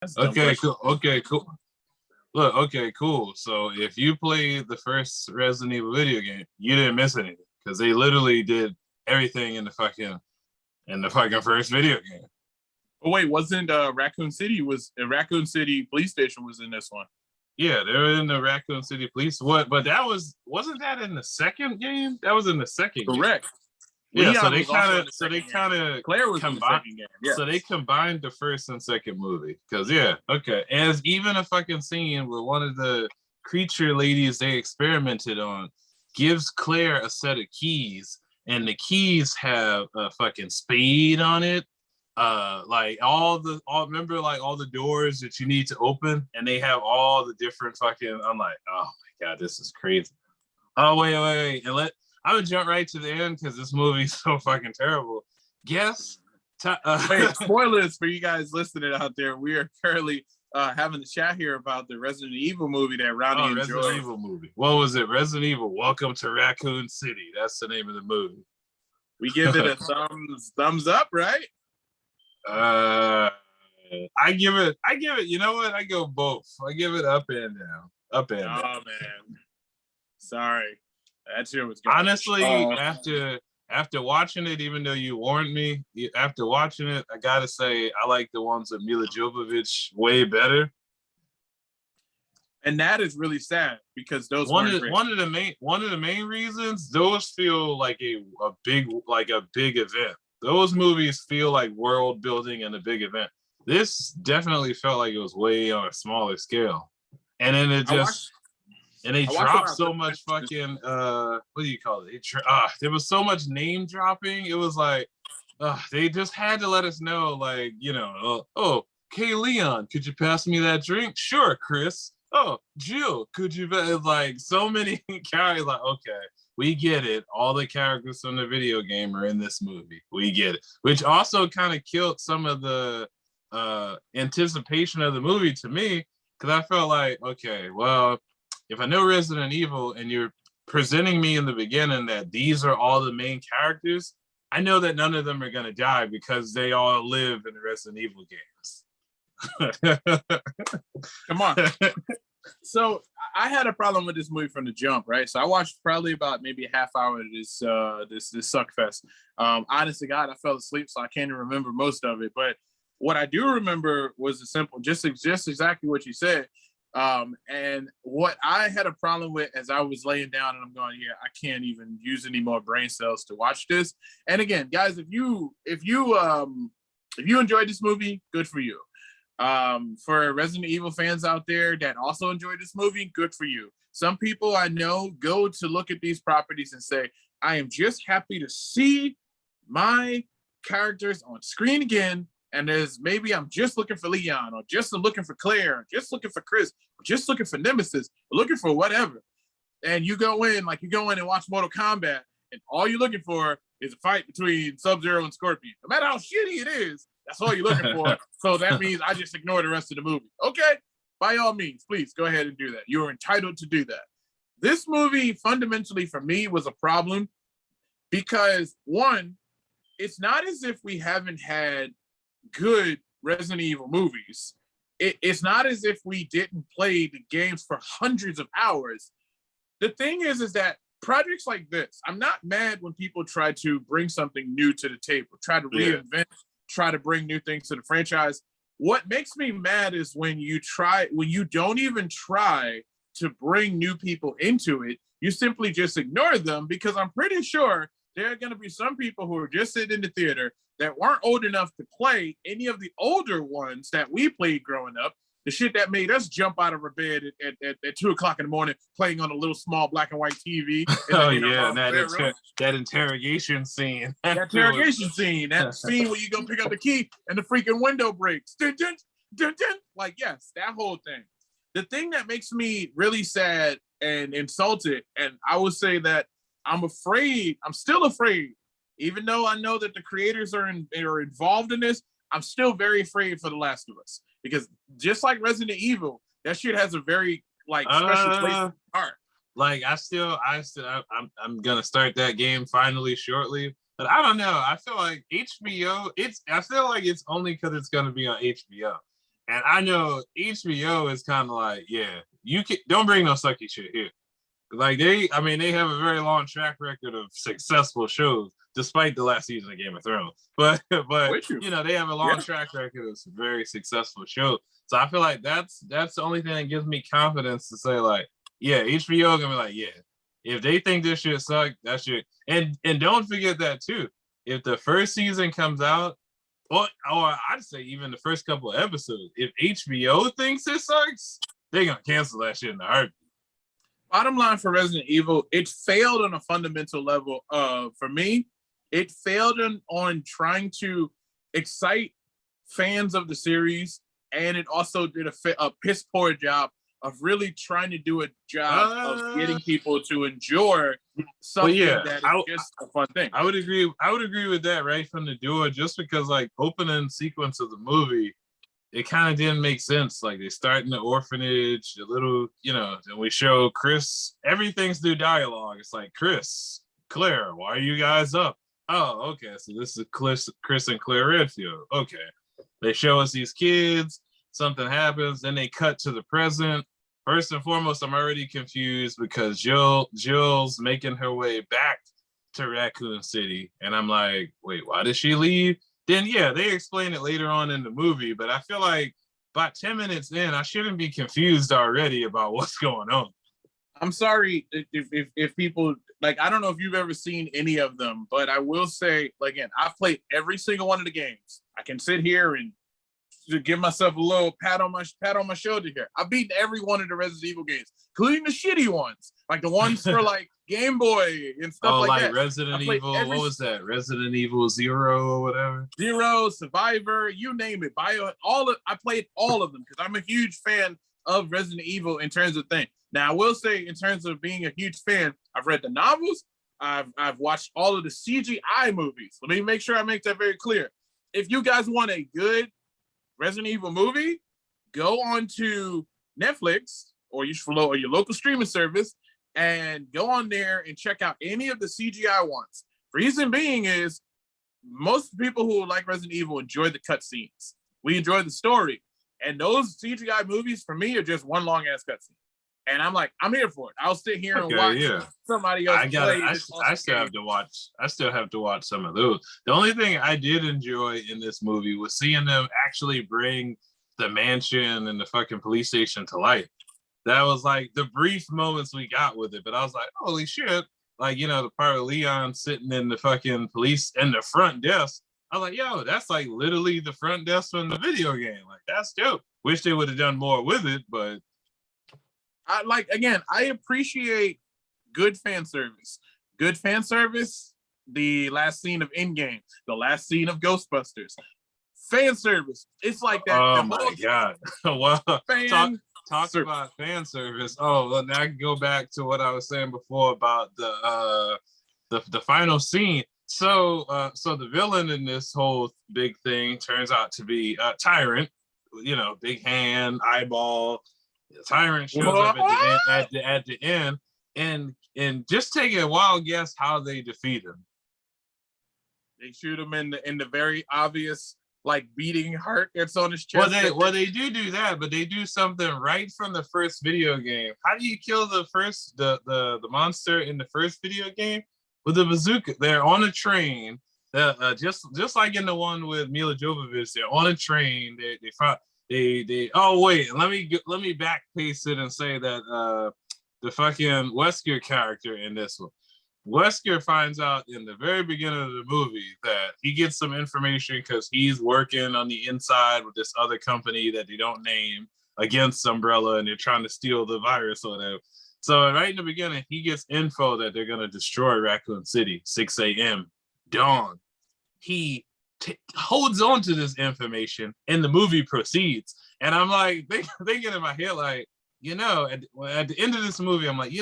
That's a dumb Okay, question. cool. Okay, cool. Look, okay, cool. So if you played the first Resident Evil video game, you didn't miss anything because they literally did everything in the fucking first video game. Oh wait, wasn't Raccoon City police station was in this one? Yeah, they were in the Raccoon City Police. What? But wasn't that in the second game? That was in the second game. Correct. Yeah, Leon was also in the second game. Claire was in the second game. Yeah. So they combined the first and second movie. Because okay. And there's even a fucking scene where one of the creature ladies they experimented on gives Claire a set of keys, and the keys have a fucking spade on it. Like all the doors that you need to open, and they have all the different fucking. I'm like, oh my god, this is crazy. Oh wait, and I'm gonna jump right to the end because this movie's so fucking terrible. Guess. Wait, spoilers for you guys listening out there. We are currently having the chat here about the Resident Evil movie that Ronnie enjoyed. Resident Evil movie. What was it? Resident Evil. Welcome to Raccoon City. That's the name of the movie. We give it a thumbs up, right? I give it. You know what? I go both. I give it up and down. Up and down. Oh man, sorry. That shit was honestly after watching it. Even though you warned me, after watching it, I gotta say I like the ones with Mila Jovovich way better. And that is really sad because those one of the main reasons those feel like a big event. Those movies feel like world building and a big event. This definitely felt like it was way on a smaller scale. And then it just they dropped so much fucking what do you call it? There was so much name dropping. It was like they just had to let us know, like, oh, Kay Leon, could you pass me that drink? Sure, Chris. Oh, Jill, could you like so many characters? Like, okay, we get it. All the characters from the video game are in this movie. We get it. Which also kind of killed some of the anticipation of the movie to me, because I felt like, okay, well, if I know Resident Evil and you're presenting me in the beginning that these are all the main characters, I know that none of them are going to die because they all live in the Resident Evil games. Come on. So I had a problem with this movie from the jump, right? So I watched probably about maybe a half hour of this suckfest. Honest to God, I fell asleep, so I can't even remember most of it. But what I do remember was just exactly what you said. And what I had a problem with as I was laying down and I'm going, yeah, I can't even use any more brain cells to watch this. And again, guys, if you enjoyed this movie, good for you. For Resident Evil fans out there that also enjoyed this movie, good for you. Some people I know go to look at these properties and say, I am just happy to see my characters on screen again. And maybe I'm just looking for Leon, or just looking for Claire, or just looking for Chris, or just looking for Nemesis, or looking for whatever. And you go in and watch Mortal Kombat, and all you're looking for is a fight between Sub-Zero and Scorpion. No matter how shitty it is, that's all you're looking for. So that means I just ignore the rest of the movie. Okay, by all means, please go ahead and do that. You're entitled to do that. This movie fundamentally for me was a problem because, one, it's not as if we haven't had good Resident Evil movies. It's not as if we didn't play the games for hundreds of hours. The thing is that projects like this, I'm not mad when people try to bring something new to the table, try to reinvent, try to bring new things to the franchise. What makes me mad is when you don't even try to bring new people into it, you simply just ignore them, because I'm pretty sure there are going to be some people who are just sitting in the theater that weren't old enough to play any of the older ones that we played growing up, the shit that made us jump out of our bed at 2 o'clock in the morning playing on a little small black and white TV. That interrogation scene. That scene where you go pick up the key and the freaking window breaks. Dun, dun, dun, dun. Like, yes, that whole thing. The thing that makes me really sad and insulted, and I would say that I'm still afraid, even though I know that the creators are involved in this, I'm still very afraid for The Last of Us. Because just like Resident Evil, that shit has a very special place in my heart. Like I'm gonna start that game finally shortly. But I don't know. I feel like HBO, it's only because it's gonna be on HBO. And I know HBO is kind of like, yeah, don't bring no sucky shit here. Like they have a very long track record of successful shows, despite the last season of Game of Thrones. But they have a long track record of some very successful shows. So I feel like that's the only thing that gives me confidence to say like, yeah, HBO gonna be like, yeah, if they think this shit suck, that shit. And don't forget that too. If the first season comes out, or I'd say even the first couple of episodes, if HBO thinks it sucks, they're gonna cancel that shit in a heartbeat. Bottom line for Resident Evil, it failed on a fundamental level. For me, it failed on trying to excite fans of the series, and it also did a piss poor job of really trying to do a job of getting people to enjoy something that is just a fun thing. I would agree with that right from the door, just because like opening sequence of the movie, it kind of didn't make sense. Like they start in the orphanage, a little, and we show Chris, everything's through dialogue. It's like, Chris, Claire, why are you guys up? Oh, okay. So this is Chris and Claire Redfield. Okay. They show us these kids, something happens, then they cut to the present. First and foremost, I'm already confused because Jill's making her way back to Raccoon City. And I'm like, wait, why did she leave? Then they explain it later on in the movie, but I feel like about 10 minutes in, I shouldn't be confused already about what's going on. I'm sorry if people, like, I don't know if you've ever seen any of them, but I will say, again, I've played every single one of the games. I can sit here and give myself a little pat on my shoulder here. I've beaten every one of the Resident Evil games, including the shitty ones, like the ones for like Game Boy and stuff like that. Resident Evil, what was that? Resident Evil 0 or whatever? 0, Survivor, you name it. I played all of them because I'm a huge fan of Resident Evil in terms of things. Now, I will say, in terms of being a huge fan, I've read the novels. I've watched all of the CGI movies. Let me make sure I make that very clear. If you guys want a good Resident Evil movie, go on to Netflix or your local streaming service and go on there and check out any of the CGI ones. Reason being is most people who like Resident Evil enjoy the cutscenes. We enjoy the story. And those CGI movies, for me, are just one long-ass cutscene. And I'm like, I'm here for it. I'll sit here and watch somebody else play. I still have to watch some of those. The only thing I did enjoy in this movie was seeing them actually bring the mansion and the fucking police station to life. That was like the brief moments we got with it. But I was like, holy shit. Like, the part of Leon sitting in the fucking police and the front desk. I was like, yo, that's like literally the front desk from the video game. Like, that's dope. Wish they would have done more with it, but I appreciate good fan service. Good fan service, the last scene of Endgame, the last scene of Ghostbusters. Fan service. It's like that. Oh my God. Well, talk service. About fan service. Oh, well, now I can go back to what I was saying before about the final scene. So the villain in this whole big thing turns out to be Tyrant, big hand, eyeball. The Tyrant shows up at the end, and just take a wild guess how they defeat him. They shoot him in the very obvious, like, beating heart that's on his chest. They do that, but they do something right from the first video game. How do you kill the monster in the first video game? With a bazooka. They're on a train. Just like in the one with Mila Jovovich, they're on a train. Oh wait, let me back pace it and say that the fucking Wesker character in this one, Wesker finds out in the very beginning of the movie that he gets some information because he's working on the inside with this other company that they don't name against Umbrella, and they're trying to steal the virus or whatever. So right in the beginning, he gets info that they're gonna destroy Raccoon City, 6 a.m. dawn. He holds on to this information, and the movie proceeds. And I'm like thinking in my head, like, at the end of this movie, I'm like,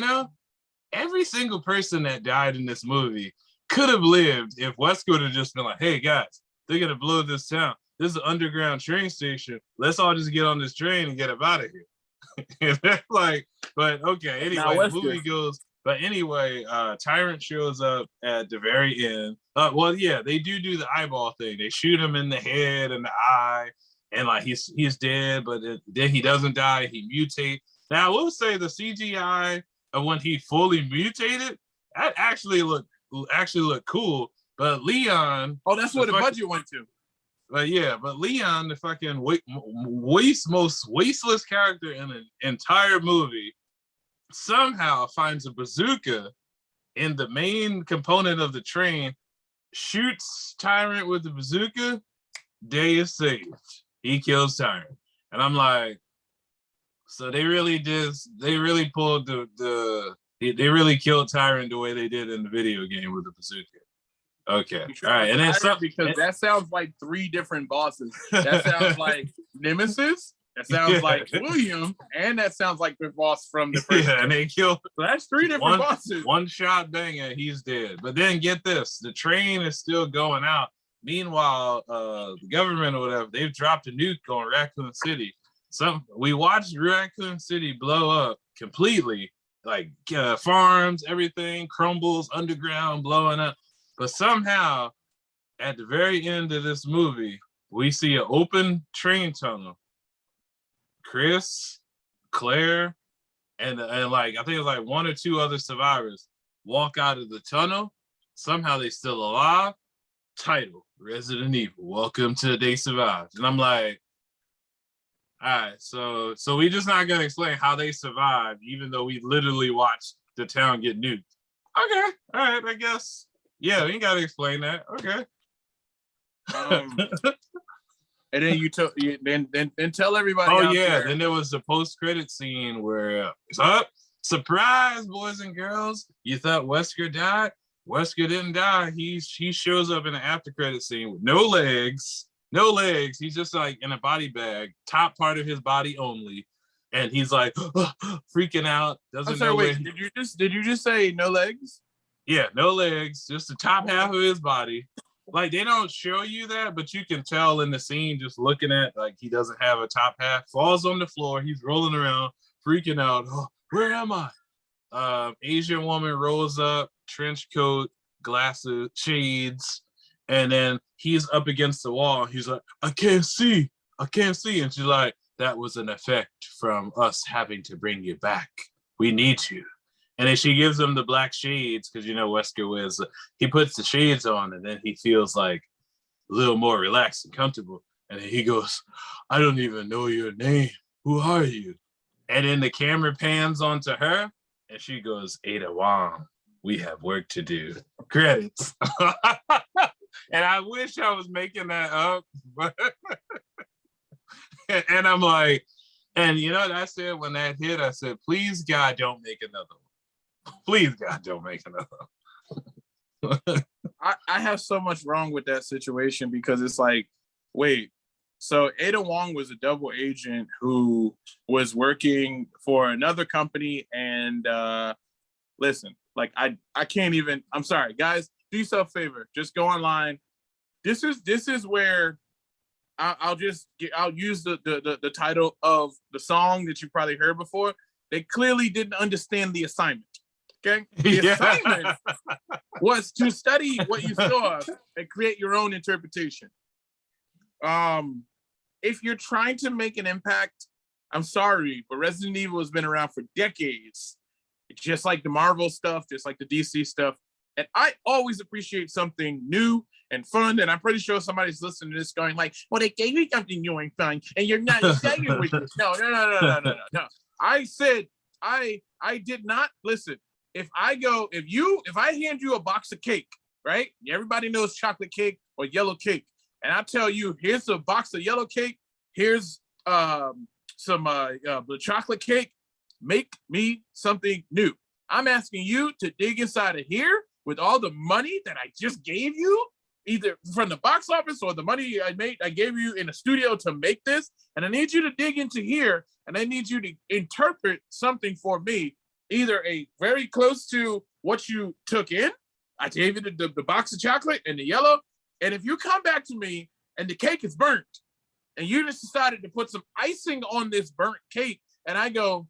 every single person that died in this movie could have lived if Wesker would have just been like, hey guys, they're gonna blow this town. This is an underground train station. Let's all just get on this train and get up out of here. And they're like, but okay, anyway, the movie goes. But anyway, Tyrant shows up at the very end. They do the eyeball thing. They shoot him in the head and the eye. and like he's dead, but then he doesn't die. He mutates. Now I will say the CGI of when he fully mutated, that actually looked cool. But Leon, that's where the budget went to. But yeah, but Leon, the fucking most wasteless character in the entire movie, somehow finds a bazooka in the main component of the train, shoots Tyrant with the bazooka. Day is saved. He kills Tyrant, and I'm like, so they really pulled they really killed Tyrant the way they did in the video game with the bazooka. Okay. All right. And then because that sounds like 3 different bosses. That sounds like Nemesis. That sounds like William, and that sounds like the boss from the first. And they killed. So that's 3 different bosses. One shot, bang, and he's dead. But then get this: the train is still going out. Meanwhile, the government or whatever, they've dropped a nuke on Raccoon City. We watched Raccoon City blow up completely, like farms, everything crumbles underground, blowing up. But somehow, at the very end of this movie, we see an open train tunnel. Chris, Claire, and like I think it's like 1 or 2 other survivors walk out of the tunnel. Somehow they still alive. Title: Resident Evil. Welcome to They Survived. And I'm like, all right, so we just not gonna explain how they survived, even though we literally watched the town get nuked. Okay, all right, I guess. Yeah, we ain't gotta explain that. Okay. And then then tell everybody. Oh yeah, then there was the post-credit scene where surprise, boys and girls. You thought Wesker died? Wesker didn't die. He shows up in the after-credit scene with no legs. No legs. He's just like in a body bag, top part of his body only. And he's like freaking out. Doesn't know. Wait, did you just say no legs? Yeah, no legs, just the top half of his body. Like they don't show you that, but you can tell in the scene just looking at like he doesn't have a top half. Falls on the floor, he's rolling around, freaking out. Oh, where am I? Asian woman rolls up, trench coat, glasses, shades, and then he's up against the wall. He's like, I can't see. And she's like, that was an effect from us having to bring you back. We need you. And then she gives him the black shades because, you know, Wesker wears, he puts the shades on and then he feels like a little more relaxed and comfortable. And then he goes, I don't even know your name. Who are you? And then the camera pans onto her and she goes, Ada Wong, we have work to do. Credits. And I wish I was making that up. And I'm like, and you know what I said when that hit? I said, please, God, don't make another one. Please, God, don't make another one. I have so much wrong with that situation because it's like, wait, so Ada Wong was a double agent who was working for another company. And listen, like I can't even, I'm sorry, guys, do yourself a favor. Just go online. This is where I'll use the title of the song that you probably heard before. They clearly didn't understand the assignment. Okay, the assignment was to study what you saw and create your own interpretation. If you're trying to make an impact, I'm sorry, but Resident Evil has been around for decades. It's just like the Marvel stuff, just like the DC stuff. And I always appreciate something new and fun. And I'm pretty sure somebody's listening to this going like, well, they gave you something new and fun and you're not saying with it. No. I said, I did not listen. If I hand you a box of cake, right? Everybody knows chocolate cake or yellow cake. And I tell you, here's a box of yellow cake. Here's some chocolate cake. Make me something new. I'm asking you to dig inside of here with all the money that I just gave you, either from the box office or the money I gave you in the studio to make this. And I need you to dig into here and I need you to interpret something for me, either a very close to what you took in. I gave you the box of chocolate and the yellow. And if you come back to me and the cake is burnt and you just decided to put some icing on this burnt cake and I go,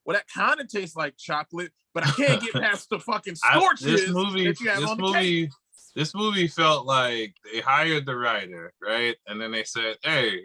well, that kind of tastes like chocolate, but I can't get past the fucking scorches that you have on the cake. This movie felt like they hired the writer, right? And then they said, hey,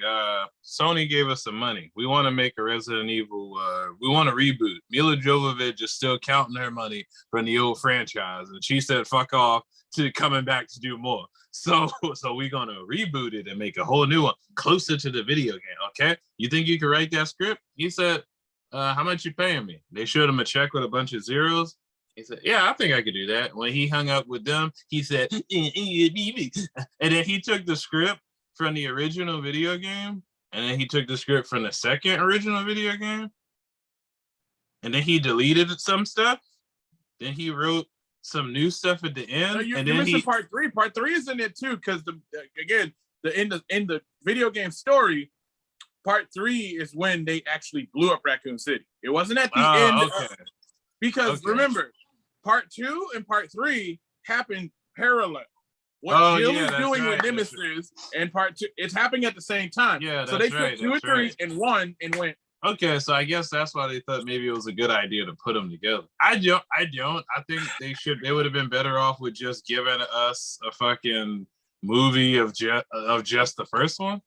Sony gave us some money. We want to make a Resident Evil, we want to reboot. Mila Jovovich is still counting her money from the old franchise. And she said, fuck off to coming back to do more. So we're going to reboot it and make a whole new one closer to the video game, okay? You think you can write that script? He said, how much you paying me? They showed him a check with a bunch of zeros. He said, yeah, I think I could do that. When he hung up with them, he said, and then he took the script from the original video game, and then he took the script from the second original video game, and then he deleted some stuff. Then he wrote some new stuff at the end. No, and you're then missing part 3. Part 3 is in it too, because in the video game story, part 3 is when they actually blew up Raccoon City. It wasn't at the end. Okay. Because remember, part 2 and part 3 happened parallel. What Jill is doing with Nemesis and part 2, it's happening at the same time. Yeah, so they took 2 and 3 in one and went. Okay, so I guess that's why they thought maybe it was a good idea to put them together. I don't. I think they would have been better off with just giving us a fucking movie of just the first one.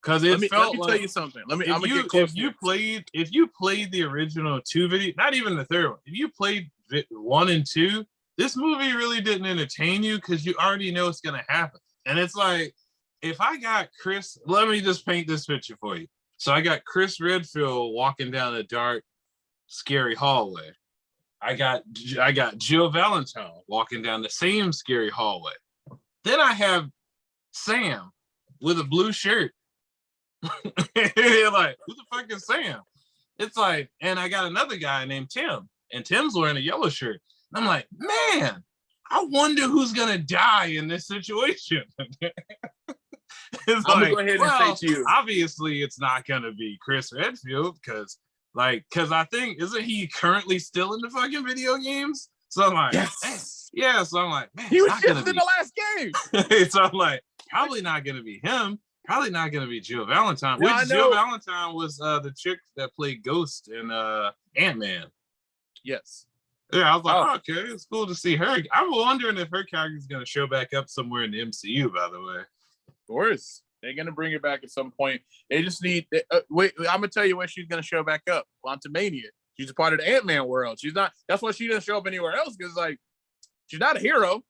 Because let me tell you something. If you played the original 2 video, not even the third one, if you played 1 and 2, this movie really didn't entertain you because you already know it's gonna happen. And it's like, if I got Chris, let me just paint this picture for you. So I got Chris Redfield walking down a dark, scary hallway. I got Jill Valentine walking down the same scary hallway. Then I have Sam with a blue shirt. You're like, who the fuck is Sam? It's like, and I got another guy named Tim, and Tim's wearing a yellow shirt. And I'm like, man, I wonder who's gonna die in this situation. I'm gonna go ahead and say to you, obviously it's not gonna be Chris Redfield because I think, isn't he currently still in the fucking video games? So I'm like, yes. Yeah. So I'm like, man, he was just in the last game. So I'm like, probably not gonna be him. Probably not going to be Jill Valentine. Well, Jill Valentine was the chick that played Ghost in Ant-Man. Yes. Yeah, I was like, okay, it's cool to see her. I'm wondering if her character is going to show back up somewhere in the MCU, by the way. Of course. They're going to bring it back at some point. They just need... wait, I'm going to tell you where she's going to show back up. Quantumania. She's a part of the Ant-Man world. She's not... That's why she doesn't show up anywhere else, because, like, she's not a hero.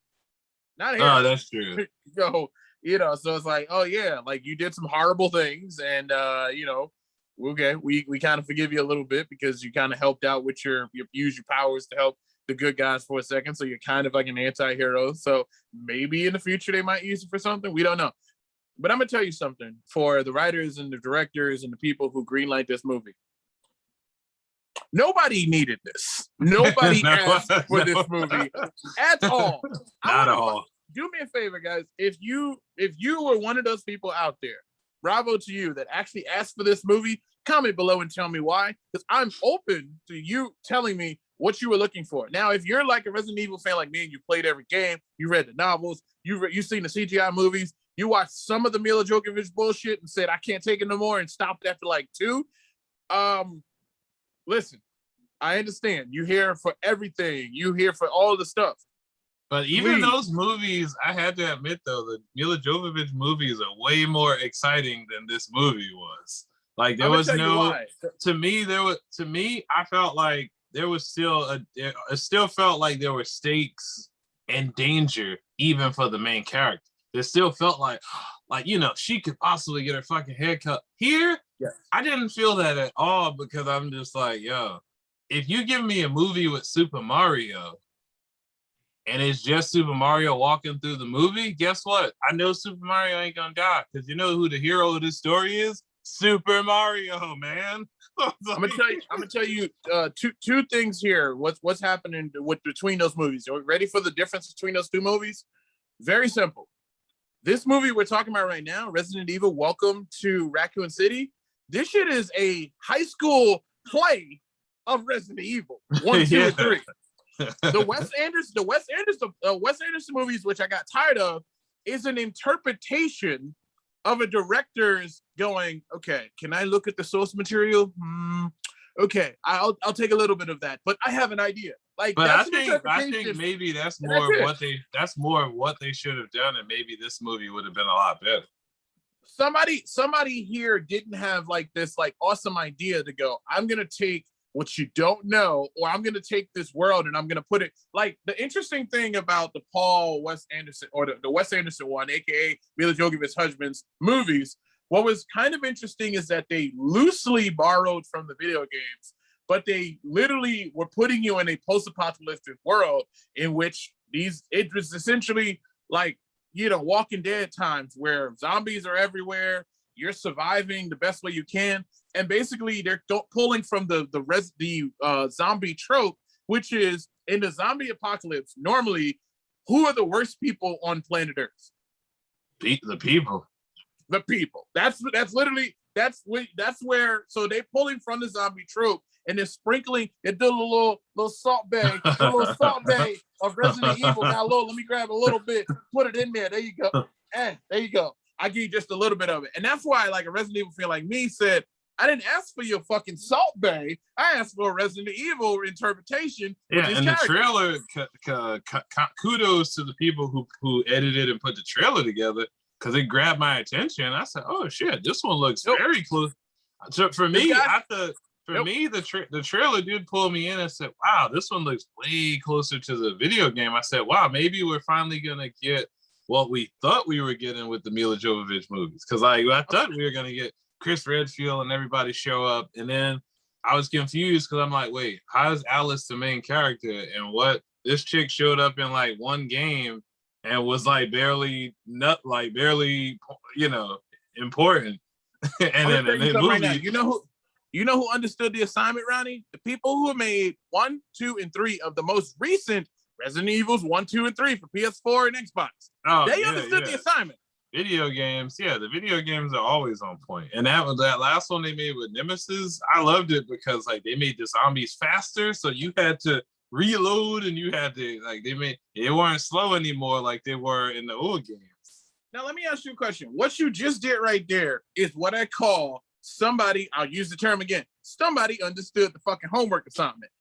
Not a hero. Oh, that's true. So it's like, oh yeah, like you did some horrible things, and okay, we kind of forgive you a little bit because you kind of helped out with your use your powers to help the good guys for a second, so you're kind of like an anti-hero. So maybe in the future they might use it for something. We don't know. But I'm gonna tell you something for the writers and the directors and the people who greenlight this movie. Nobody needed this. Nobody asked for this movie at all. Not at all. Do me a favor, guys. If you were one of those people out there, bravo to you that actually asked for this movie. Comment below and tell me why, because I'm open to you telling me what you were looking for. Now, if you're like a Resident Evil fan like me and you played every game, you read the novels, you've seen the CGI movies, you watched some of the Mila Jovovich bullshit and said, I can't take it no more, and stopped after like 2. Listen, I understand. You here for everything. You here for all the stuff. But even those movies, I had to admit though, the Mila Jovovich movies are way more exciting than this movie was. Like there was no, to me, I felt like there was still it still felt like there were stakes and danger even for the main character. It still felt like she could possibly get her fucking head cut. Here, yes. I didn't feel that at all because I'm just like, yo, if you give me a movie with Super Mario, and it's just Super Mario walking through the movie, guess what? I know Super Mario ain't gonna die because you know who the hero of this story is? Super Mario, man. I'm gonna tell you two things here. What's happening between those movies? Are we ready for the difference between those 2 movies? Very simple. This movie we're talking about right now, Resident Evil: Welcome to Raccoon City. This shit is a high school play of Resident Evil 1, 2, and 3. The Wes Anderson movies, which I got tired of, is an interpretation of a director's going, okay, can I look at the source material? Okay, I'll take a little bit of that, but I have an idea. Like, But that's I think maybe that's more of what they should have done, and maybe this movie would have been a lot better. Somebody here didn't have like this like awesome idea to go, I'm gonna take what you don't know, or I'm gonna take this world and I'm gonna put it like the interesting thing about the Paul Wes Anderson or the Wes Anderson one, aka Mila Jovovich's husband's movies. What was kind of interesting is that they loosely borrowed from the video games, but they literally were putting you in a post-apocalyptic world in which it was essentially like, Walking Dead times where zombies are everywhere. You're surviving the best way you can, and basically they're pulling from the zombie trope, which is in the zombie apocalypse. Normally, who are the worst people on planet Earth? The people. The people. That's where. So they're pulling from the zombie trope, and they're sprinkling. They do a little salt bay, of Resident Evil. Now, let me grab a little bit, put it in there. There you go. There you go. I give you just a little bit of it, and that's why, like, a Resident Evil fan like me said, I didn't ask for your fucking Salt Bay. I asked for a Resident Evil interpretation. Yeah, and the trailer. Kudos to the people who edited and put the trailer together, because it grabbed my attention. I said, "Oh shit, this one looks very close." So for me, the trailer did pull me in and said, "Wow, this one looks way closer to the video game." I said, "Wow, maybe we're finally gonna get what we thought we were getting with the Mila Jovovich movies." Because I thought we were gonna get Chris Redfield and everybody show up, and then I was confused because I'm like, "Wait, how is Alice the main character?" And what this chick showed up in like one game and was like barely, important. And then the movie, right, you know who understood the assignment, Ronnie? The people who made 1, 2, and 3 of the most recent Resident Evils 1, 2, and 3 for PS4 and Xbox. They understood the assignment. Video games, the video games are always on point. And that last one they made with Nemesis, I loved it because like they made the zombies faster, so you had to reload and you had to they weren't slow anymore like they were in the old games. Now let me ask you a question. What you just did right there is what I call somebody, I'll use the term again, somebody understood the fucking homework assignment.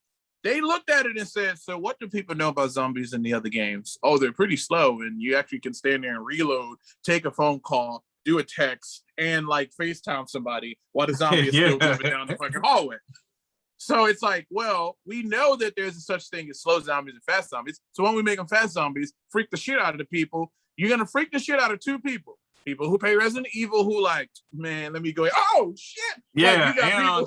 They looked at it and said, so what do people know about zombies in the other games? Oh, they're pretty slow, and you actually can stand there and reload, take a phone call, do a text, and like FaceTime somebody while the zombie is still moving down the fucking hallway. So it's like, well, we know that there's a such thing as slow zombies and fast zombies. So when we make them fast zombies, freak the shit out of the people. You're going to freak the shit out of two people. People who play Resident Evil who like, man, let me go. Oh, shit. Yeah, like, on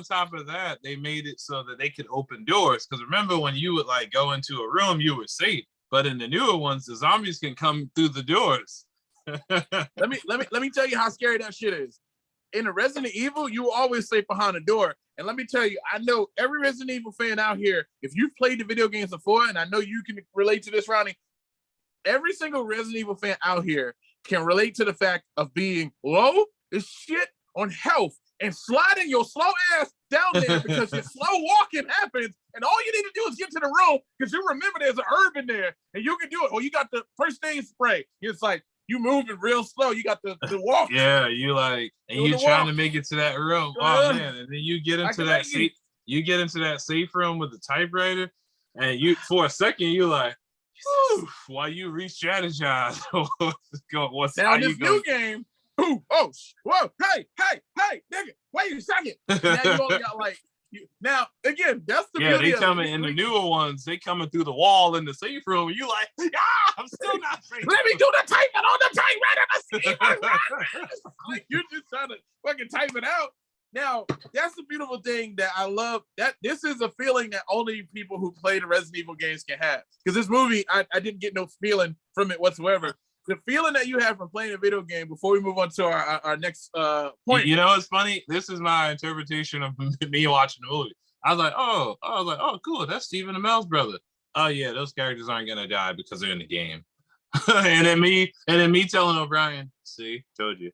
top of that, they made it so that they could open doors. Because remember, when you would like go into a room, you were safe. But in the newer ones, the zombies can come through the doors. Let me tell you how scary that shit is. In a Resident Evil, you always safe behind a door. And let me tell you, I know every Resident Evil fan out here, if you've played the video games before, and I know you can relate to this, Ronnie, every single Resident Evil fan out here can relate to the fact of being low as shit on health and sliding your slow ass down there because your slow walking happens, and all you need to do is get to the room because you remember there's an herb in there and you can do it. Or you got the first aid spray. It's like you moving real slow. You got the walk. Yeah, you like, and you trying to make it to that room. Oh man, and then you get into that safe. You get into that safe room with the typewriter, and you for a second you like, while you re-strategize. What's now in this new game? Whoa, hey, nigga, wait a second. Now you only got like. Now again, that's the beauty. They coming in the newer ones. They coming through the wall in the safe room. And you like, I'm still not safe. Let me do the typing on the typewriter. Like you're just trying to fucking type it out. Now that's the beautiful thing that I love. That this is a feeling that only people who play the Resident Evil games can have. Because this movie, I didn't get no feeling from it whatsoever. The feeling that you have from playing a video game before we move on to our next point. You know, it's funny. This is my interpretation of me watching the movie. I was like, oh, cool. That's Stephen Amell's brother. Oh yeah, those characters aren't gonna die because they're in the game. and then me telling O'Brien, see, told you.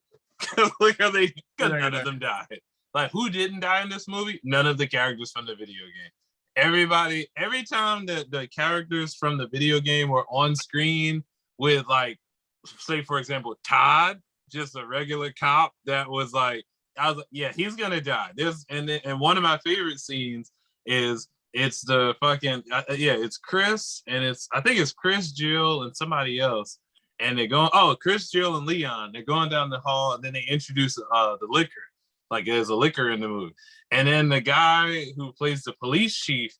Look how none of them died. Like, who didn't die in this movie? None of the characters from the video game. Everybody, every time the characters from the video game were on screen with like, say for example, Todd, just a regular cop that was like, I was like, yeah, he's gonna die. And one of my favorite scenes is It's the fucking it's Chris, and I think it's Chris, Jill, and somebody else. And they're going, Chris, Jill, and Leon. They're going down the hall, and then they introduce the liquor. Like there's a liquor in the movie. And then the guy who plays the police chief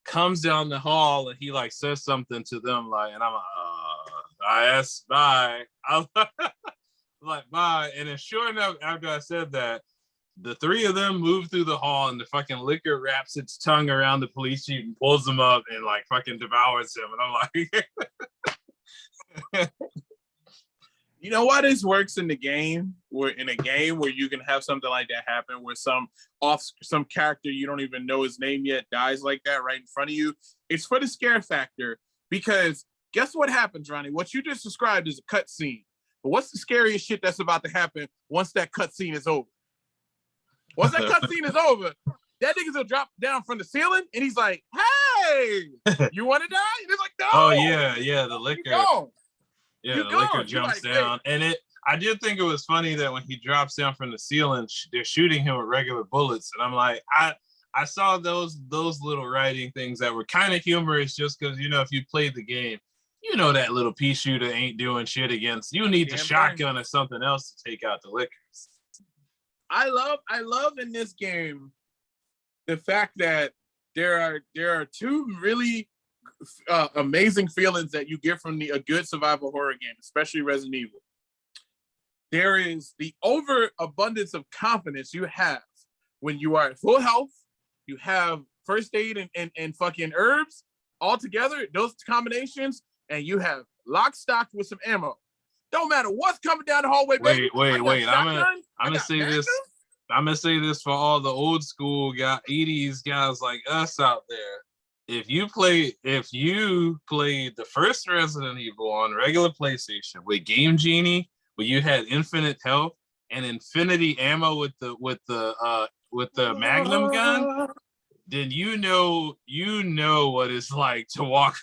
comes down the hall, and he like says something to them, like, and I'm like, bye. I was like, bye. And then sure enough, after I said that, the three of them move through the hall, and the fucking liquor wraps its tongue around the police chief and pulls him up and like fucking devours him. And I'm like, you know why this works in the game? Where in a game where you can have something like that happen, where some character you don't even know his name yet dies like that right in front of you. It's for the scare factor, because guess what happens, Ronnie? What you just described is a cutscene. But what's the scariest shit that's about to happen once that cutscene is over? Once that cutscene is over, that nigga's gonna drop down from the ceiling, and he's like, "Hey, you want to die?" And it's like, "No." Oh yeah, the liquor. Yeah, the liquor jumps like, down, and I did think it was funny that when he drops down from the ceiling, they're shooting him with regular bullets, and I'm like, I saw those little writing things that were kind of humorous, just because if you played the game, that little pea shooter ain't doing shit against. You need the shotgun or something else to take out the liquors. I love in this game the fact that there are two really amazing feelings that you get from a good survival horror game, especially Resident Evil. There is the overabundance of confidence you have when you are at full health, you have first aid and fucking herbs all together, those combinations, and you have lock stocked with some ammo. Don't matter what's coming down the hallway. Wait. I'm gonna say this. I'm gonna say this for all the old school 80s guys like us out there. If you played the first Resident Evil on regular PlayStation with Game Genie, where you had infinite health and infinity ammo with the Magnum gun, then you know what it's like to walk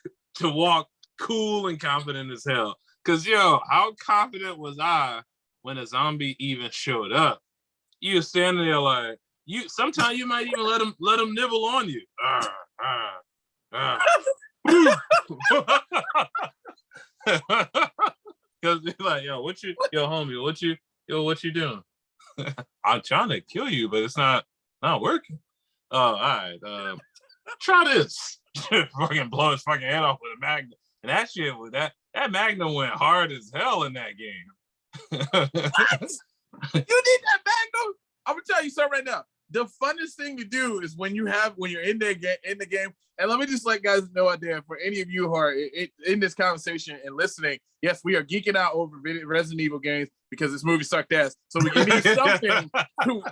cool and confident as hell. Cause how confident was I when a zombie even showed up? You standing there like sometimes you might even let them nibble on you. Cause they're like, what you doing? I'm trying to kill you, but it's not working. All right, try this. Fucking blow his fucking head off with a magnum. And that shit that magnum went hard as hell in that game. What? You need that magnum? I'm gonna tell you something right now. The funnest thing to do is when you're in the game. And let me just let guys know out there, for any of you who are in this conversation and listening, yes, we are geeking out over Resident Evil games because this movie sucked ass. So we need something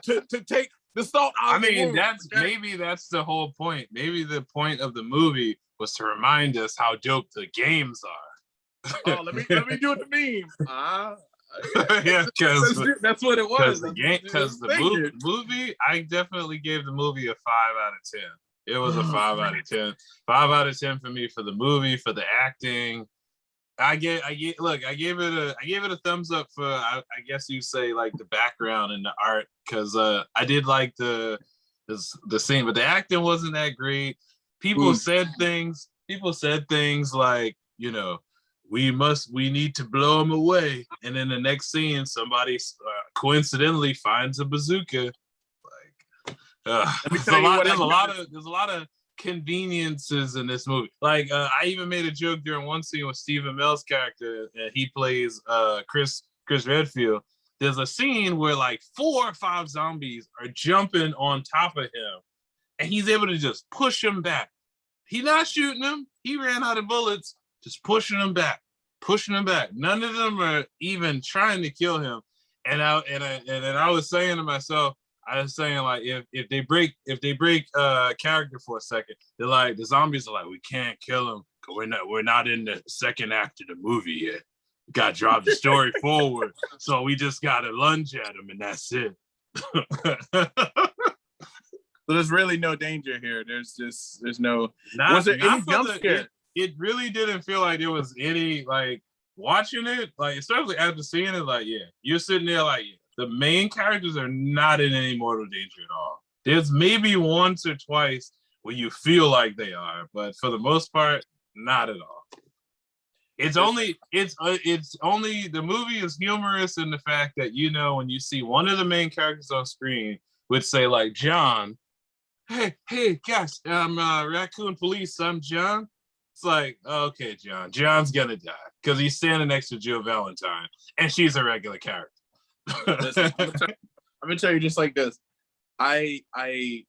to take the salt out. I mean, maybe that's the whole point. Maybe the point of the movie was to remind us how dope the games are. Oh, let me do it the meme. Yeah, because that's what it was. Because the movie, I definitely gave the movie a 5 out of 10. It was a 5 out of 10. 5 out of 10 for me, for the movie, for the acting. I gave it a thumbs up for I guess you say like the background and the art, because I did like the scene, but the acting wasn't that great. People said things like, we need to blow them away, and then the next scene somebody coincidentally finds a bazooka. There's a lot of conveniences in this movie. Like I even made a joke during one scene with Stephen Amell's character, and he plays Chris Redfield. There's a scene where like 4 or 5 zombies are jumping on top of him, and he's able to just push them back. He's not shooting them. He ran out of bullets, just pushing them back. None of them are even trying to kill him. And I was saying to myself, like, if they break character for a second, they're like, the zombies are like, we can't kill him because we're not in the second act of the movie yet. We gotta drive the story forward, so we just gotta lunge at him, and that's it. So there's really no danger here. There's no. Was there any jump scare? It really didn't feel like there was any, like, watching it, like, especially after seeing it, like, yeah, you're sitting there like, yeah, the main characters are not in any mortal danger at all. There's maybe once or twice Well, you feel like they are, but for the most part, not at all. It's only the movie is humorous in the fact that, you know, when you see one of the main characters on screen would say like, John, hey guys, I'm Raccoon Police, I'm John. It's like, okay, John's gonna die because he's standing next to Jill Valentine and she's a regular character. Listen, I'm gonna tell you just like this. I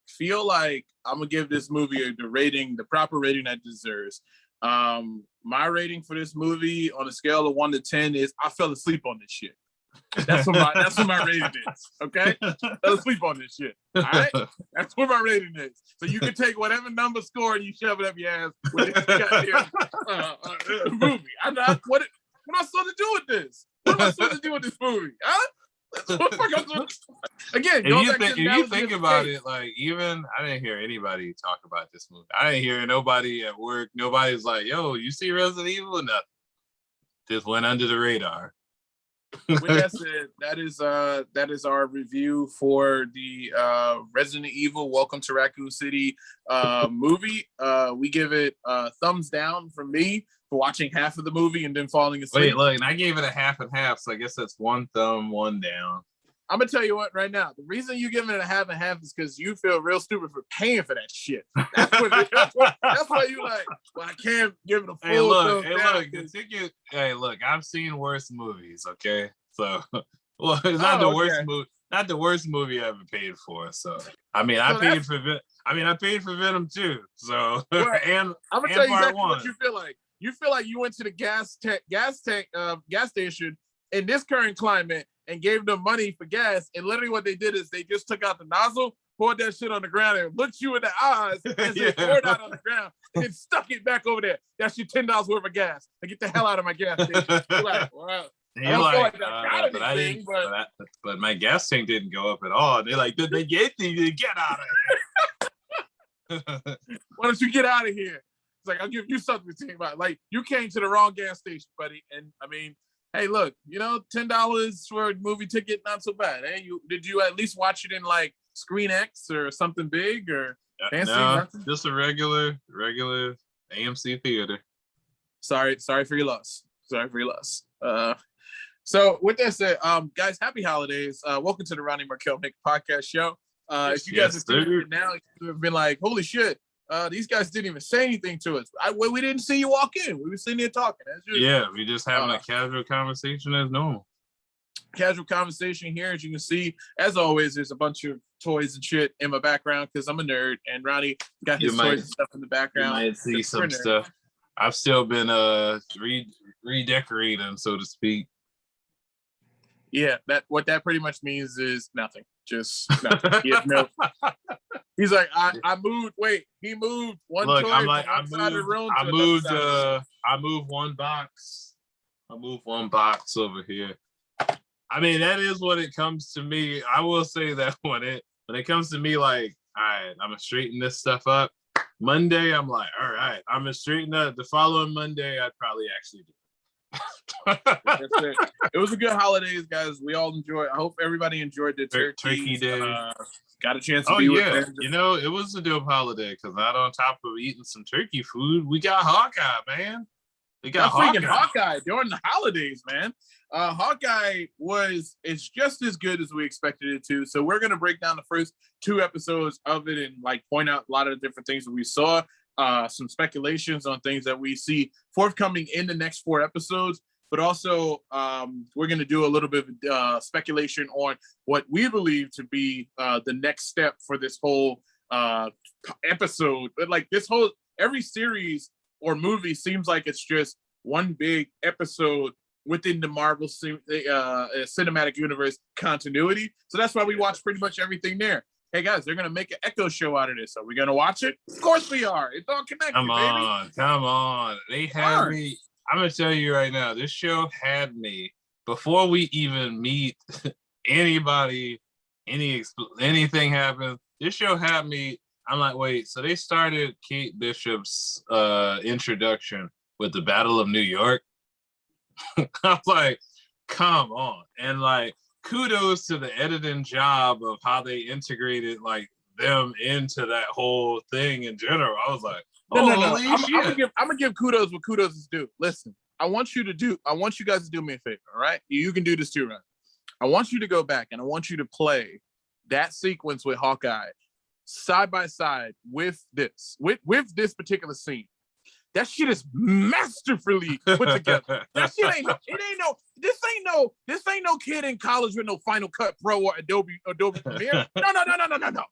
feel like I'm gonna give this movie the proper rating that it deserves. My rating for this movie on a scale of 1 to 10 is I fell asleep on this shit. That's what my rating is. Okay, fell asleep on this shit. All right, that's what my rating is. So you can take whatever number score and you shove it up your ass with this goddamn movie. I'm not. What am I supposed to do with this? What am I supposed to do with this movie? Huh? Again, if you think about it, like, even I didn't hear anybody talk about this movie. I didn't hear nobody at work. Nobody's like, "Yo, you see Resident Evil?" Nothing. Just went under the radar. With that said, that is our review for the Resident Evil Welcome to Raccoon City movie. We give it a thumbs down from me for watching half of the movie and then falling asleep. Wait, look, and I gave it a half and half, so I guess that's 1 thumb, 1 down. I'm gonna tell you what right now. The reason you giving it a half and half is because you feel real stupid for paying for that shit. That's why you like. Well, I can't give it a full. The ticket. Hey, look, I've seen worse movies. Okay, so well, it's not the worst movie. Not the worst movie I ever paid for. So I mean, I paid for Venom too. So and I'm gonna tell you exactly what you feel like. You feel like you went to the gas station in this current climate and gave them money for gas, and literally what they did is they just took out the nozzle, poured that shit on the ground, and looked you in the eyes and said, pour it out on the ground, and then stuck it back over there. That's your $10 worth of gas. Now get the hell out of my gas station. You're like, well, but my gas tank didn't go up at all. They're like, they get out of here. Why don't you get out of here? It's like, I'll give you something to think about. Like, you came to the wrong gas station, buddy. And I mean, hey, look, you know, $10 for a movie ticket, not so bad. Hey, did you at least watch it in like Screen X or something big or fancy? No, just a regular AMC theater. Sorry for your loss. So with that said, guys, happy holidays. Welcome to the Ronnie and Markell Podcast Show. If you guys are tuning in now, you've been like, holy shit. These guys didn't even say anything to us. We didn't see you walk in. We were sitting there talking. Yeah, we just having a casual conversation as normal. Casual conversation here. As you can see, as always, there's a bunch of toys and shit in my background because I'm a nerd, and Ronnie got his toys and stuff in the background. You might see some stuff. I've still been redecorating, so to speak. Yeah, what that pretty much means is nothing. Just nothing. He's like, I moved. Wait, he moved one toy from outside the room. I moved one box. I moved one box over here. I mean, that is what it comes to me. I will say that when it comes to me, like, all right, I'm gonna straighten this stuff up. Monday, I'm like, all right, I'm gonna straighten up. The following Monday, I'd probably actually do. It was a good holidays, guys. We all enjoyed. I hope everybody enjoyed the turkey day. Got a chance to be with them. You know, it was a dope holiday because not on top of eating some turkey food, we got Hawkeye, man. We got Hawkeye during the holidays, man. Hawkeye is just as good as we expected it to. So we're gonna break down the first 2 episodes of it and like point out a lot of the different things that we saw. Some speculations on things that we see forthcoming in the next 4 episodes, but also we're going to do a little bit of speculation on what we believe to be the next step for this whole episode. But like every series or movie seems like it's just one big episode within the Marvel cinematic universe continuity. So that's why we watch pretty much everything there. Hey guys, they're gonna make an Echo show out of this. Are we gonna watch it? Of course we are. It's all connected. Come on. They had me. I'm gonna tell you right now. This show had me before we even meet anybody. Anything happens. This show had me. I'm like, wait. So they started Kate Bishop's introduction with the Battle of New York. I'm like, come on, and like. Kudos to the editing job of how they integrated like them into that whole thing in general. I was like, no. holy shit. I'm gonna give kudos what kudos is due. Listen, I want you guys to do me a favor, all right? You can do this too, right? I want you to go back and I want you to play that sequence with Hawkeye side by side with this particular scene. That shit is masterfully put together. That shit ain't this ain't no kid in college with no Final Cut Pro or Adobe Premiere. No.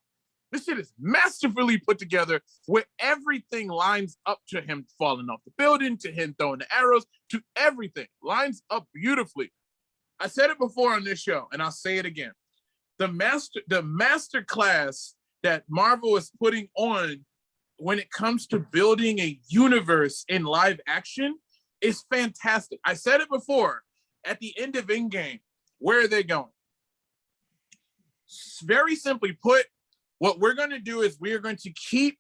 This shit is masterfully put together where everything lines up to him falling off the building, to him throwing the arrows, to everything lines up beautifully. I said it before on this show, and I'll say it again. The master class that Marvel is putting on when it comes to building a universe in live action is fantastic. I said it before, at the end of Endgame, where are they going? Very simply put, what we're going to do is we are going to keep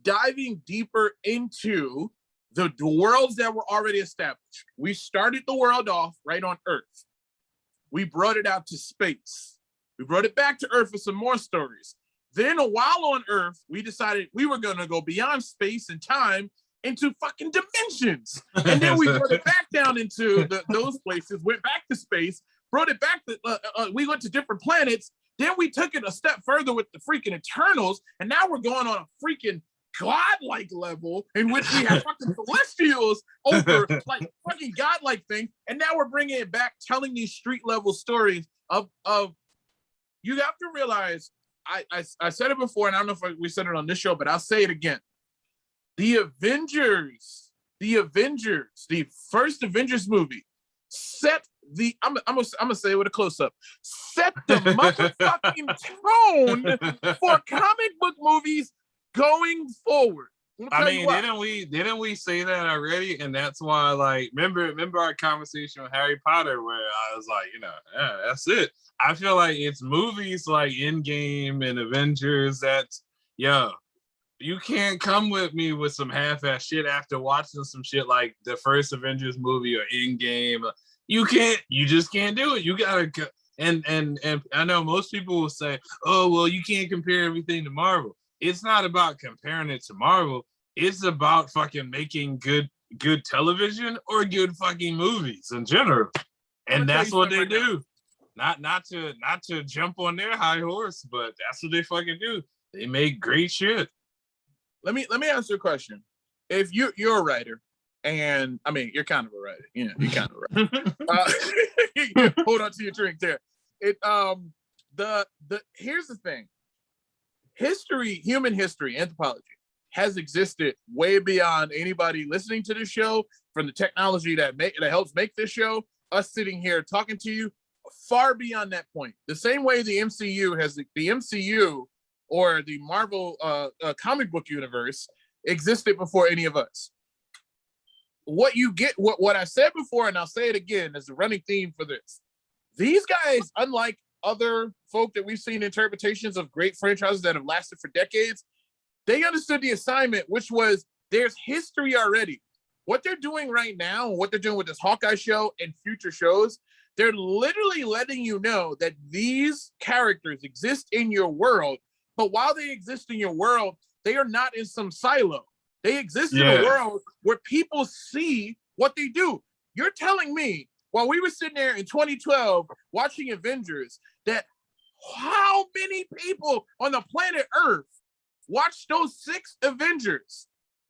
diving deeper into the worlds that were already established. We started the world off right on Earth. We brought it out to space. We brought it back to Earth for some more stories. Then while on Earth, we decided we were going to go beyond space and time into fucking dimensions. And then we brought it back down into those places, went back to space, brought it back to, we went to different planets. Then we took it a step further with the freaking Eternals. And now we're going on a freaking godlike level in which we have fucking celestials over like fucking godlike thing. And now we're bringing it back, telling these street level stories of you have to realize, I said it before, and I don't know if we said it on this show, but I'll say it again. The first Avengers movie set the, I'm gonna say it with a close-up, set the motherfucking tone for comic book movies going forward. I mean, didn't we say that already? And that's why, like, remember our conversation with Harry Potter where I was like, yeah, that's it. I feel like it's movies like Endgame and Avengers that's, you can't come with me with some half-ass shit after watching some shit like the first Avengers movie or Endgame. You just can't do it. You gotta, and I know most people will say, oh, well, you can't compare everything to Marvel. It's not about comparing it to Marvel. It's about fucking making good television or good fucking movies in general. And that's what they do. Not to jump on their high horse, but that's what they fucking do. They make great shit. Let me ask you a question. If you're a writer, and I mean you're kind of a writer, you're kind of a writer. Hold on to your drink there. Here's the thing. Human history, anthropology has existed way beyond anybody listening to this show, from the technology that helps make this show, us sitting here talking to you, far beyond that point. The same way the MCU or the Marvel comic book universe existed before any of us. What you get, what I said before, and I'll say it again as a running theme for this. These guys, unlike other folk that we've seen interpretations of great franchises that have lasted for decades, they understood the assignment, which was there's history already. What they're doing right now, what they're doing with this Hawkeye show and future shows, they're literally letting you know that these characters exist in your world, but while they exist in your world, they are not in some silo. They exist in a world where people see what they do. You're telling me, while we were sitting there in 2012 watching Avengers, that how many people on the planet Earth watched those 6 Avengers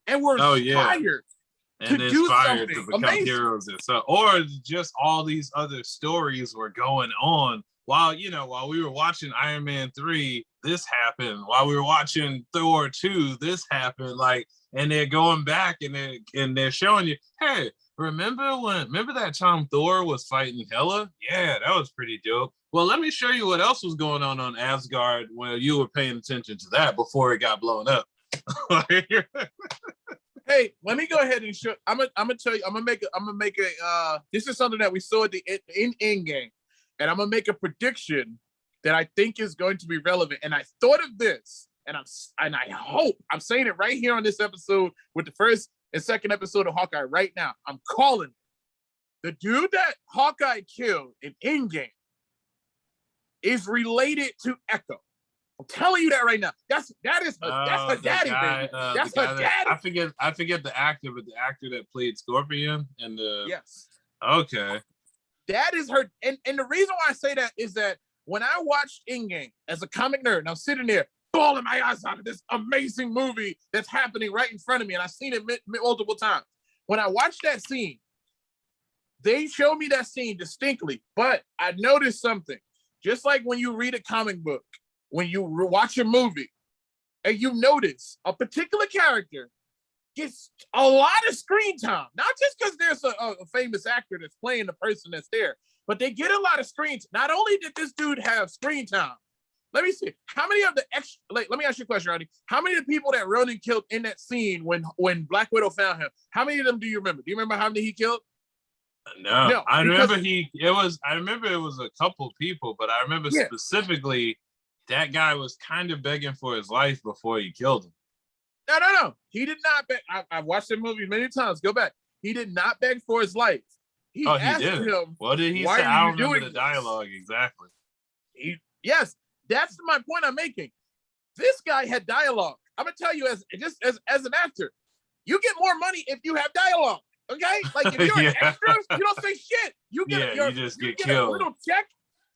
and were inspired to do something to become amazing. Heroes and stuff, or just all these other stories were going on while we were watching Iron Man 3, this happened. While we were watching Thor 2, this happened. Like, and they're going back and they're showing you, hey, remember that time Thor was fighting Hela? Yeah, that was pretty dope. Well, let me show you what else was going on Asgard when you were paying attention to that before it got blown up. Hey, let me go ahead and show. I'm gonna tell you. I'm gonna make a. This is something that we saw at the Endgame, and I'm gonna make a prediction that I think is going to be relevant. And I thought of this, and I hope I'm saying it right here on this episode with the first and second episode of Hawkeye right now. I'm calling it. The dude that Hawkeye killed in Endgame is related to Echo. I'm telling you that right now. That's her daddy, guy, baby. That's her daddy. I forget the actor, but the actor that played Scorpion and the Yes. Okay. That is her. And the reason why I say that is that when I watched Endgame as a comic nerd, and I'm sitting there bawling my eyes out of this amazing movie that's happening right in front of me, and I've seen it multiple times. When I watched that scene, they showed me that scene distinctly, but I noticed something. Just like when you read a comic book, when you watch a movie, and you notice a particular character gets a lot of screen time, not just because there's a famous actor that's playing the person that's there, but they get a lot of screen time. Not only did this dude have screen time, let me see. How many of the extra, let me ask you a question, Ronnie. How many of the people that Ronan killed in that scene when Black Widow found him, how many of them do you remember? Do you remember how many he killed? No, I remember it was a couple people, but I remember specifically that guy was kind of begging for his life before he killed him. No. He did not beg. I've watched the movie many times. Go back. He did not beg for his life. He asked him, what did he say? I don't remember the dialogue exactly. Yes, that's my point I'm making. This guy had dialogue. I'm gonna tell you, as an actor, you get more money if you have dialogue. Okay, like if you're an extra, you don't say shit. You get you just get killed. A little check,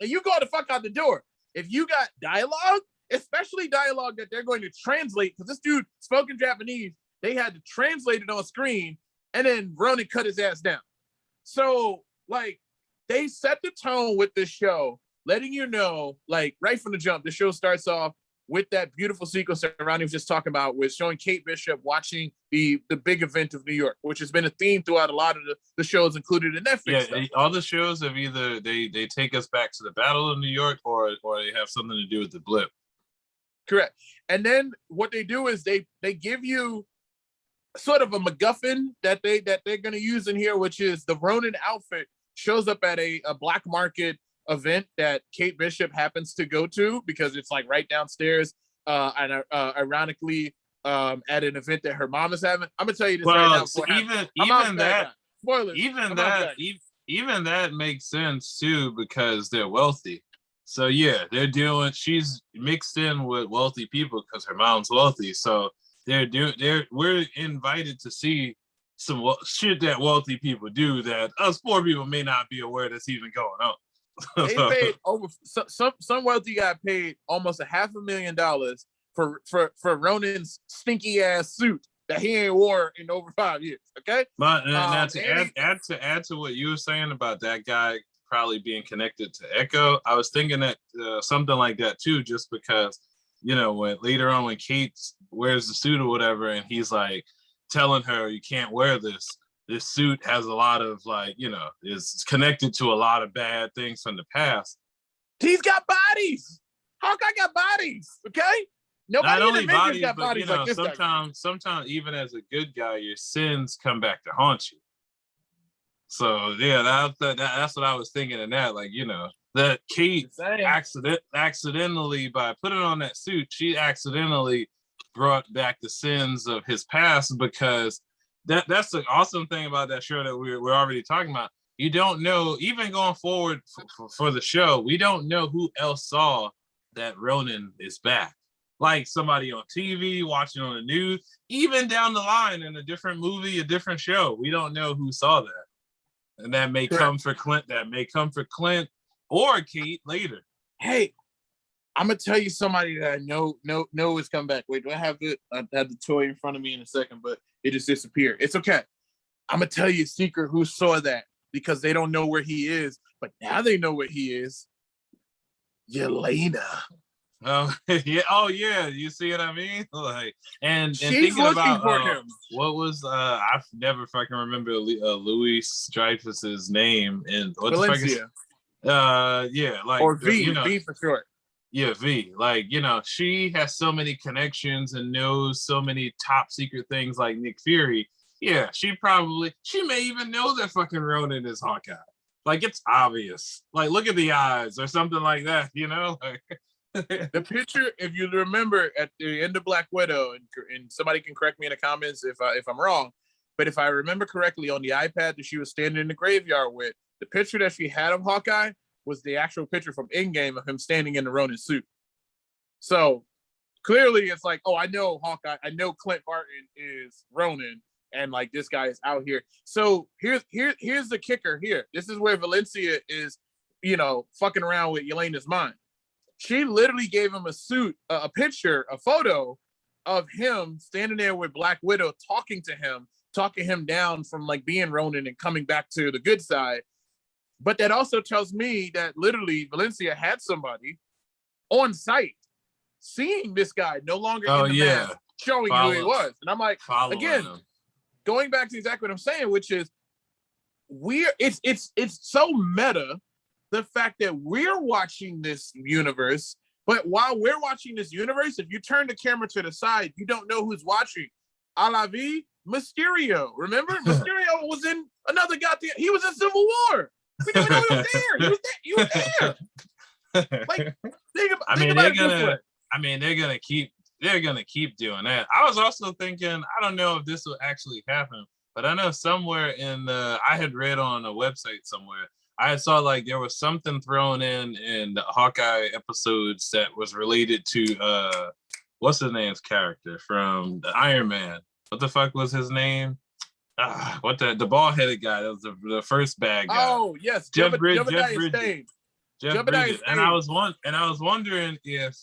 and you go the fuck out the door. If you got dialogue, especially dialogue that they're going to translate, because this dude spoke in Japanese, they had to translate it on screen, and then Ronan cut his ass down. So, like, they set the tone with this show, letting you know, like, right from the jump, the show starts off with that beautiful sequence that Ronnie was just talking about, with showing Kate Bishop watching the big event of New York, which has been a theme throughout a lot of the shows included in Netflix. Yeah, stuff. All the shows have either they take us back to the Battle of New York, or they have something to do with the blip. Correct. And then what they do is they give you sort of a MacGuffin that they're going to use in here, which is the Ronin outfit shows up at a black market event that Kate Bishop happens to go to, because it's like right downstairs, and ironically at an event that her mom is having. I'm gonna tell you this right now. So even that makes sense too, because they're wealthy. So yeah, she's mixed in with wealthy people because her mom's wealthy. So we're invited to see some shit that wealthy people do that us poor people may not be aware that's even going on. They paid over some wealthy guy paid almost $500,000 for Ronan's stinky ass suit that he ain't wore in over 5 years. Okay, but to add to what you were saying about that guy probably being connected to Echo, I was thinking that something like that too, just because when later on when Kate wears the suit or whatever, and he's like telling her you can't wear this suit has a lot of is connected to a lot of bad things from the past. He's got bodies. Hawkeye got bodies. Okay. Nobody Not only bodies, got but bodies like this sometimes even as a good guy, your sins come back to haunt you. So yeah, that's what I was thinking in that, that Kate accidentally, by putting on that suit, she accidentally brought back the sins of his past, because that's the awesome thing about that show that we're already talking about. You don't know, even going forward for the show, we don't know who else saw that Ronan is back. Like somebody on TV, watching on the news, even down the line in a different movie, a different show. We don't know who saw that. And that may come for Clint. That may come for Clint or Kate later. Hey, I'm gonna tell you somebody that I know is coming back. Wait, do I have the toy in front of me in a second, but it just disappeared. It's okay. I'm gonna tell you a secret who saw that, because they don't know where he is, but now they know where he is. Yelena. Oh yeah. Oh yeah. You see what I mean? Like, and she's thinking looking about for him. What was I've never fucking remember Louis Dreyfus's name in what Valencia. The fuck is, yeah, like, or V, V for short. Yeah, V. Like, she has so many connections and knows so many top secret things like Nick Fury. Yeah, she may even know that fucking Ronan is Hawkeye. Like, it's obvious. Like, look at the eyes or something like that, Like, the picture, if you remember at the end of Black Widow, and somebody can correct me in the comments if I'm wrong, but if I remember correctly, on the iPad that she was standing in the graveyard with, the picture that she had of Hawkeye was the actual picture from Endgame of him standing in the Ronin suit. So clearly it's like, oh, I know Hawkeye, I know Clint Barton is Ronin, and like this guy is out here. So here's the kicker here. This is where Valencia is, fucking around with Yelena's mind. She literally gave him a suit, a picture, a photo of him standing there with Black Widow talking him down from like being Ronin and coming back to the good side. But that also tells me that literally Valencia had somebody on site seeing this guy no longer in the mask, showing who he was. And I'm like, again, going back to exactly what I'm saying, which is it's so meta, the fact that we're watching this universe, but while we're watching this universe, if you turn the camera to the side, you don't know who's watching. A la vie, Mysterio. Remember? Mysterio was in another goddamn, he was in Civil War. We didn't know he was there. He was there. Like, think about it this way. They're gonna keep doing that. I was also thinking, I don't know if this will actually happen, but I know somewhere I had read on a website somewhere, I saw like there was something thrown in the Hawkeye episodes that was related to what's his name's character from the Iron Man. What the fuck was his name? The bald-headed guy. That was the first bad guy. Oh yes, Jeff Bridges. And I was wondering if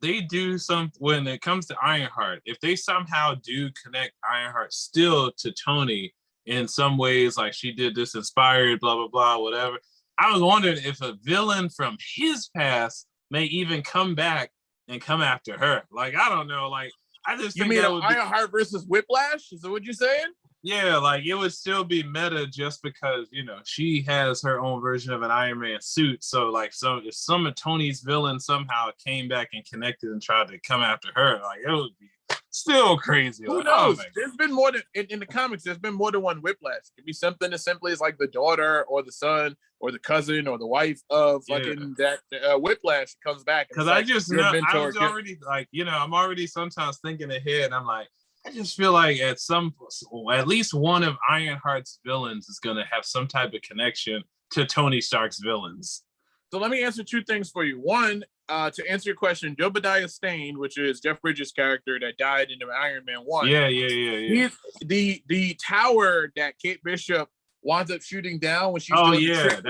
they do some, when it comes to Ironheart, if they somehow do connect Ironheart still to Tony in some ways, like she did this inspired, blah, blah, blah, whatever. I was wondering if a villain from his past may even come back and come after her. Like, I don't know. Like, I just think that would Ironheart versus Whiplash? Is that what you're saying? Yeah, like it would still be meta just because, she has her own version of an Iron Man suit. So like, if some of Tony's villains somehow came back and connected and tried to come after her, like it would be still crazy. Who knows? There's been more than in the comics. There's been more than one Whiplash. It could be something as simply as like the daughter or the son or the cousin or the wife of fucking that Whiplash comes back. Because I was already like, I'm already sometimes thinking ahead. I'm like, I just feel like at least one of Ironheart's villains is going to have some type of connection to Tony Stark's villains. So let me answer two things for you. One, to answer your question, Jobadiah Stane, which is Jeff Bridges' character that died in the Iron Man 1. Yeah. He's the tower that Kate Bishop winds up shooting down when she's doing the trick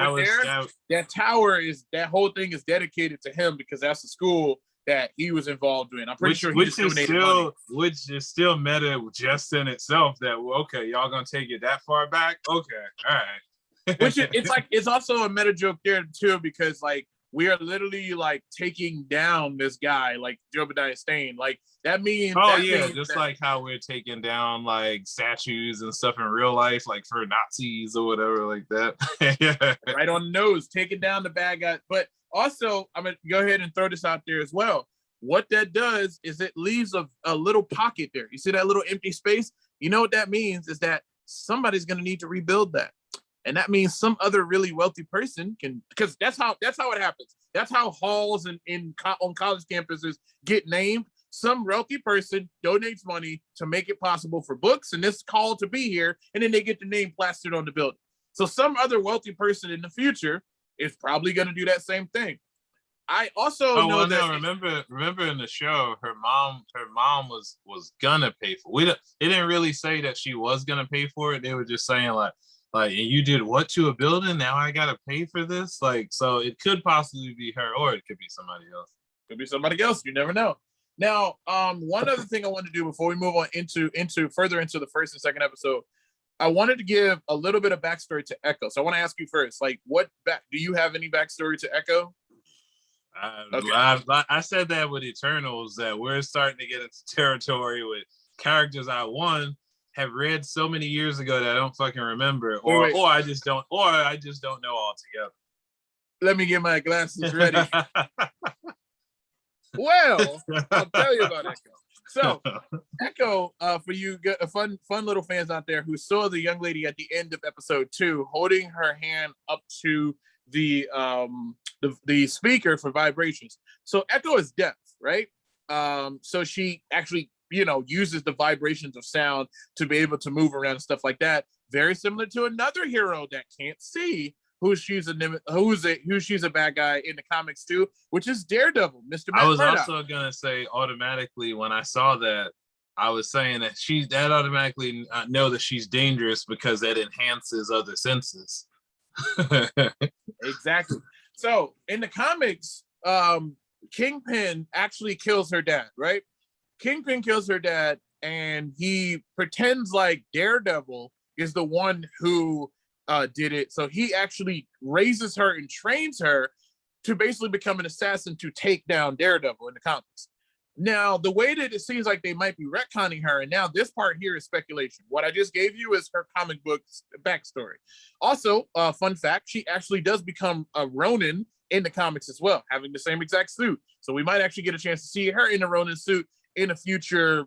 that tower that whole thing is dedicated to him because that's the school that he was involved in. I'm pretty sure he just donated money. Which is still meta just in itself that, okay, y'all gonna take it that far back? Okay, all right. Which it's also a meta joke there too, because like we are literally like taking down this guy, like Jobadiah Stane. Like that means like how we're taking down like statues and stuff in real life, like for Nazis or whatever like that. Right on the nose, taking down the bad guy. But also, I'm going to go ahead and throw this out there as well. What that does is it leaves a little pocket there. You see that little empty space? You know what that means is that somebody's going to need to rebuild that. And that means some other really wealthy person can, because that's how it happens. That's how halls on college campuses get named. Some wealthy person donates money to make it possible for books and this call to be here, and then they get the name plastered on the building. So some other wealthy person in the future is probably going to do that same thing. I also know that. Remember in the show, her mom was gonna pay for it. They didn't really say that she was gonna pay for it. They were just saying like, and you did what to a building? Now I gotta pay for this. Like, so it could possibly be her, or it could be somebody else. Could be somebody else. You never know. Now, one other thing I want to do before we move on into further into the first and second episode, I wanted to give a little bit of backstory to Echo. So I want to ask you first, like, do you have any backstory to Echo? Okay. I said that with Eternals, that we're starting to get into territory with characters I have read so many years ago that I don't fucking remember, or I just don't know altogether. Let me get my glasses ready. Well, I'll tell you about Echo. So, Echo, for you fun little fans out there who saw the young lady at the end of episode 2 holding her hand up to the speaker for vibrations. So Echo is deaf, right? So she actually, uses the vibrations of sound to be able to move around and stuff like that. Very similar to another hero that can't see, who she's a bad guy in the comics too, which is Daredevil, Mr. Matt I was Murdock. also gonna say automatically when I saw that, I was saying that automatically know that she's dangerous because that enhances other senses. Exactly. So in the comics, Kingpin actually kills her dad, right? Kingpin kills her dad, and he pretends like Daredevil is the one who did it. So he actually raises her and trains her to basically become an assassin to take down Daredevil in the comics. Now, the way that it seems like they might be retconning her, and now this part here is speculation. What I just gave you is her comic book backstory. Also, fun fact, she actually does become a Ronin in the comics as well, having the same exact suit. So we might actually get a chance to see her in a Ronin suit in a future,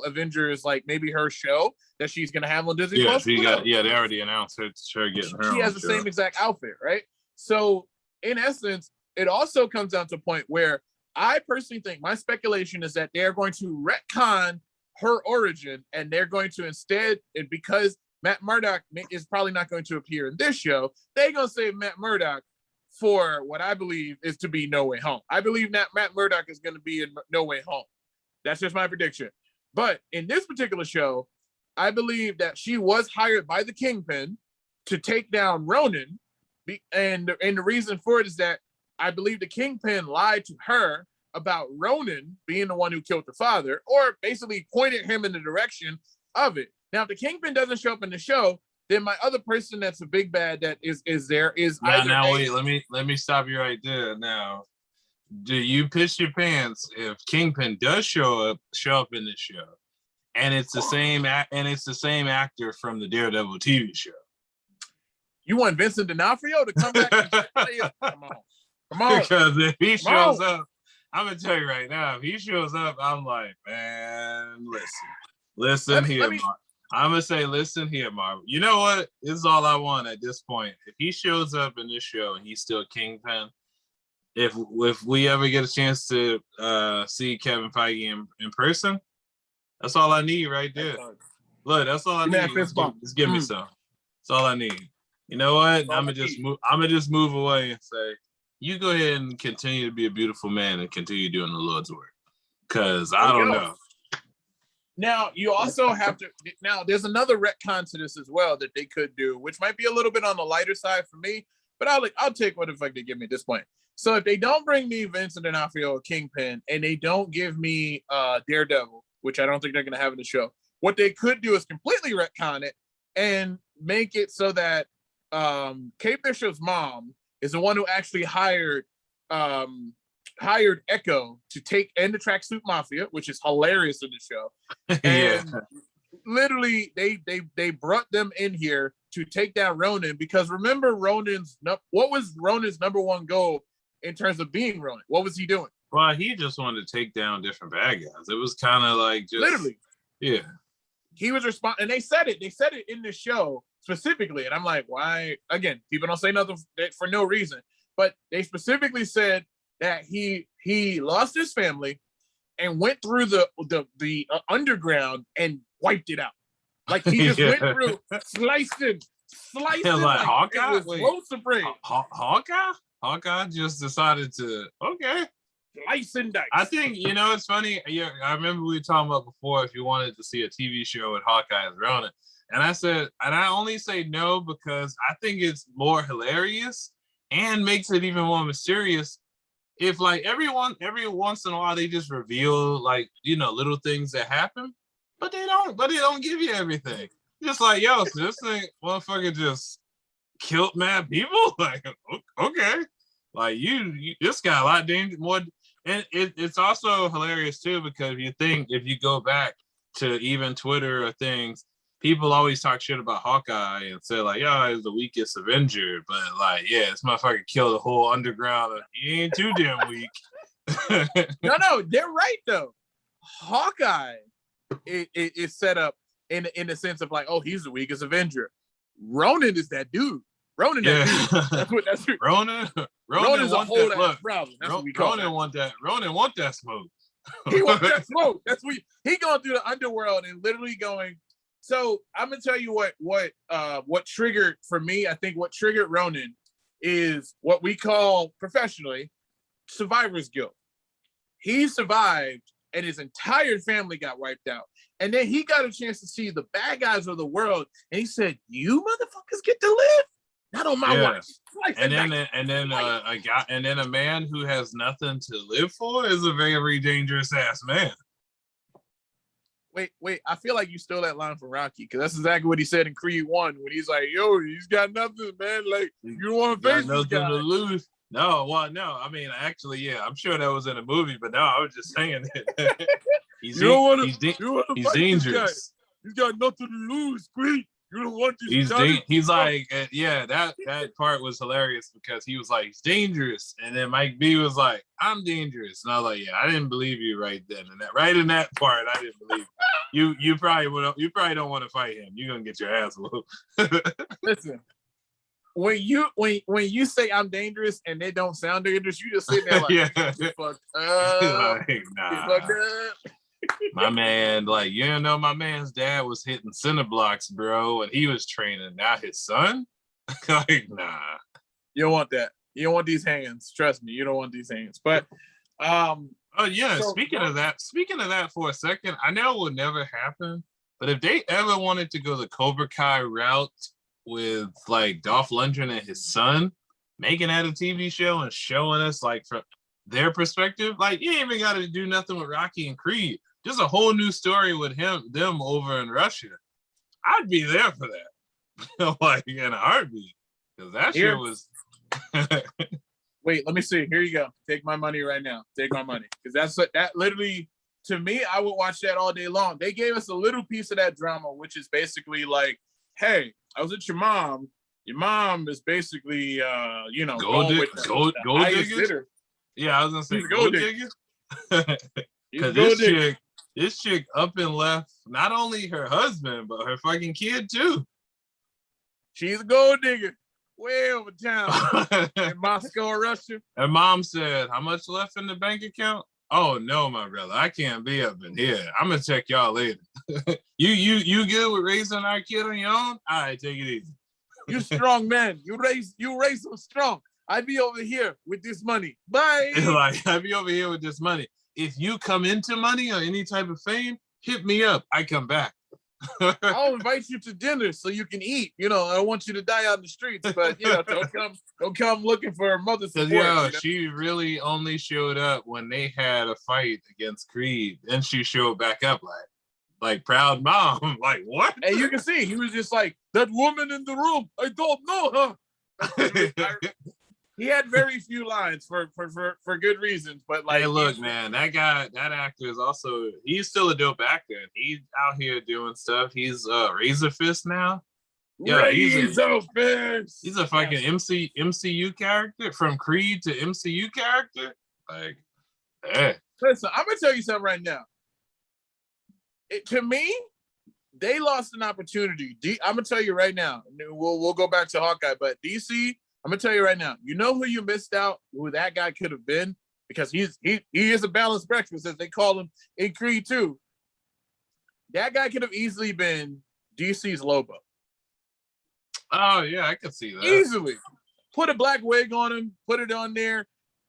Avengers, like maybe her show that she's going to have on Disney Plus. They already announced her getting her. She has the same exact outfit, right? So in essence, it also comes down to a point where I personally think, my speculation is that they're going to retcon her origin, and they're going to instead, and because Matt Murdock is probably not going to appear in this show, they're going to save Matt Murdock for what I believe is to be No Way Home. I believe that Matt Murdock is going to be in No Way Home. That's just my prediction. But in this particular show, I believe that she was hired by the Kingpin to take down Ronin, and the reason for it is that I believe the Kingpin lied to her about Ronin being the one who killed the father, or basically pointed him in the direction of it. Now, if the Kingpin doesn't show up in the show, then my other person that's a big bad that is there is wait, let me stop you right there. Now, do you piss your pants if Kingpin does show up in this show, and it's the same actor from the Daredevil TV show? You want Vincent D'Onofrio to come back? Come on. Because if he shows up, I'm gonna tell you right now, if he shows up, I'm like, man, listen here, Mark. I'm gonna say, listen here, Mark. You know what? This is all I want at this point. If he shows up in this show and he's still Kingpin, if we ever get a chance to see Kevin Feige in person, that's all I need right there. Look, that's all I need. Just give me some. That's all I need. You know what? I'm gonna just move away and say, you go ahead and continue to be a beautiful man and continue doing the Lord's work. Because I don't know. Now, you also have to... Now, there's another retcon to this as well that they could do, which might be a little bit on the lighter side for me, but I'll take what the fuck they give me at this point. So if they don't bring me Vincent D'Onofrio or Kingpin, and they don't give me Daredevil, which I don't think they're going to have in the show, what they could do is completely retcon it and make it so that Kate Bishop's mom is the one who actually hired Echo to take in the Tracksuit Mafia, which is hilarious in the show. And literally, they brought them in here to take down Ronin, because remember what was Ronin's number one goal in terms of being Ronin? What was he doing? Well, he just wanted to take down different bad guys. It was kind of like just literally, yeah. He was responding, and they said it in the show specifically, and I'm like, why? Again, people don't say nothing for no reason, but they specifically said that he lost his family and went through the underground and wiped it out. Like he just went through, sliced it like Hawkeye. It was roast supreme. Hawkeye just decided to slice and dice. I think it's funny. Yeah, I remember we were talking about before if you wanted to see a TV show with Hawkeye as Ronin. And I said, and I only say no because I think it's more hilarious and makes it even more mysterious if, like, every once in a while they just reveal, like, little things that happen, but they don't give you everything. Just like, yo, so this thing motherfucker just killed mad people. Like, okay, like you this got a lot more. And it's also hilarious too, because if you go back to even Twitter or things, people always talk shit about Hawkeye and say like, "Yo, he's the weakest Avenger," but like, yeah, this motherfucker killed the whole underground. He ain't too damn weak. No, they're right though. Hawkeye is set up in the sense of like, oh, he's the weakest Avenger. Ronin is that dude. Ronin is Ronin is a whole ass problem. That's what we call Ronin want that smoke. He wants that smoke. He going through the underworld and literally going. So I'm gonna tell you what triggered for me. I think what triggered Ronin is what we call professionally survivor's guilt. He survived and his entire family got wiped out. And then he got a chance to see the bad guys of the world. And he said, you motherfuckers get to live? Not on my watch. And then a man who has nothing to live for is a very dangerous ass man. Wait, I feel like you stole that line from Rocky, because that's exactly what he said in Creed 1 when he's like, yo, he's got nothing, man. Like, you don't want to face this guy. Nothing to lose. No. I mean, actually, yeah, I'm sure that was in a movie, but no, I was just saying that he's dangerous. He's got nothing to lose, Creed. You don't want this. He's like, yeah, that part was hilarious because he was like, he's dangerous. And then Mike B was like, I'm dangerous. And I was like, yeah, I didn't believe you right then. And in that part, I didn't believe you. You probably don't want to fight him. You're gonna get your ass whooped. Listen, when you say I'm dangerous and they don't sound dangerous, you just sit there like, yeah. Fucked up. Like, nah. My man, like, you know, my man's dad was hitting cinder blocks, bro, and he was training. Now his son? Like, nah. You don't want that. You don't want these hands. Trust me, you don't want these hands. But oh yeah, speaking of that for a second, I know it will never happen, but if they ever wanted to go the Cobra Kai route with like Dolph Lundgren and his son, making that a TV show and showing us like from their perspective, like you ain't even got to do nothing with Rocky and Creed. Just a whole new story with them over in Russia. I'd be there for that, like in a heartbeat, because that shit was. Wait, let me see. Here you go. Take my money right now. Take my money, because that literally, to me, I would watch that all day long. They gave us a little piece of that drama, which is basically like, hey, I was with your mom. Your mom is basically, gold digger. Yeah, I was gonna say gold digger. Because this chick up and left not only her husband but her fucking kid too. She's a gold digger, way over town in Moscow, Russia. Her mom said, "How much left in the bank account?" Oh no, my brother, I can't be up in here. I'm gonna check y'all later. you good with raising our kid on your own? All right, take it easy. You strong man. You raise them strong. I be over here with this money. Bye. Like, I be over here with this money. If you come into money or any type of fame, hit me up. I come back. I'll invite you to dinner so you can eat. You know, I don't want you to die on the streets, but you know, don't come looking for a mother support. She really only showed up when they had a fight against Creed. Then she showed back up like proud mom. Like, what? And you can see he was just like, that woman in the room, I don't know her. He had very few lines for good reasons, but like, hey, look, man, that actor is also, he's still a dope actor. He's out here doing stuff. He's Razor Fist now. Yeah, he's a fucking MCU character, from Creed to MCU character. Like, hey. Listen, I'm gonna tell you something right now. To me, they lost an opportunity. I'm gonna tell you right now. We'll go back to Hawkeye, but DC. I'm gonna tell you right now. You know who you missed out? Who that guy could have been? Because he is a balanced breakfast, as they call him in Creed 2. That guy could have easily been DC's Lobo. Oh yeah, I could see that easily. Put a black wig on him, put it on there,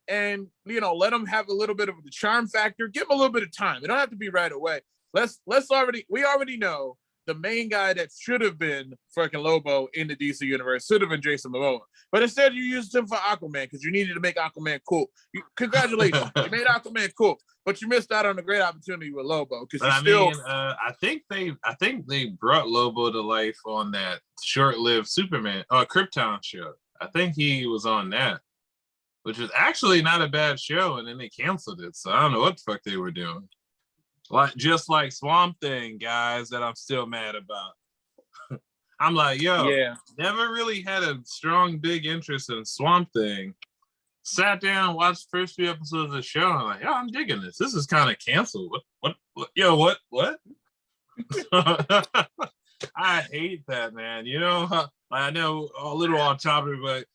and let him have a little bit of the charm factor. Give him a little bit of time. It don't have to be right away. We already know the main guy that should have been freaking Lobo in the DC universe should have been Jason Momoa. But instead you used him for Aquaman because you needed to make Aquaman cool. Congratulations. You made Aquaman cool, but you missed out on a great opportunity with Lobo. I think they brought Lobo to life on that short-lived Superman Krypton show. I think he was on that, which was actually not a bad show, and then they canceled it. So I don't know what the fuck they were doing. Just like Swamp Thing, guys, that I'm still mad about. I'm like, never really had a strong, big interest in Swamp Thing. Sat down, watched the first few episodes of the show, and I'm like, I'm digging this. This is kind of canceled. What? I hate that, man. I know a little on topic, but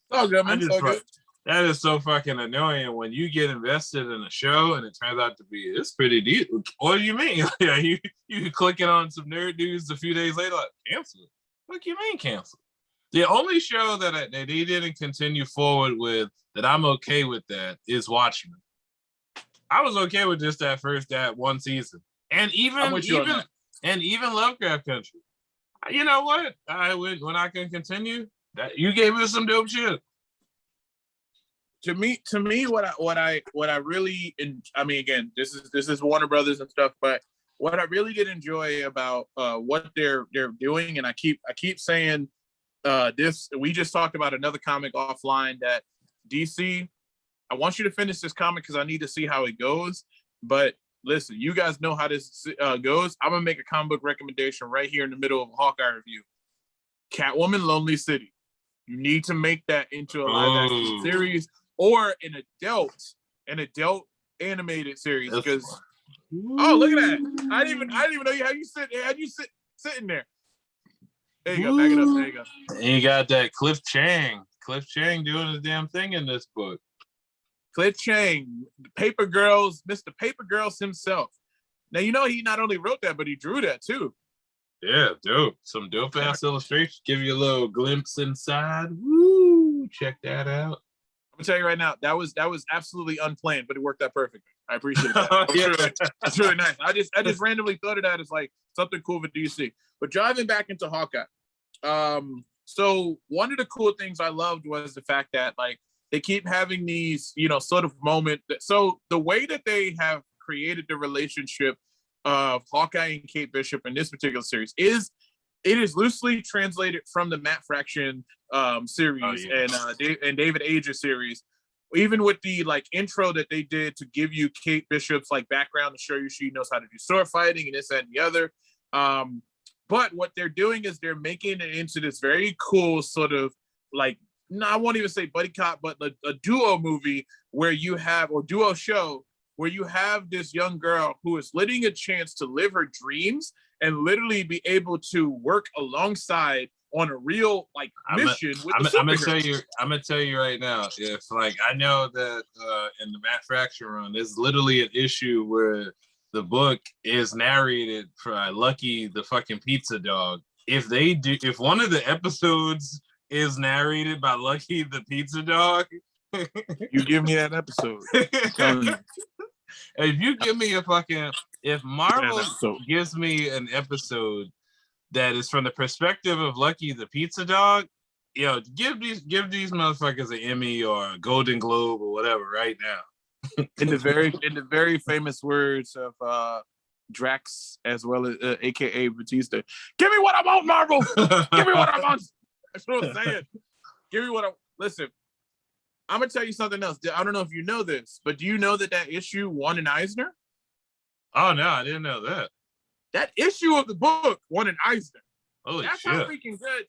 that is so fucking annoying when you get invested in a show and it turns out to be, it's pretty deep. What do you mean? Yeah, you click it on some nerd dudes a few days later, like, cancel. What do you mean cancel? The only show that they didn't continue forward with that I'm okay with that is Watchmen. I was okay with just that one season, and even Lovecraft Country. You know what? When I can continue, that you gave us some dope shit. To me, what I really, I mean, again, this is Warner Brothers and stuff, but what I really did enjoy about what they're doing, and I keep saying this. We just talked about another comic offline that DC. I want you to finish this comic because I need to see how it goes. But listen, you guys know how this goes. I'm gonna make a comic book recommendation right here in the middle of a Hawkeye review. Catwoman, Lonely City. You need to make that into a live action series or an adult animated series. Because look at that! I didn't even know you had you sitting there. There you go. Back it up. There you go. And you got that Cliff Chang doing his damn thing in this book. Cliff Chang, Paper Girls, Mr. Paper Girls himself. Now, you know, he not only wrote that, but he drew that too. Yeah, dope. Some dope ass illustrations. Give you a little glimpse inside. Woo! Check that out. I'm gonna tell you right now, that was absolutely unplanned, but it worked out perfectly. I appreciate that. That's really nice. I just randomly thought of that as like something cool for DC. But driving back into Hawkeye, so one of the cool things I loved was the fact that like they keep having these, you know, sort of moment. So the way that they have created the relationship of Hawkeye and Kate Bishop in this particular series is loosely translated from the Matt Fraction series and David Ager series. Even with the like intro that they did to give you Kate Bishop's like background to show you she knows how to do sword fighting and this, that, and the other. But what they're doing is they're making it into this very cool sort of like, no, I won't even say buddy cop, but a duo movie where you have, or duo show where you have this young girl who is getting a chance to live her dreams and literally be able to work alongside on a real like mission with the superheroes. I'm gonna tell you right now. If like I know that in the Matt Fraction run, there's literally an issue where the book is narrated for Lucky the fucking pizza dog. If one of the episodes is narrated by Lucky the pizza dog, you give me that episode. If you give me if Marvel gives me an episode that is from the perspective of Lucky the pizza dog, yo, give these motherfuckers an Emmy or a Golden Globe or whatever right now. in the very famous words of Drax, as well as AKA Batista, give me what I want, Marvel. Give me what I want. That's what I'm saying. Give me what I listen. I'm gonna tell you something else. I don't know if you know this, but do you know that issue won an Eisner? Oh no, I didn't know that. That issue of the book won an Eisner. Holy That's shit. how freaking good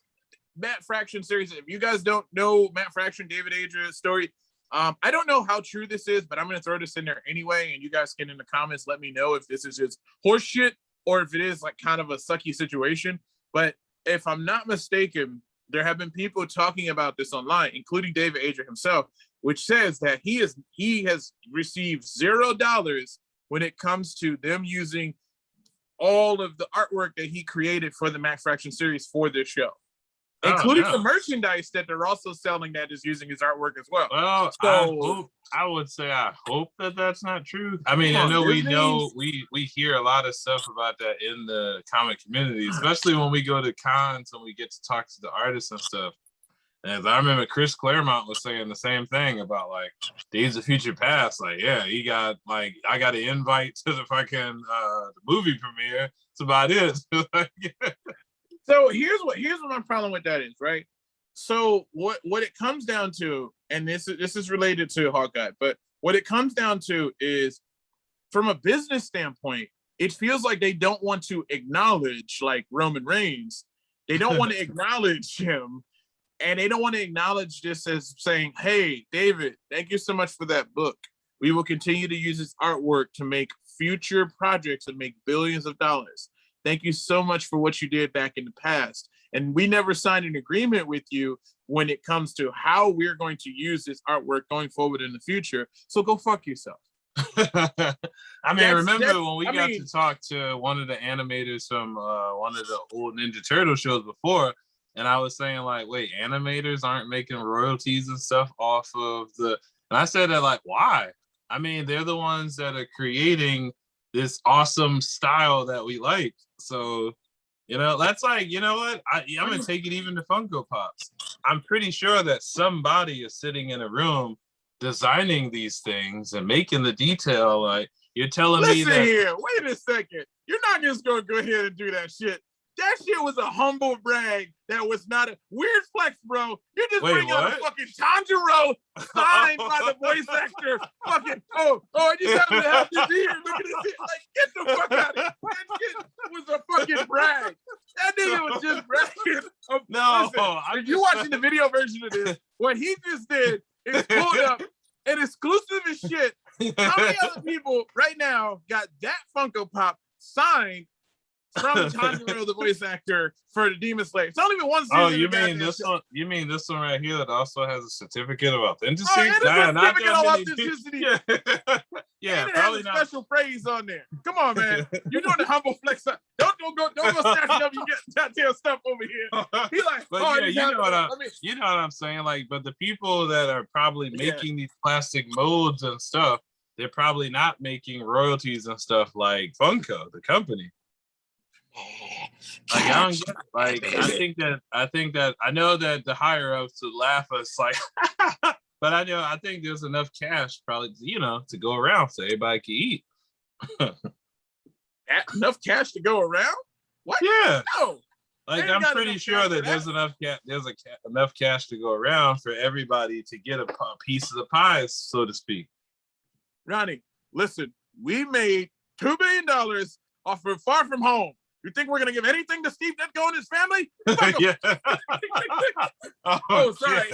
Matt Fraction series. If you guys don't know Matt Fraction, David Ager's story, I don't know how true this is, but I'm going to throw this in there anyway, and you guys can in the comments let me know if this is just horseshit or if it is like kind of a sucky situation. But if I'm not mistaken, there have been people talking about this online, including David Ager himself, which says that he has received $0 when it comes to them using all of the artwork that he created for the Matt Fraction series for this show, including the merchandise that they're also selling that is using his artwork as well. Well, so, I would say I hope that that's not true. I mean, I know we hear a lot of stuff about that in the comic community, especially when we go to cons and we get to talk to the artists and stuff. And I remember Chris Claremont was saying the same thing about like Days of Future Past. Like, yeah, he got like I got an invite to the fucking the movie premiere. That's about it. So here's what my problem with that is, right? So what it comes down to, and this is related to Hawkeye, but what it comes down to is from a business standpoint, it feels like they don't want to acknowledge like Roman Reigns. They don't want to acknowledge him. And they don't want to acknowledge this as saying, hey, David, thank you so much for that book. We will continue to use this artwork to make future projects and make billions of dollars. Thank you so much for what you did back in the past. And we never signed an agreement with you when it comes to how we're going to use this artwork going forward in the future. So go fuck yourself. I mean, remember when we got to talk to one of the animators from one of the old Ninja Turtle shows before, And I was saying like, wait, animators aren't making royalties and stuff off of the. And I said that like, why? I mean, they're the ones that are creating this awesome style that we like. So, that's like, you know what? I'm gonna take it even to Funko Pops. I'm pretty sure that somebody is sitting in a room designing these things and making the detail. Like, you're telling me that. Listen here, wait a second. You're not just gonna go ahead and do that shit. That shit was a humble brag. That was not a weird flex, bro. You just bring out a fucking Tanjiro signed by the voice actor. Fucking I just happen to have this here. Look at this shit. Like, get the fuck out of here. That shit was a fucking brag. That nigga was just bragging. No, if you watching the video version of this, what he just did is pulled up an exclusive as shit. How many other people right now got that Funko Pop signed from Tanjiro, the voice actor for the Demon Slayer? It's only been one season. Oh, you mean this one? You mean this one right here that also has a certificate of authenticity? Oh, it is a certificate of authenticity. Yeah, and it has a special praise on there. Come on, man. You're doing the humble flex. Don't go snatching up you get goddamn stuff over here. He like, but you know what I'm saying? Like, but the people that are probably making these plastic molds and stuff, they're probably not making royalties and stuff like Funko, the company. Like, I don't get, like, I think that I know that the higher ups would laugh us like, but I think there's enough cash probably, to go around so everybody can eat. Enough cash to go around? What? Yeah. No. Like, I'm pretty sure that there's enough cash to go around for everybody to get a piece of the pie, so to speak. Ronnie, listen, we made $2 billion off of Far From Home. You think we're gonna give anything to Steve Ditko and his family? Yeah. Sorry.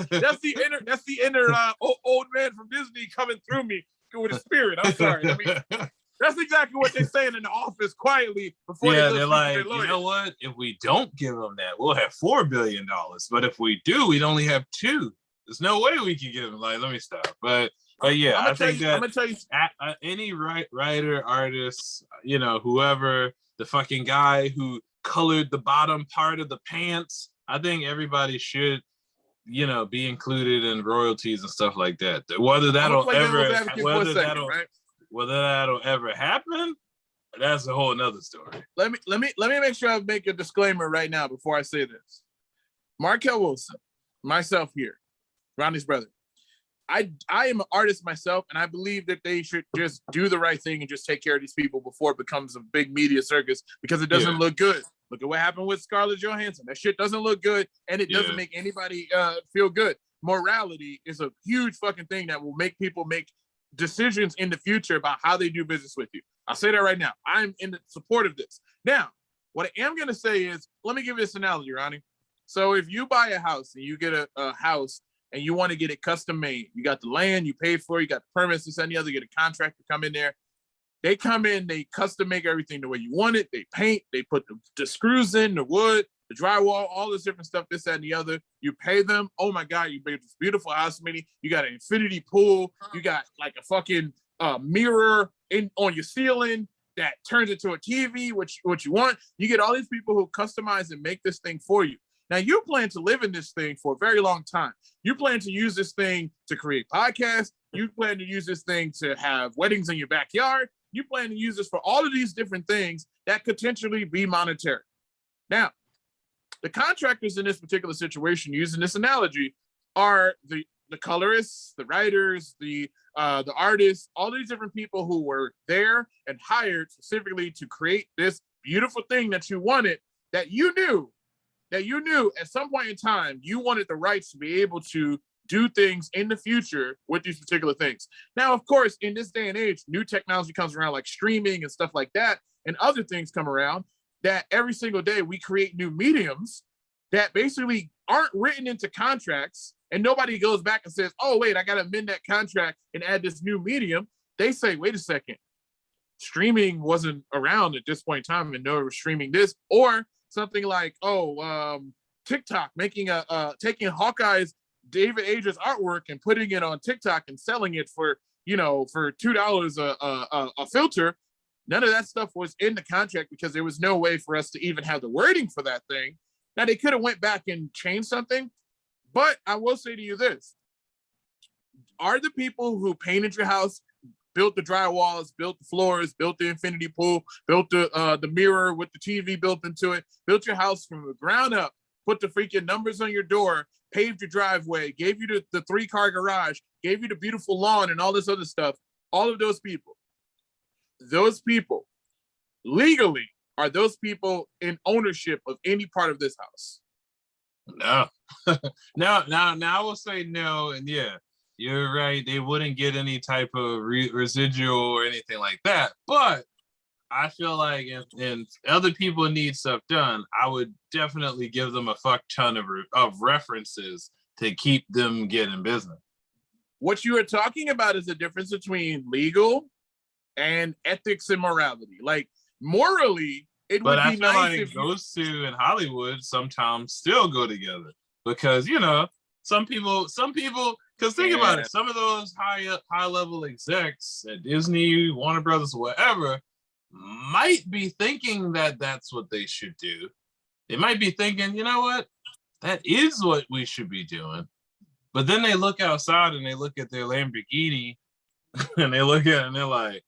That's the inner old man from Disney coming through me with his spirit. I'm sorry. I mean, that's exactly what they're saying in the office quietly before they're like, you know what? If we don't give them that, we'll have $4 billion. But if we do, we'd only have $2 billion. There's no way we can give them. Like, let me stop. But yeah, I think that I'm gonna tell you, any writer, artist, whoever, the fucking guy who colored the bottom part of the pants, I think everybody should, be included in royalties and stuff like that. Whether that'll ever happen, that's a whole nother story. Let me make sure I make a disclaimer right now before I say this. Markell Wilson, myself here, Ronnie's brother. I am an artist myself, and I believe that they should just do the right thing and just take care of these people before it becomes a big media circus, because it doesn't look good. Look at what happened with Scarlett Johansson. That shit doesn't look good, and it doesn't make anybody feel good. Morality is a huge fucking thing that will make people make decisions in the future about how they do business with you. I'll say that right now. I'm in support of this. Now, what I am going to say is, let me give you this analogy, Ronnie. So if you buy a house and you get a house and you want to get it custom made, you got the land, you paid for it, you got the permits, this and the other, you get a contractor come in there. They come in, they custom make everything the way you want it. They paint, they put the screws in, the wood, the drywall, all this different stuff, this and the other. You pay them. Oh my God, you made this beautiful house mini. You got an infinity pool. You got like a fucking mirror on your ceiling that turns into a TV, which you want. You get all these people who customize and make this thing for you. Now, you plan to live in this thing for a very long time. You plan to use this thing to create podcasts. You plan to use this thing to have weddings in your backyard. You plan to use this for all of these different things that could potentially be monetary. Now, the contractors in this particular situation, using this analogy, are the colorists, the writers, the artists, all these different people who were there and hired specifically to create this beautiful thing that you wanted, that you knew at some point in time, you wanted the rights to be able to do things in the future with these particular things. Now, of course, in this day and age, new technology comes around like streaming and stuff like that, and other things come around that every single day we create new mediums that basically aren't written into contracts, and nobody goes back and says, oh, wait, I got to amend that contract and add this new medium. They say, wait a second, streaming wasn't around at this point in time, and no one was streaming this. Or something like, TikTok making taking Hawkeye's David Ager's artwork and putting it on TikTok and selling it for $2 a filter. None of that stuff was in the contract because there was no way for us to even have the wording for that thing. Now they could have went back and changed something, but I will say to you this: are the people who painted your house, built the drywalls, built the floors, built the infinity pool, built the mirror with the TV built into it, built your house from the ground up, put the freaking numbers on your door, paved your driveway, gave you the 3-car garage, gave you the beautiful lawn and all this other stuff, all of those people, legally, are those people in ownership of any part of this house? No. Now I will say no, and yeah, you're right. They wouldn't get any type of residual or anything like that. But I feel like if other people need stuff done, I would definitely give them a fuck ton of references to keep them getting business. What you are talking about is the difference between legal and ethics and morality. Like, morally, it would be nice like if those two in Hollywood sometimes still go together, because some people, because think about it, some of those high level execs at Disney, Warner Brothers, whatever, might be thinking that that's what they should do. They might be thinking, you know what, that is what we should be doing. But then they look outside and they look at their Lamborghini and they look at it and they're like,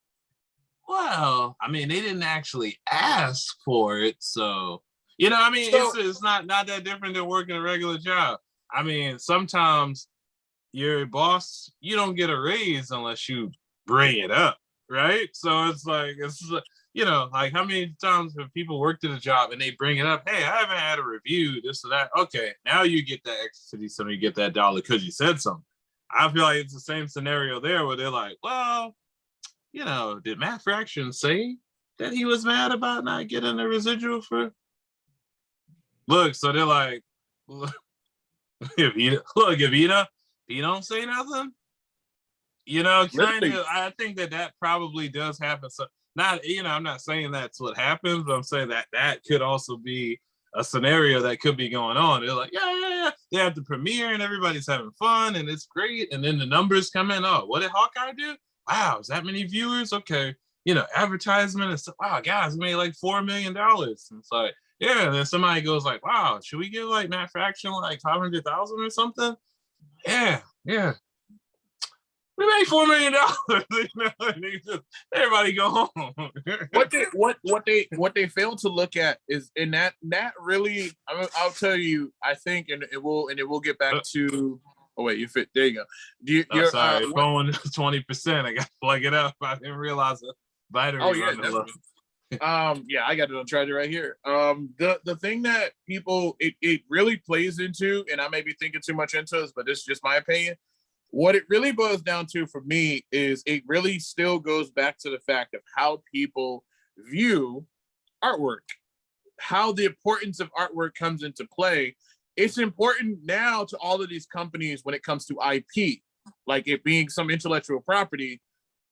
well, I mean, they didn't actually ask for it. So, it's not that different than working a regular job. I mean, sometimes your boss, you don't get a raise unless you bring it up, right? So it's like how many times have people worked at a job and they bring it up? Hey, I haven't had a review, this or that. Okay, now you get that extra 50 cents, you get that dollar because you said something. I feel like it's the same scenario there where they're like, well, did Matt Fraction say that he was mad about not getting a residual for? Look, so they're like, if he don't say nothing, kind of. I think that probably does happen. So not, I'm not saying that's what happens, but I'm saying that could also be a scenario that could be going on. They're like, yeah. They have the premiere and everybody's having fun and it's great. And then the numbers come in. Oh, what did Hawkeye do? Wow, is that many viewers? Okay. Advertisement and stuff. Wow, guys, made like $4 million. And it's like, yeah. And then somebody goes like, wow, should we give like Matt Fraction like 500,000 or something? Yeah. We made $4 million. Everybody go home. what they fail to look at is, and that really, I'll tell you, I think, and it will get back to. Oh wait, you fit. There you go. I'm sorry, phone 20%. I got to plug it up. I didn't realize the battery. Oh yeah, yeah, I got it on charger right here. The thing that people it really plays into, and I may be thinking too much into this, but this is just my opinion. What it really boils down to for me is it really still goes back to the fact of how people view artwork, how the importance of artwork comes into play. It's important now to all of these companies when it comes to IP, like it being some intellectual property.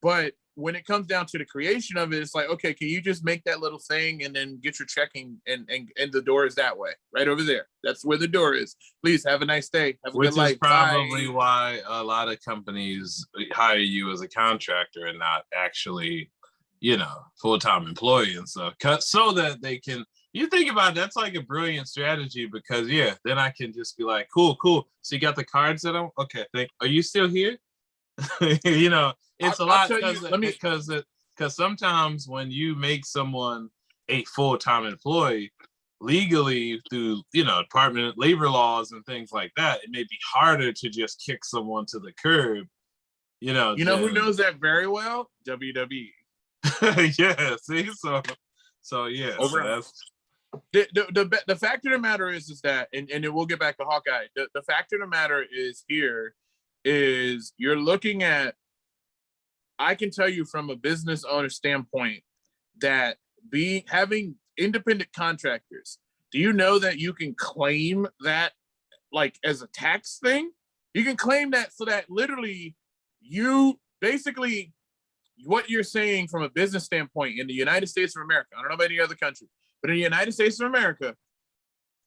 But when it comes down to the creation of it, it's like, okay, can you just make that little thing and then get your checking and the door is that way, right over there. That's where the door is. Please have a nice day. Have a good life. Which is probably why a lot of companies hire you as a contractor and not actually, full-time employee and stuff. So that they can. You think about it, that's like a brilliant strategy because then I can just be like, cool. So you got the cards that I'm okay. Are you still here? It's a lot because sometimes when you make someone a full-time employee legally through Department of Labor laws and things like that, it may be harder to just kick someone to the curb. Who knows that very well? WWE. Yeah. See, so yeah. The fact of the matter is that, and it will get back to Hawkeye. The fact of the matter is here is you're looking at, I can tell you from a business owner standpoint that having independent contractors, do you know that you can claim that like as a tax thing? You can claim that so that literally you basically what you're saying from a business standpoint in the United States of America, I don't know about any other country, but in the United States of America,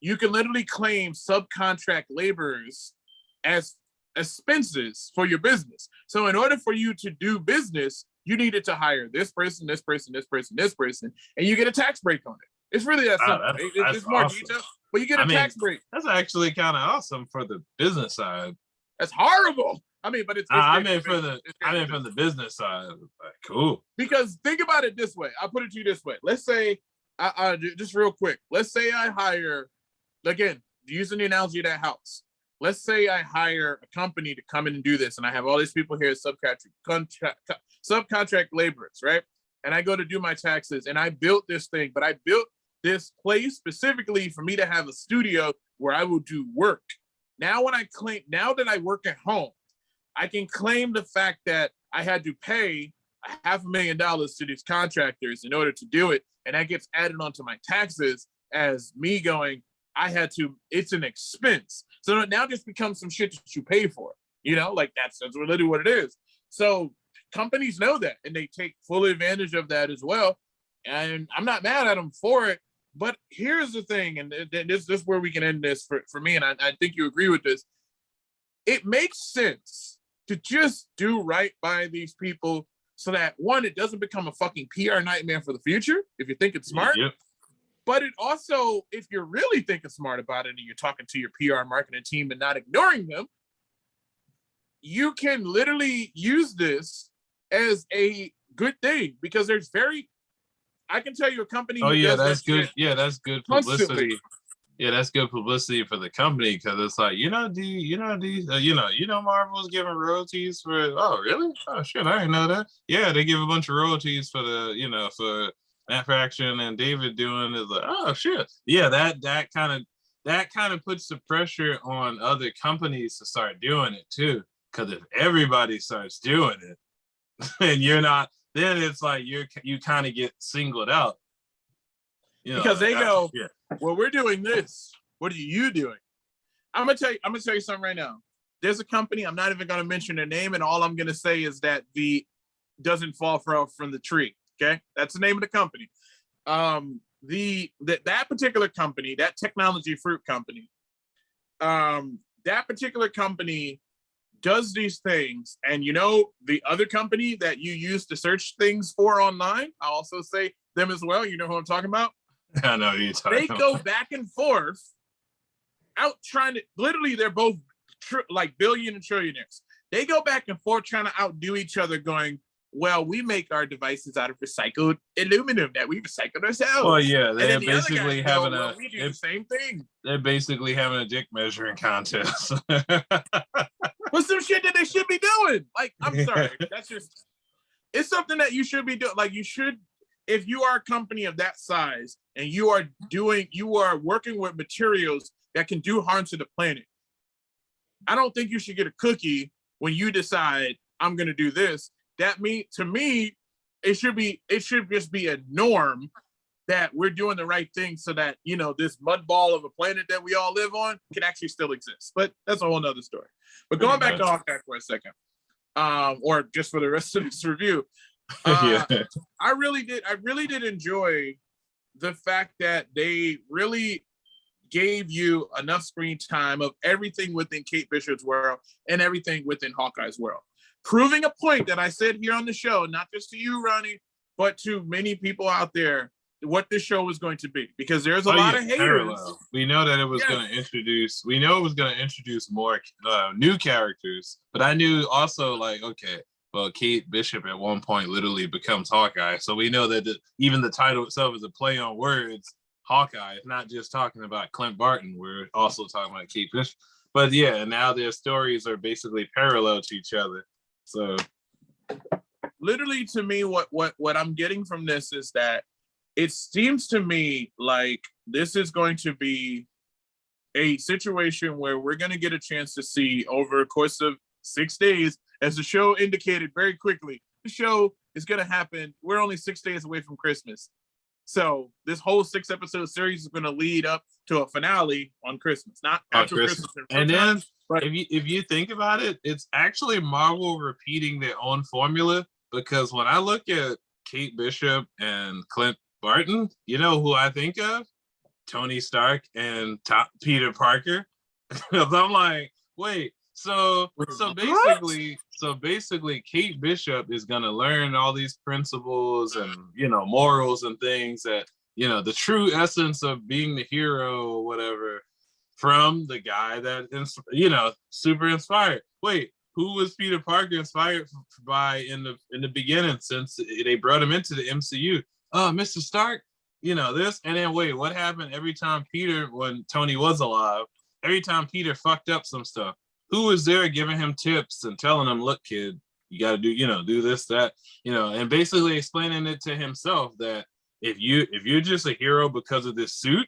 you can literally claim subcontract laborers as expenses for your business. So in order for you to do business, you needed to hire this person, and you get a tax break on it. It's really that simple. That's It's more awesome. detailed, but you get I a mean, tax break. that's actually kind of awesome for the business side. That's horrible. I mean, but it's I meant from the business side. Like, cool. Because think about it this way. I'll put it to you this way. Let's say, just real quick. Let's say I hire, again, using the analogy of that house. Let's say I hire a company to come in and do this, and I have all these people here, subcontract laborers, right? And I go to do my taxes, and I built this thing, but I built this place specifically for me to have a studio where I will do work. Now that I work at home, I can claim the fact that I had to pay $500,000 to these contractors in order to do it. And that gets added onto my taxes as me going, it's an expense. So it now just becomes some shit that you pay for, like that's literally what it is. So companies know that, and they take full advantage of that as well. And I'm not mad at them for it. But here's the thing, and this is where we can end this for me, and I think you agree with this. It makes sense to just do right by these people so that, one, it doesn't become a fucking PR nightmare for the future if you think it's smart. Yep. But it also, if you're really thinking smart about it and you're talking to your PR marketing team and not ignoring them, you can literally use this as a good thing, because I can tell you a company. Oh yeah, that's good. Yeah, that's good publicity. Constantly. Yeah, that's good publicity for the company, because it's like, Marvel's giving royalties for. Oh really? Oh shit, I didn't know that. Yeah, they give a bunch of royalties for for Matt Fraction and David doing is like, oh shit. Yeah, that kind of puts the pressure on other companies to start doing it too. Because if everybody starts doing it, and you're not. Then it's like you kind of get singled out. Because they go, well, we're doing this. What are you doing? I'm gonna tell you something right now. There's a company, I'm not even gonna mention their name, and all I'm gonna say is that the doesn't fall from the tree. Okay, that's the name of the company. That particular company, that technology fruit company, that particular company does these things, and the other company that you use to search things for online, I also say them as well. You know who I'm talking about? I know who you're talking about. They go back and forth out trying to, literally they're both like billion and trillionaires. They go back and forth trying to outdo each other, going, well, we make our devices out of recycled aluminum that we recycled ourselves. Well, yeah, they're basically having we do the same thing. They're basically having a dick measuring contest. But some shit that they should be doing. Like, I'm sorry. It's something that you should be doing. Like, you should, if you are a company of that size and you are working with materials that can do harm to the planet, I don't think you should get a cookie when you decide I'm going to do this. To me, it should just be a norm that we're doing the right thing so that, this mud ball of a planet that we all live on can actually still exist. But that's a whole nother story. But going back to Hawkeye for a second, or just for the rest of this review, I really did enjoy the fact that they really gave you enough screen time of everything within Kate Bishop's world and everything within Hawkeye's world. Proving a point that I said here on the show, not just to you, Ronnie, but to many people out there, what this show was going to be, because there's a lot of haters. Parallel. We know that it was going to introduce. We know it was going to introduce more new characters, but I knew also, like, okay, well, Kate Bishop at one point literally becomes Hawkeye, so we know that even the title itself is a play on words. Hawkeye, it's not just talking about Clint Barton. We're also talking about Kate Bishop. But yeah, now their stories are basically parallel to each other. So, literally, to me, what I'm getting from this is that it seems to me like this is going to be a situation where we're going to get a chance to see over a course of 6 days, as the show indicated very quickly. The show is going to happen. We're only 6 days away from Christmas. So this whole 6-episode series is going to lead up to a finale on Christmas, not after Christmas. And then, but if you think about it, it's actually Marvel repeating their own formula, because when I look at Kate Bishop and Clint Barton, you know who I think of? Tony Stark and Peter Parker. Because I'm like, wait, so basically Kate Bishop is gonna learn all these principles and morals and things that you know, the true essence of being the hero or whatever from the guy that is, you know, super inspired. Wait, who was Peter Parker inspired by in the beginning since they brought him into the MCU? Oh, Mr. Stark, you know, this. And then wait, what happened every time Peter, when Tony was alive, every time Peter fucked up some stuff, who was there giving him tips and telling him, look, kid, you got to do, you know, do this, that, you know, and basically explaining it to himself that if you're just a hero because of this suit,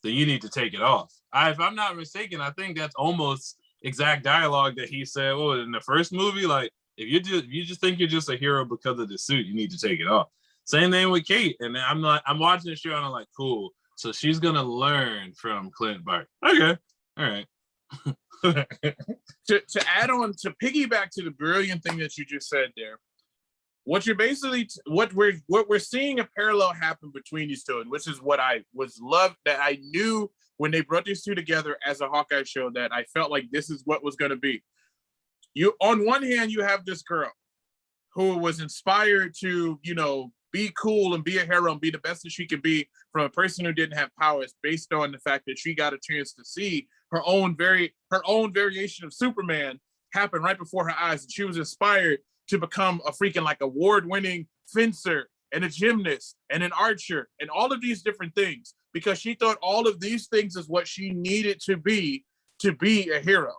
then you need to take it off. If I'm not mistaken, I think that's almost exact dialogue that he said, oh, in the first movie, like, if you just think you're just a hero because of the suit, you need to take it off. Same thing with Kate. And I'm watching the show and I'm like, cool. So she's gonna learn from Clint Barton. Okay. All right. to add on, to piggyback to the brilliant thing that you just said there, what you're basically what we're seeing a parallel happen between these two, and which is what I was loved, that I knew when they brought these two together as a Hawkeye show, that I felt like this is what was going to be. You, on one hand, you have this girl who was inspired to, you know, be cool and be a hero and be the best that she could be from a person who didn't have powers, based on the fact that she got a chance to see her own variation of Superman happen right before her eyes, and she was inspired to become a freaking like award-winning fencer and a gymnast and an archer and all of these different things, because she thought all of these things is what she needed to be a hero.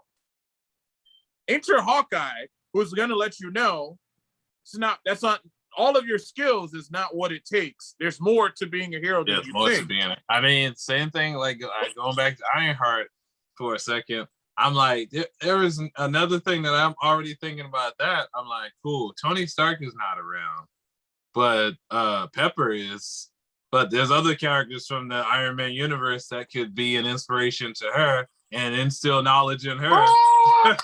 Enter Hawkeye, who's going to let you know that's not all of your skills is not what it takes. There's more to being a hero than you think. I mean, same thing, like going back to Ironheart for a second. I'm like, there is another thing that I'm already thinking about that. I'm like, cool, Tony Stark is not around, but Pepper is. But there's other characters from the Iron Man universe that could be an inspiration to her and instill knowledge in her. Oh!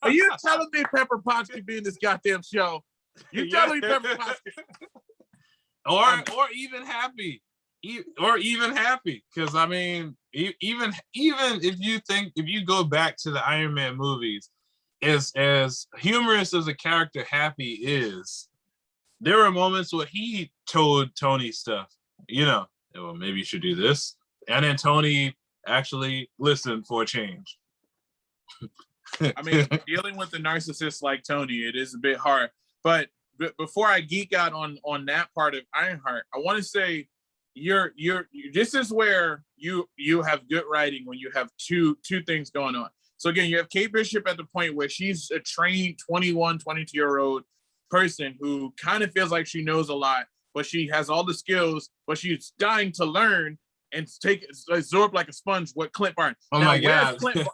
Are you telling me Pepper Potts could be in this goddamn show? You telling me Pepper Potts could... or even Happy. Or even Happy, because I mean, even if you go back to the Iron Man movies, as humorous as a character Happy is, there were moments where he told Tony stuff, you know, well, maybe you should do this, and then Tony actually listened for a change. I mean, dealing with a narcissist like Tony, it is a bit hard. But before I geek out on that part of Ironheart, I want to say this is where you have good writing when you have two things going on. So again, you have Kate Bishop at the point where she's a trained 21, 22-year-old person who kind of feels like she knows a lot, but she has all the skills, but she's dying to learn and absorb like a sponge what Clint Barton. Oh now, my God. Wait.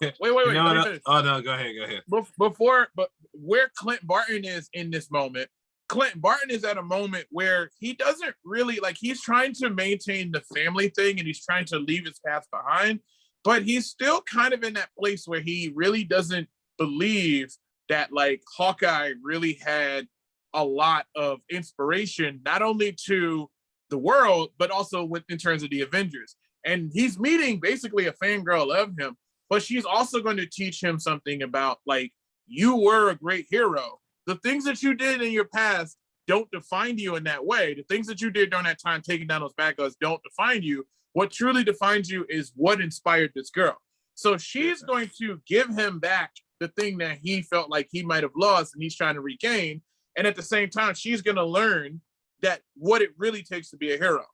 Oh no, go ahead. But where Clint Barton is in this moment, Clint Barton is at a moment where he doesn't really, like, he's trying to maintain the family thing and he's trying to leave his past behind, but he's still kind of in that place where he really doesn't believe that, like, Hawkeye really had a lot of inspiration, not only to the world, but also in terms of the Avengers. And he's meeting basically a fangirl of him, but she's also going to teach him something about, like, you were a great hero. The things that you did in your past don't define you in that way. The things that you did during that time, taking down those bad guys, don't define you. What truly defines you is what inspired this girl. So she's going to give him back the thing that he felt like he might have lost and he's trying to regain. And at the same time, she's going to learn that what it really takes to be a hero.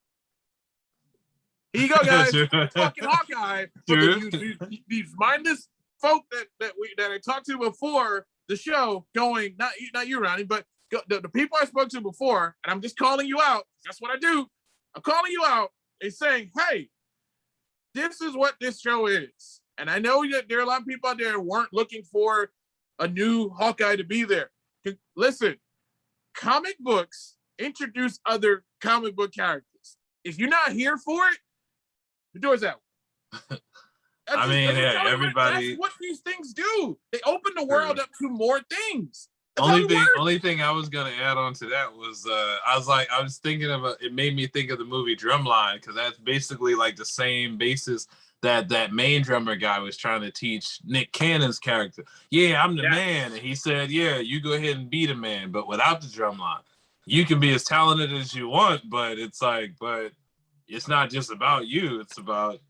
Here you go, guys. Fucking Hawkeye. These mindless folk that I talked to before the show, going, not you, Ronnie, but the people I spoke to before, and I'm just calling you out. That's what I do. I'm calling you out and saying, hey, this is what this show is. And I know that there are a lot of people out there who weren't looking for a new Hawkeye to be there. Listen, comic books introduce other comic book characters. If you're not here for it, the door's out. Everybody. That's what these things do. They open the world up to more things. Only thing I was gonna add on to that was I was thinking of it made me think of the movie Drumline, because that's basically like the same basis that main drummer guy was trying to teach Nick Cannon's character. Yeah, I'm the man, and he said, yeah, you go ahead and be the man, but without the drumline, you can be as talented as you want, but it's like, but it's not just about you, it's about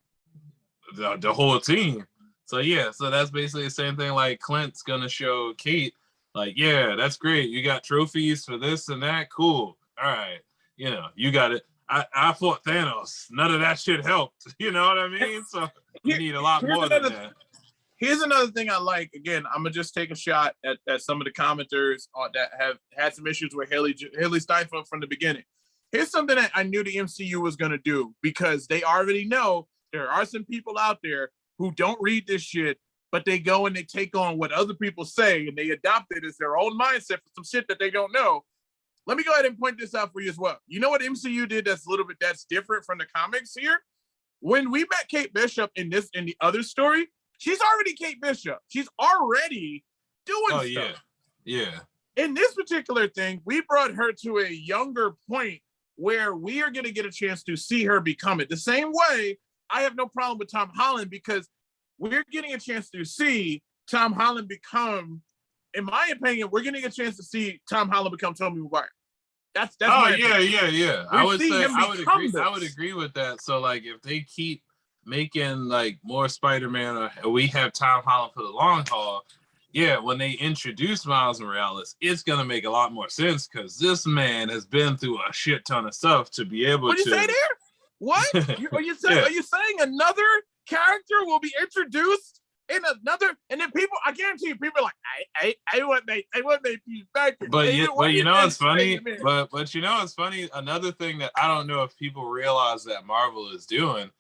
the whole team. So yeah, so that's basically the same thing. Like Clint's gonna show Kate, like, yeah, that's great. You got trophies for this and that. Cool. All right. You know, you got it. I fought Thanos. None of that shit helped. You know what I mean? So you need a lot more than that. Here's another thing I like. Again, I'm gonna just take a shot at some of the commenters that have had some issues with Haley Steinfeld from the beginning. Here's something that I knew the MCU was gonna do, because they already know there are some people out there who don't read this shit, but they go and they take on what other people say and they adopt it as their own mindset for some shit that they don't know. Let me go ahead and point this out for you as well. You know what MCU did that's different from the comics here? When we met Kate Bishop in the other story, she's already Kate Bishop. She's already doing stuff. Yeah. In this particular thing, we brought her to a younger point where we are going to get a chance to see her become it. The same way, I have no problem with Tom Holland, because we're getting a chance to see Tom Holland become, in my opinion, we're getting a chance to see Tom Holland become Tobey Maguire. That's yeah. I would agree with that. So like, if they keep making like more Spider-Man, or we have Tom Holland for the long haul, yeah, when they introduce Miles Morales, it's gonna make a lot more sense, because this man has been through a shit ton of stuff to be able to. What do you say there? What are you saying? Yeah. Are you saying another character will be introduced in another? And then people, I guarantee you, people are like, I want they back. But you know what's funny? But you know what's funny? Another thing that I don't know if people realize that Marvel is doing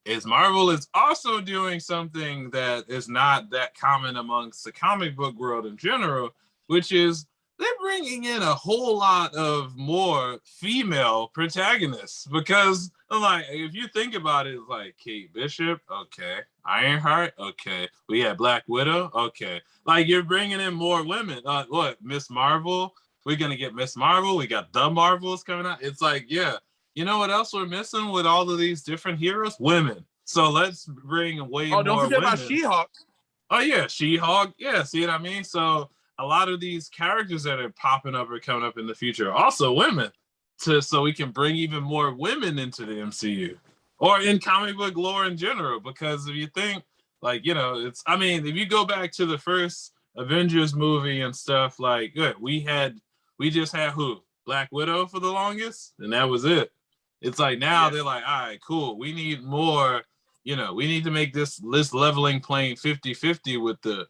is Marvel is also doing something that is not that common amongst the comic book world in general, which is they're bringing in a whole lot of more female protagonists. Because like, if you think about it, it's like Kate Bishop, okay, Ironheart, okay, we had Black Widow, okay, like you're bringing in more women. What, Miss Marvel? We're gonna get Miss Marvel. We got the Marvels coming out. It's like, yeah. You know what else we're missing with all of these different heroes? Women. So let's bring way more women. Oh, don't forget about She-Hulk. Oh, yeah, She-Hulk. Yeah, see what I mean? So a lot of these characters that are popping up or coming up in the future are also women, so we can bring even more women into the MCU or in comic book lore in general. Because if you think, like, you know, if you go back to the first Avengers movie and stuff, like, good, we just had who? Black Widow for the longest, and that was it. It's like now they're like, all right, cool. We need more, you know, we need to make this list leveling playing 50-50 with the,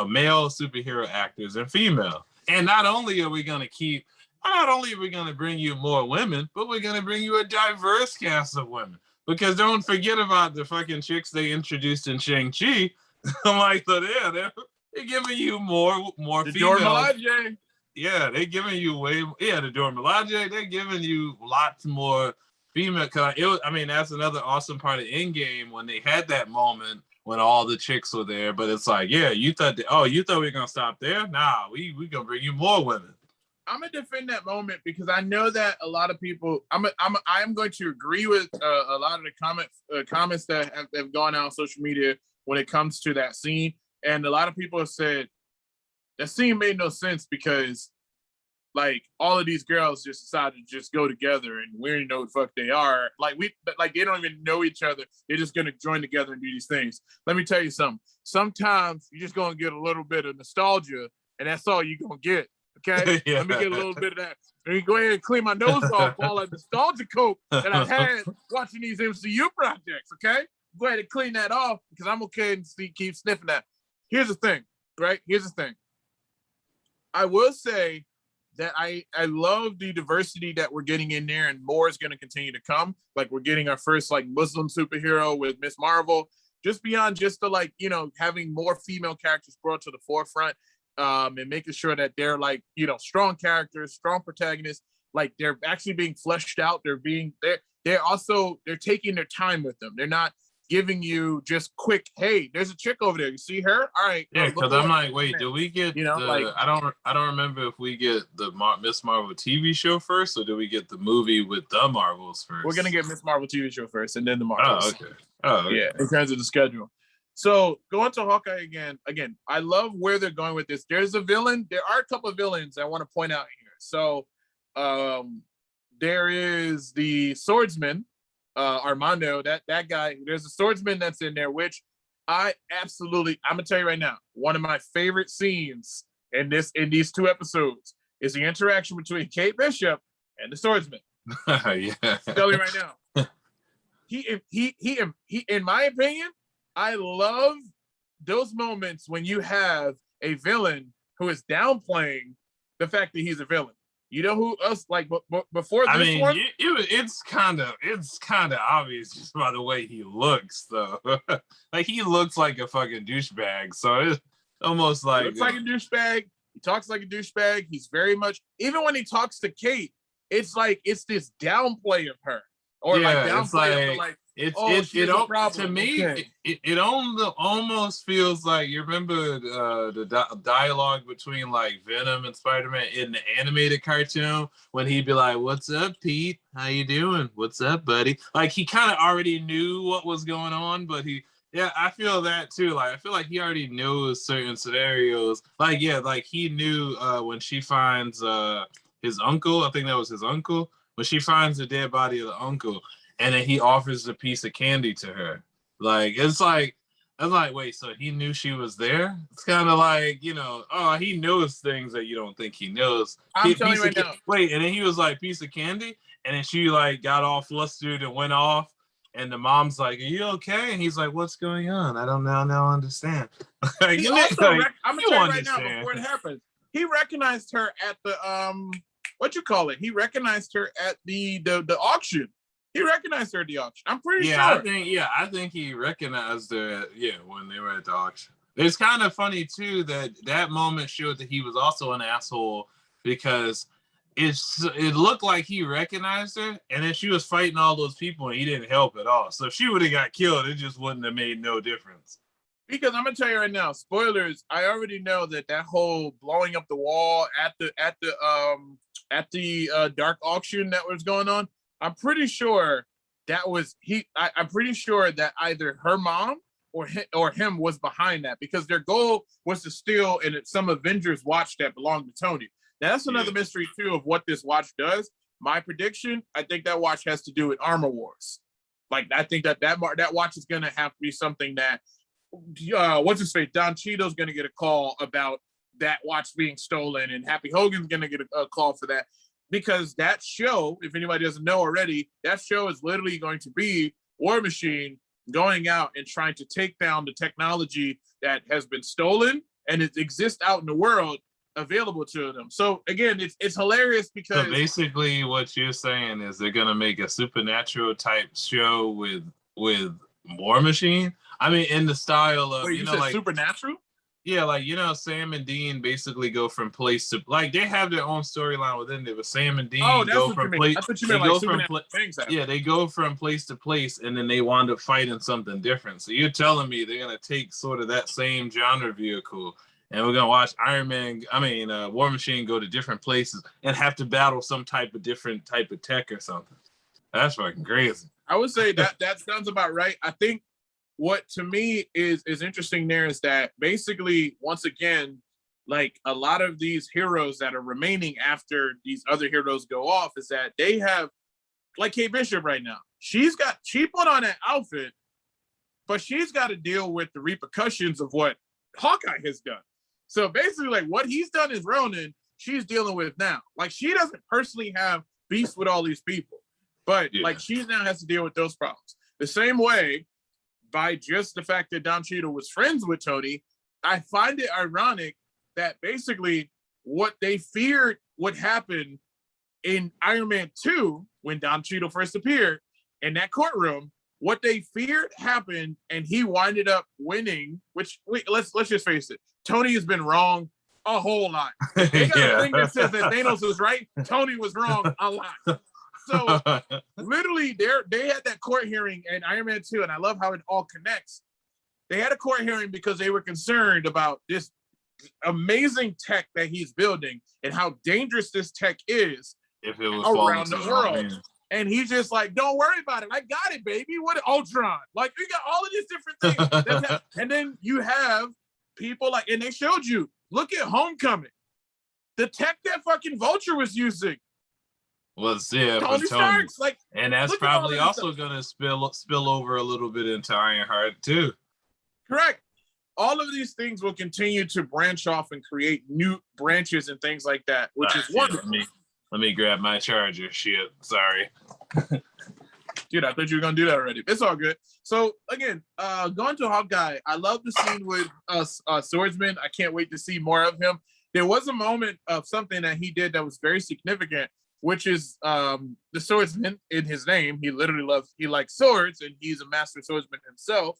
male superhero actors and female. And not only are we going to bring you more women, but we're going to bring you a diverse cast of women. Because don't forget about the fucking chicks they introduced in Shang-Chi. I'm like, so they're giving you more the female. Yeah, they're giving you the Dora Milaje, they're giving you lots more female. That's another awesome part of Endgame when they had that moment when all the chicks were there. But it's like, yeah, you thought we were gonna stop there? Nah, we gonna bring you more women. I'm gonna defend that moment because I know that a lot of people. I'm going to agree with a lot of the comments that have gone out on social media when it comes to that scene, and a lot of people have said that scene made no sense because, like, all of these girls just decided to just go together, and we don't know what the fuck they are. Like they don't even know each other. They're just gonna join together and do these things. Let me tell you something. Sometimes you're just gonna get a little bit of nostalgia, and that's all you're gonna get. Okay, Let me get a little bit of that. Let me go ahead and clean my nose off all that nostalgia coke that I've had watching these MCU projects. Okay, go ahead and clean that off because I'm okay and keep sniffing that. Here's the thing, right? Here's the thing. I will say that I love the diversity that we're getting in there, and more is going to continue to come. Like, we're getting our first, like, Muslim superhero with Miss Marvel, just beyond just the, like, having more female characters brought to the forefront, and making sure that they're, like, strong characters, strong protagonists, like, they're actually being fleshed out. They're taking their time with them. They're not giving you just quick, hey, there's a chick over there. You see her? All right. Yeah, because I'm like, wait, do we get I don't remember if we get the Miss Marvel TV show first, or do we get the movie with the Marvels first? We're gonna get Miss Marvel TV show first, and then the Marvels. Oh, okay. Yeah, in terms of the schedule. So going to Hawkeye again, I love where they're going with this. There's a villain. There are a couple of villains I want to point out here. So there is the swordsman. Armando, that guy. There's a swordsman that's in there, which I'm gonna tell you right now, one of my favorite scenes in these 2 episodes is the interaction between Kate Bishop and the swordsman. Yeah. I'll tell you right now. He, in my opinion, I love those moments when you have a villain who is downplaying the fact that he's a villain. You know who else? Like before this one, it's kind of obvious just by the way he looks, though. Like he looks like a fucking douchebag. So it's almost like he looks like a douchebag. He talks like a douchebag. He's very much, even when he talks to Kate, it's like it's this downplay of her, or yeah, like downplay of like. To me, okay. it almost feels like, you remember the dialogue between like Venom and Spider-Man in the animated cartoon when he'd be like, "What's up, Pete? How you doing? What's up, buddy?" Like he kind of already knew what was going on, but I feel that too. Like I feel like he already knows certain scenarios. Like he knew when she finds his uncle. I think that was his uncle. When she finds the dead body of the uncle. And then he offers a piece of candy to her. Like, I'm like, wait, so he knew she was there? It's kind of like, he knows things that you don't think he knows. I'm telling you right now. Wait, and then he was like, piece of candy? And then she like got all flustered and went off. And the mom's like, are you okay? And he's like, what's going on? I don't now understand. Like, I'm going to tell you right now before it happens. He recognized her at the, he recognized her at the auction. He recognized her at the auction. I'm pretty sure. I think he recognized her when they were at the auction. It's kind of funny too that moment showed that he was also an asshole, because it looked like he recognized her, and then she was fighting all those people and he didn't help at all. So if she would have got killed, it just wouldn't have made no difference. Because I'm gonna tell you right now, spoilers, I already know that whole blowing up the wall at the dark auction that was going on, I'm pretty sure that was I'm pretty sure that either her mom or him was behind that, because their goal was to steal some Avengers watch that belonged to Tony. Now, that's another mystery too of what this watch does. My prediction, I think that watch has to do with Armor Wars. Like, I think that watch is gonna have to be something that what's his face? Don Cheadle's gonna get a call about that watch being stolen, and Happy Hogan's gonna get a call for that. Because that show, if anybody doesn't know already, that show is literally going to be War Machine going out and trying to take down the technology that has been stolen and it exists out in the world available to them. So again, it's hilarious because basically what you're saying is they're gonna make a supernatural type show with War Machine. I mean, in the style of like supernatural. Yeah, like, Sam and Dean basically go from place to, like, they have their own storyline within it, but Sam and Dean go from place. They go from place to place, and then they wind up fighting something different. So you're telling me they're gonna take sort of that same genre vehicle, and we're gonna watch War Machine go to different places and have to battle some different type of tech or something. That's fucking crazy. I would say that sounds about right. I think what to me is interesting there is that basically, once again, like a lot of these heroes that are remaining after these other heroes go off, is that they have, like Kate Bishop right now, she put on that outfit, but she's got to deal with the repercussions of what Hawkeye has done. So basically, like, what he's done is Ronin, she's dealing with now. Like, she doesn't personally have beefs with all these people, but like she now has to deal with those problems. The same way, by just the fact that Don Cheadle was friends with Tony, I find it ironic that basically what they feared would happen in Iron Man 2, when Don Cheadle first appeared in that courtroom, what they feared happened, and he winded up winning, which, let's just face it, Tony has been wrong a whole lot. They got a thing that says that Thanos was right, Tony was wrong a lot. So literally, they had that court hearing in Iron Man 2, and I love how it all connects. They had a court hearing because they were concerned about this amazing tech that he's building and how dangerous this tech is if it was around the world. And he's just like, don't worry about it. I got it, baby. What Ultron? Like, we got all of these different things. And then you have people like, and they showed you, look at Homecoming. The tech that fucking Vulture was using. was Tony Stark's. Like, and that's probably also going to spill over a little bit into Ironheart too. Correct. All of these things will continue to branch off and create new branches and things like that, which is wonderful. Let me grab my charger. Shit, sorry. Dude, I thought you were gonna do that already. It's all good. So again, going to Hawkeye, I love the scene with Swordsman. I can't wait to see more of him. There was a moment of something that he did that was very significant, which is the Swordsman in his name. He literally likes swords, and he's a master swordsman himself.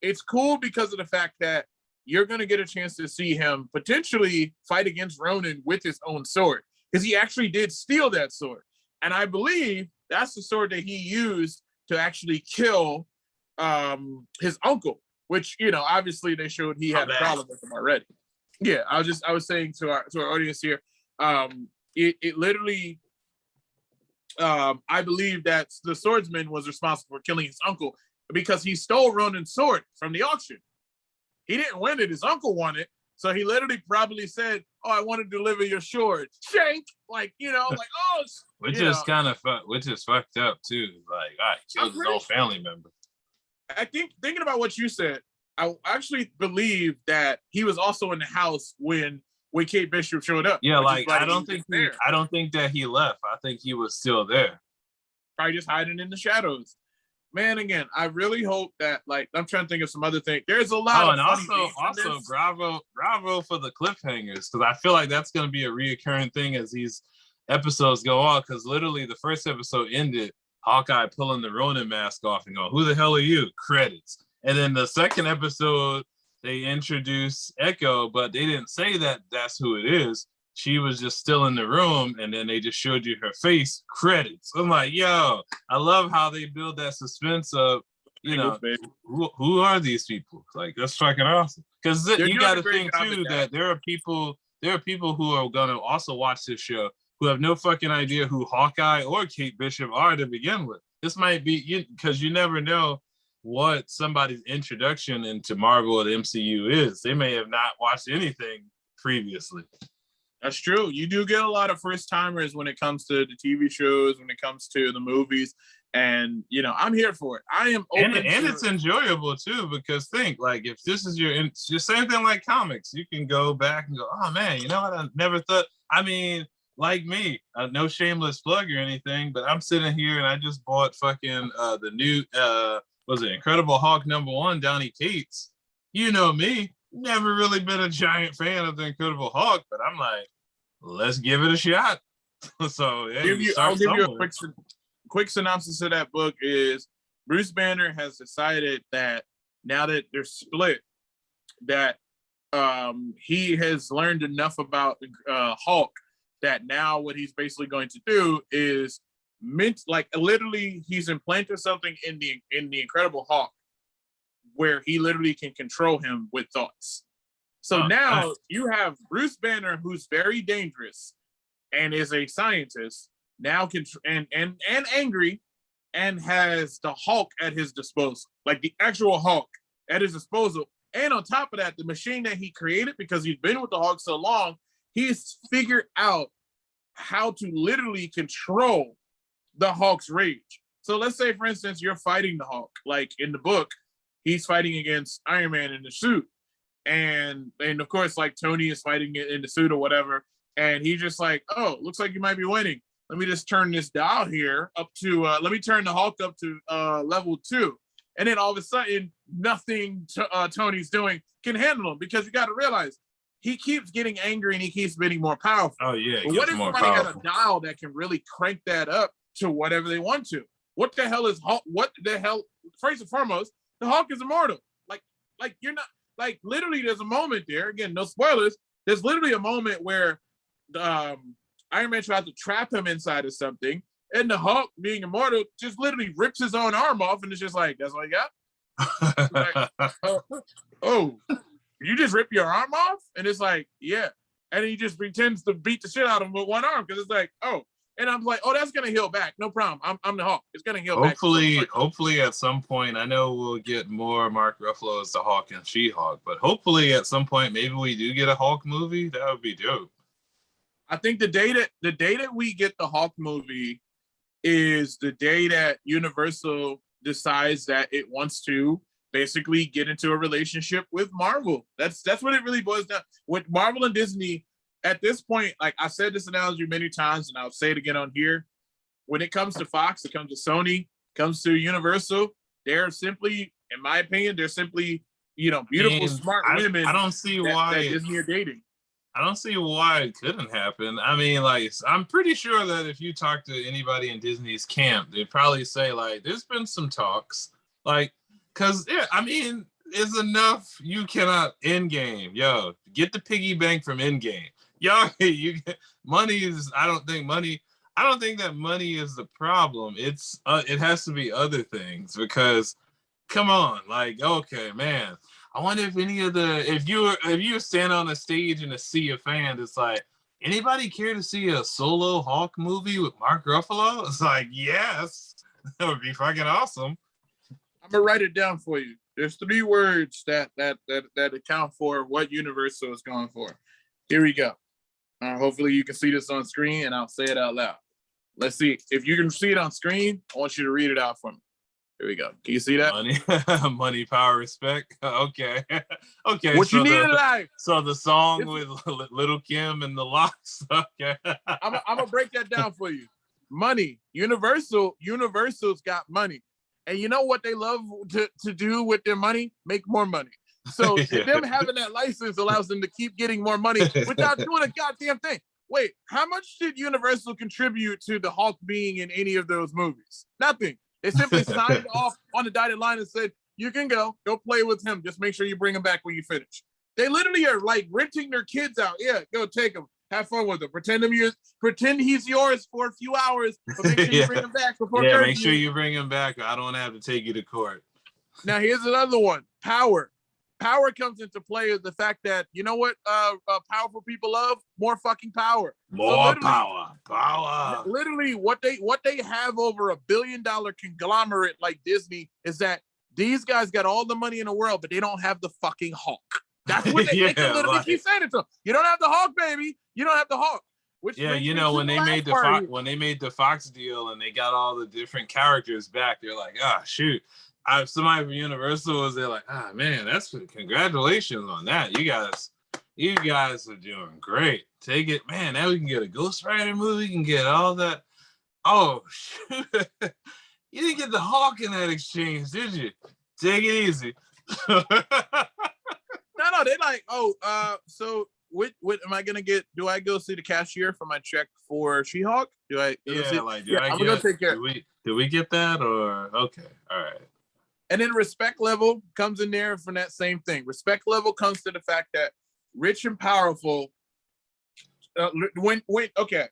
It's cool because of the fact that you're going to get a chance to see him potentially fight against Ronan with his own sword, because he actually did steal that sword. And I believe that's the sword that he used to actually kill his uncle, which, you know, obviously they showed he had a problem with him already. Yeah, I was saying to our audience here, it literally, I believe that the swordsman was responsible for killing his uncle because he stole Ronan's sword from the auction. He didn't win it, his uncle won it. So he literally probably said, "Oh, I want to deliver your sword." Shank, like, you know, like, oh, which is kind of which is fucked up too. Like, he killed his own family member. I think thinking about what you said, I actually believe that he was also in the house when Kate Bishop showed up. Yeah, like I don't think that he left. I think he was still there. Probably just hiding in the shadows. Man, again, I really hope that, like, I'm trying to think of some other thing. There's a lot of and also bravo for the cliffhangers, because I feel like that's going to be a reoccurring thing as these episodes go on, because literally the first episode ended Hawkeye pulling the Ronin mask off and going, "Who the hell are you?" Credits. And then the second episode, they introduced Echo, but they didn't say that that's who it is. She was just still in the room, and then they just showed you her face. Credits. I'm like, yo, I love how they build that suspense of, you know, who are these people? Like, that's fucking awesome. Because you got to think too that there are people who are gonna also watch this show who have no fucking idea who Hawkeye or Kate Bishop are to begin with. This might be because you never know what somebody's introduction into Marvel or the MCU is. They may have not watched anything previously. That's true. You do get a lot of first timers when it comes to the TV shows, when it comes to the movies, and you know, I'm here for it. I am open, and it's enjoyable too, because think, like, if this is your same thing like comics, you can go back and go, oh man, you know what? I never thought. I mean, like me, no shameless plug or anything, but I'm sitting here and I just bought fucking the new was it Incredible Hulk #1, Donny Cates. You know me, never really been a giant fan of the Incredible Hulk, but I'm like, let's give it a shot. So yeah, I'll give you a quick synopsis of that book. Is Bruce Banner has decided that now that they're split, that he has learned enough about Hulk that now what he's basically going to do is literally he's implanted something in the Incredible Hulk where he literally can control him with thoughts. So now you have Bruce Banner, who's very dangerous and is a scientist, now and angry, and has the Hulk at his disposal, like the actual Hulk at his disposal. And on top of that, the machine that he created, because he's been with the Hulk so long, he's figured out how to literally control the Hulk's rage. So let's say, for instance, you're fighting the Hulk, like in the book, he's fighting against Iron Man in the suit. And of course, like, Tony is fighting in the suit or whatever, and he's just like, "Oh, looks like you might be winning. Let me just turn this dial here up to let me turn the Hulk up to level 2." And then all of a sudden, nothing Tony's doing can handle him, because you got to realize he keeps getting angry and he keeps getting more powerful. Oh yeah, but what if somebody got a dial that can really crank that up to whatever they want to? What the hell is Hulk? What the hell? First and foremost, the Hulk is immortal. Like you're not. Like, literally, there's a moment there, again, no spoilers, there's literally a moment where Iron Man tries to trap him inside of something, and the Hulk, being immortal, just literally rips his own arm off, and it's just like, that's what you got? Like, oh, you just rip your arm off? And it's like, yeah. And he just pretends to beat the shit out of him with one arm, because it's like, oh. And I'm like, oh, that's gonna heal back. No problem. I'm the Hulk. It's gonna heal back. Hopefully at some point, I know we'll get more Mark Ruffalo as the Hulk and She-Hulk, but hopefully at some point, maybe we do get a Hulk movie. That would be dope. I think the day that we get the Hulk movie is the day that Universal decides that it wants to basically get into a relationship with Marvel. That's what it really boils down. With Marvel and Disney, at this point, like I said this analogy many times, and I'll say it again on here. When it comes to Fox, it comes to Sony, it comes to Universal, they're simply, in my opinion, they're simply, beautiful, smart women. I don't see why that Disney are dating. I don't see why it couldn't happen. I mean, like, I'm pretty sure that if you talk to anybody in Disney's camp, they'd probably say, like, there's been some talks. Like, because, yeah, I mean, it's enough. You cannot Endgame. Yo, get the piggy bank from Endgame. Yo, money is, I don't think that money is the problem. It's, it has to be other things because, come on, like, okay, man. I wonder if if you stand on a stage in a sea of fans, it's like, anybody care to see a solo Hulk movie with Mark Ruffalo? It's like, yes, that would be fucking awesome. I'm gonna write it down for you. There's 3 words that account for what Universal is going for. Here we go. Hopefully you can see this on screen, and I'll say it out loud. Let's see if you can see it on screen. I want you to read it out for me. Here we go. Can you see that? Money, power, respect. Okay. Okay. What you need in life. So the song with Little Kim and the Locks. Okay. I'm gonna break that down for you. Money. Universal's got money. And you know what they love to do with their money? Make more money. So them having that license allows them to keep getting more money without doing a goddamn thing. Wait, how much did Universal contribute to the Hulk being in any of those movies? Nothing. They simply signed off on the dotted line and said, you can go play with him. Just make sure you bring him back when you finish. They literally are like renting their kids out. Yeah, go take him. Have fun with him. Pretend he's yours for a few hours, but make sure you bring him back before curfew. Make sure you bring him back. I don't have to take you to court. Now, here's another one. Power. Power comes into play is the fact that, you know what powerful people love? More fucking power. More power. Literally, what they have over $1 billion conglomerate like Disney is that these guys got all the money in the world, but they don't have the fucking Hulk. That's what they can literally keep saying it to them. You don't have the Hulk, baby. You don't have the Hulk. Which when they made the Fox deal and they got all the different characters back, they're like, shoot. Somebody from Universal was there like, man, that's congratulations on that. You guys are doing great. Take it, man. Now we can get a Ghost Rider movie. We can get all that. Oh, shoot. You didn't get the Hawk in that exchange, did you? Take it easy. No, they're like, so what am I gonna get? Do I go see the cashier for my check for She-Hulk? I'm gonna take care. Do we get that or okay? All right. And then respect level comes in there from that same thing. Respect level comes to the fact that rich and powerful. When the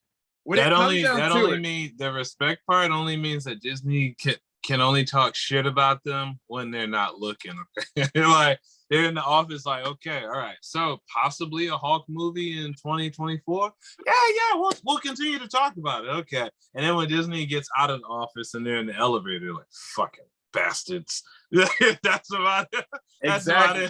respect part only means that Disney can only talk shit about them when they're not looking. They're in the office like, okay, all right, so possibly a Hulk movie in 2024. Yeah, we'll continue to talk about it. Okay, and then when Disney gets out of the office and they're in the elevator, they're like, fucking bastards. That's about it. Exactly.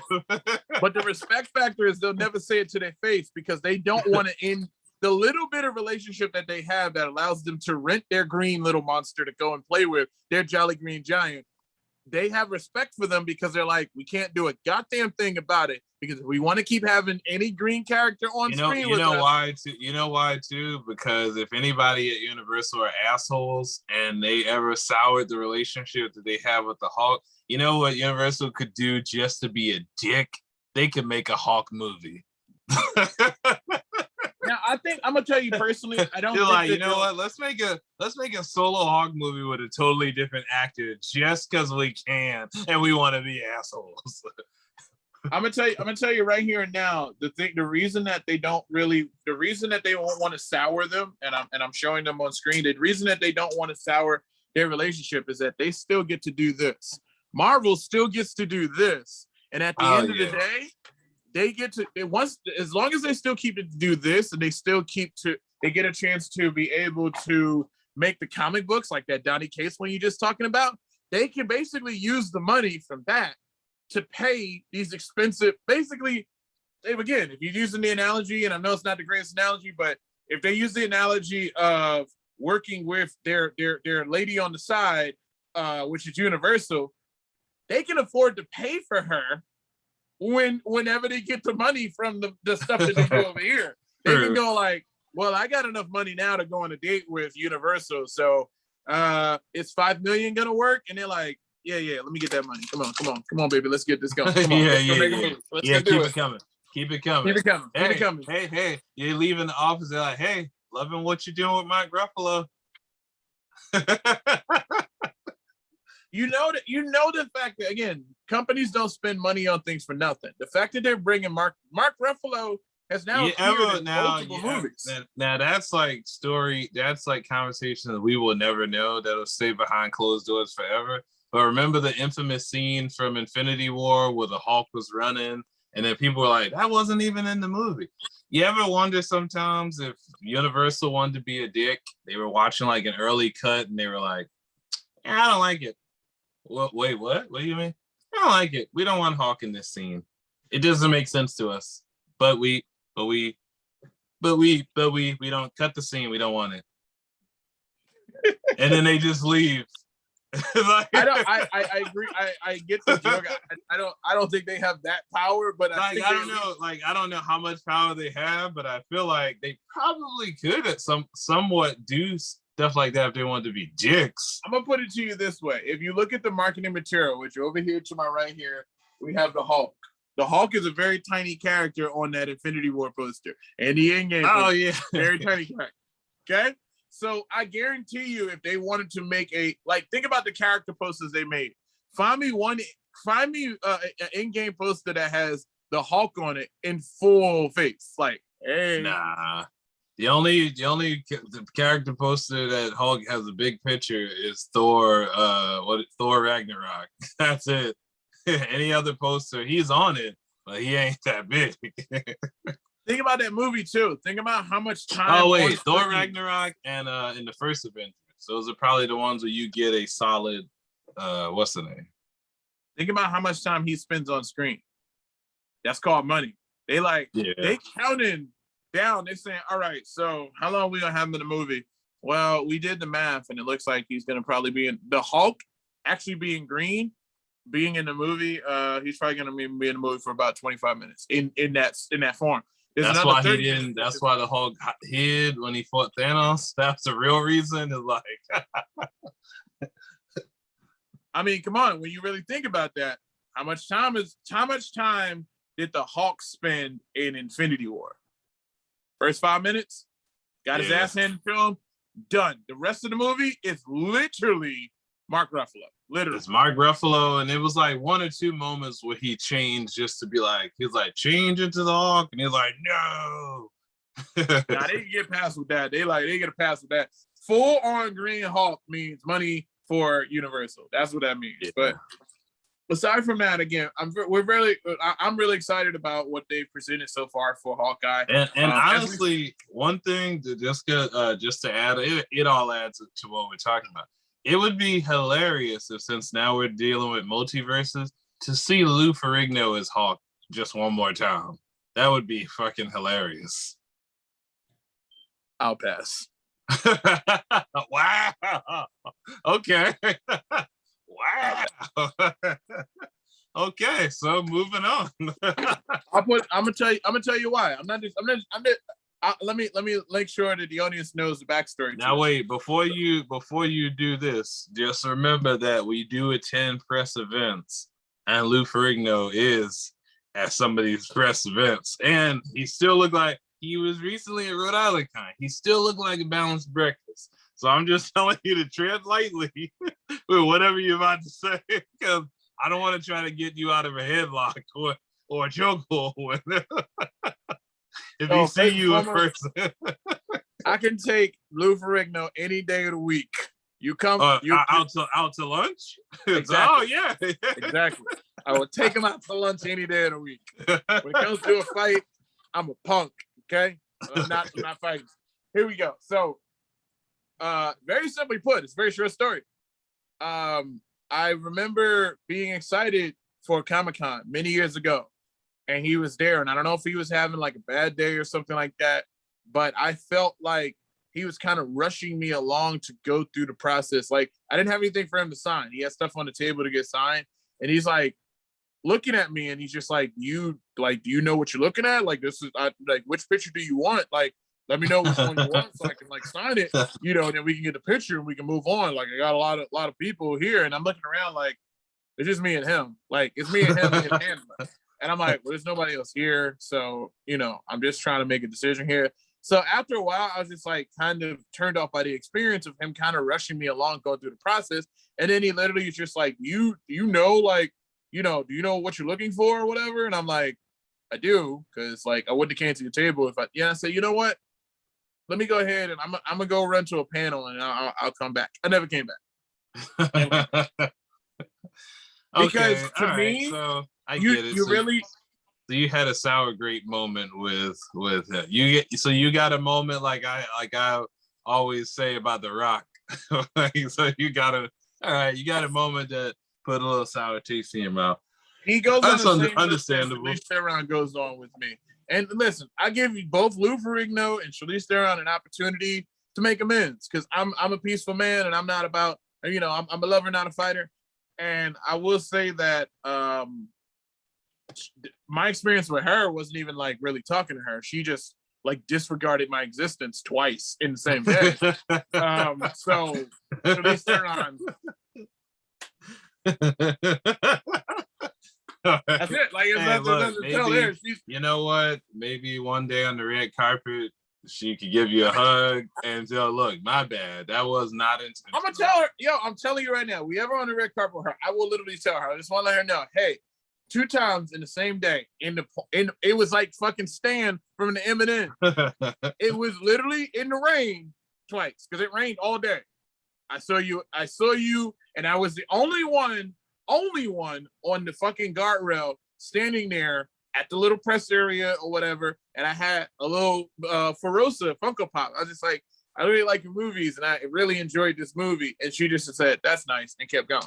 But the respect factor is they'll never say it to their face because they don't want to end the little bit of relationship that they have that allows them to rent their green little monster to go and play with, their Jolly Green Giant. They have respect for them because they're like, we can't do a goddamn thing about it because if we want to keep having any green character on screen with us. You know why too? Because if anybody at Universal are assholes and they ever soured the relationship that they have with the Hulk, you know what Universal could do just to be a dick? They could make a Hulk movie. Now, I think I'm gonna tell you personally, I don't. You're like, you know what? Let's make a solo Hawk movie with a totally different actor, just because we can, and we want to be assholes. I'm gonna tell you right here and now. The reason that they won't want to sour them, and I'm showing them on screen. The reason that they don't want to sour their relationship is that they still get to do this. Marvel still gets to do this, and at the end of the day. They get to as long as they still keep to do this, and they get a chance to be able to make the comic books like that Donny Cates one you just talking about. They can basically use the money from that to pay these expensive. Basically, again, if you're using the analogy, and I know it's not the greatest analogy, but if they use the analogy of working with their lady on the side, which is Universal, they can afford to pay for her whenever they get the money from the stuff that they do over here. They can go like, well, I got enough money now to go on a date with Universal, so is $5 million gonna work? And they're like, yeah, let me get that money. Come on, baby, let's get this going. Come on, let's go make a move. Let's go do it. Keep it coming. Hey, you're leaving the office. They're like, hey, loving what you're doing with Mark Ruffalo. You know the fact that, again, companies don't spend money on things for nothing. The fact that they're bringing Mark Ruffalo has now appeared in multiple movies. Now that's like conversation that we will never know, that'll stay behind closed doors forever. But remember the infamous scene from Infinity War where the Hulk was running, and then people were like, that wasn't even in the movie. You ever wonder sometimes if Universal wanted to be a dick? They were watching like an early cut and they were like, I don't like it. Wait, what? What do you mean? I don't like it. We don't want Hawk in this scene. It doesn't make sense to us. But we don't cut the scene. We don't want it. And then they just leave. Like, I agree. I get the joke. I don't think they have that power, but I don't know. Like, I don't know how much power they have, but I feel like they probably could at somewhat do stuff like that if they wanted to be dicks. I'm gonna put it to you this way: if you look at the marketing material, which over here to my right here, we have the Hulk. The Hulk is a very tiny character on that Infinity War poster, and the Endgame. Oh yeah, very tiny character. Okay, so I guarantee you, if they wanted to make think about the character posters they made. Find me an Endgame poster that has the Hulk on it in full face. Like, hey, nah. The only character poster that Hulk has a big picture is Thor. Thor Ragnarok. That's it. Any other poster, he's on it, but he ain't that big. Think about that movie too. Think about how much time. Oh wait, Thor Ragnarok and in the first Avengers. Those are probably the ones where you get a solid. What's the name? Think about how much time he spends on screen. That's called money. They counting down. They're saying, all right, so how long are we gonna have him in the movie? Well, we did the math, and it looks like he's gonna probably be in the Hulk. Actually, being green. Being in the movie, he's probably going to be in the movie for about 25 minutes in that form. That's why he didn't. That's why the Hulk hid when he fought Thanos. That's the real reason. Is like, I mean, come on. When you really think about that, how much time did the Hulk spend in Infinity War? First 5 minutes, got his ass handed to him, done. The rest of the movie is literally Mark Ruffalo. Literally. It's Mark Ruffalo, and it was like one or two moments where he changed just to be like, he's like, change into the Hulk, and he's like, no. Nah, they can get past with that. They get a pass with that. Full on green Hulk means money for Universal. That's what that means. Yeah. But aside from that, again, I'm really excited about what they've presented so far for Hawkeye. And honestly, one thing to just to add, it all adds to what we're talking about. It would be hilarious if, since now we're dealing with multiverses, to see Lou Ferrigno as Hawk just one more time. That would be fucking hilarious. I'll pass. Wow. Okay. Wow. Okay, so moving on. I'm gonna tell you why. Let me make sure that the audience knows the backstory. Now wait, before you do this, just remember that we do attend press events, and Lou Ferrigno is at some of these press events, and he still looked like he was recently at Rhode Island Con. He still looked like a balanced breakfast. So I'm just telling you to tread lightly with whatever you're about to say, because I don't want to try to get you out of a headlock or a chokehold. If you see you in person. I can take Lou Ferrigno any day of the week. You come out to lunch? Exactly. Oh yeah. Exactly. I will take him out to lunch any day of the week. When it comes to a fight, I'm a punk. Okay? I'm not fighting. Here we go. So very simply put, it's a very short story. I remember being excited for Comic-Con many years ago. And he was there, and I don't know if he was having like a bad day or something like that, but I felt like he was kind of rushing me along to go through the process. Like, I didn't have anything for him to sign. He had stuff on the table to get signed, and he's like looking at me, and he's just like, do you know what you're looking at? Like, this is like, which picture do you want? Like, let me know which one you want so I can like sign it, you know, and then we can get the picture and we can move on. Like, I got a lot of people here, and I'm looking around like it's just me and him. Like, it's me and him and his handler. And I'm like, well, there's nobody else here. So, you know, I'm just trying to make a decision here. So after a while, I was just like kind of turned off by the experience of him kind of rushing me along, going through the process. And then he literally is just like, do you know what you're looking for or whatever? And I'm like, I do, because like I wouldn't have came to your table if I said, you know what? Let me go ahead and I'm gonna go run to a panel and I'll come back. I never came back. Because to me, so I get it. You really. So you had a sour grape moment with him. You got a moment like I always say about The Rock. So you got a moment that put a little sour taste in your mouth. He goes That's on the same understandable. Charlize Theron goes on with me. And listen, I give you both Lou Ferrigno and Charlize Theron an opportunity to make amends, because I'm a peaceful man and I'm not about, you know, I'm a lover, not a fighter. And I will say that my experience with her wasn't even like really talking to her. She just like disregarded my existence twice in the same day. So Charlize Theron. That's it. Like, you know what? Maybe one day on the red carpet, she could give you a hug and say, look, my bad. That was not intentional. I'm gonna tell her, I'm telling you right now, we ever on the red carpet with her, I will literally tell her. I just want to let her know, hey, 2 times in the same day, it was like fucking Stan from the Eminem. It was literally in the rain twice, because it rained all day. I saw you, and I was the only one on the fucking guardrail standing there at the little press area or whatever, and I had a little Ferosa Funko Pop. I was just like, I really like your movies, and I really enjoyed this movie. And she just said, that's nice, and kept going.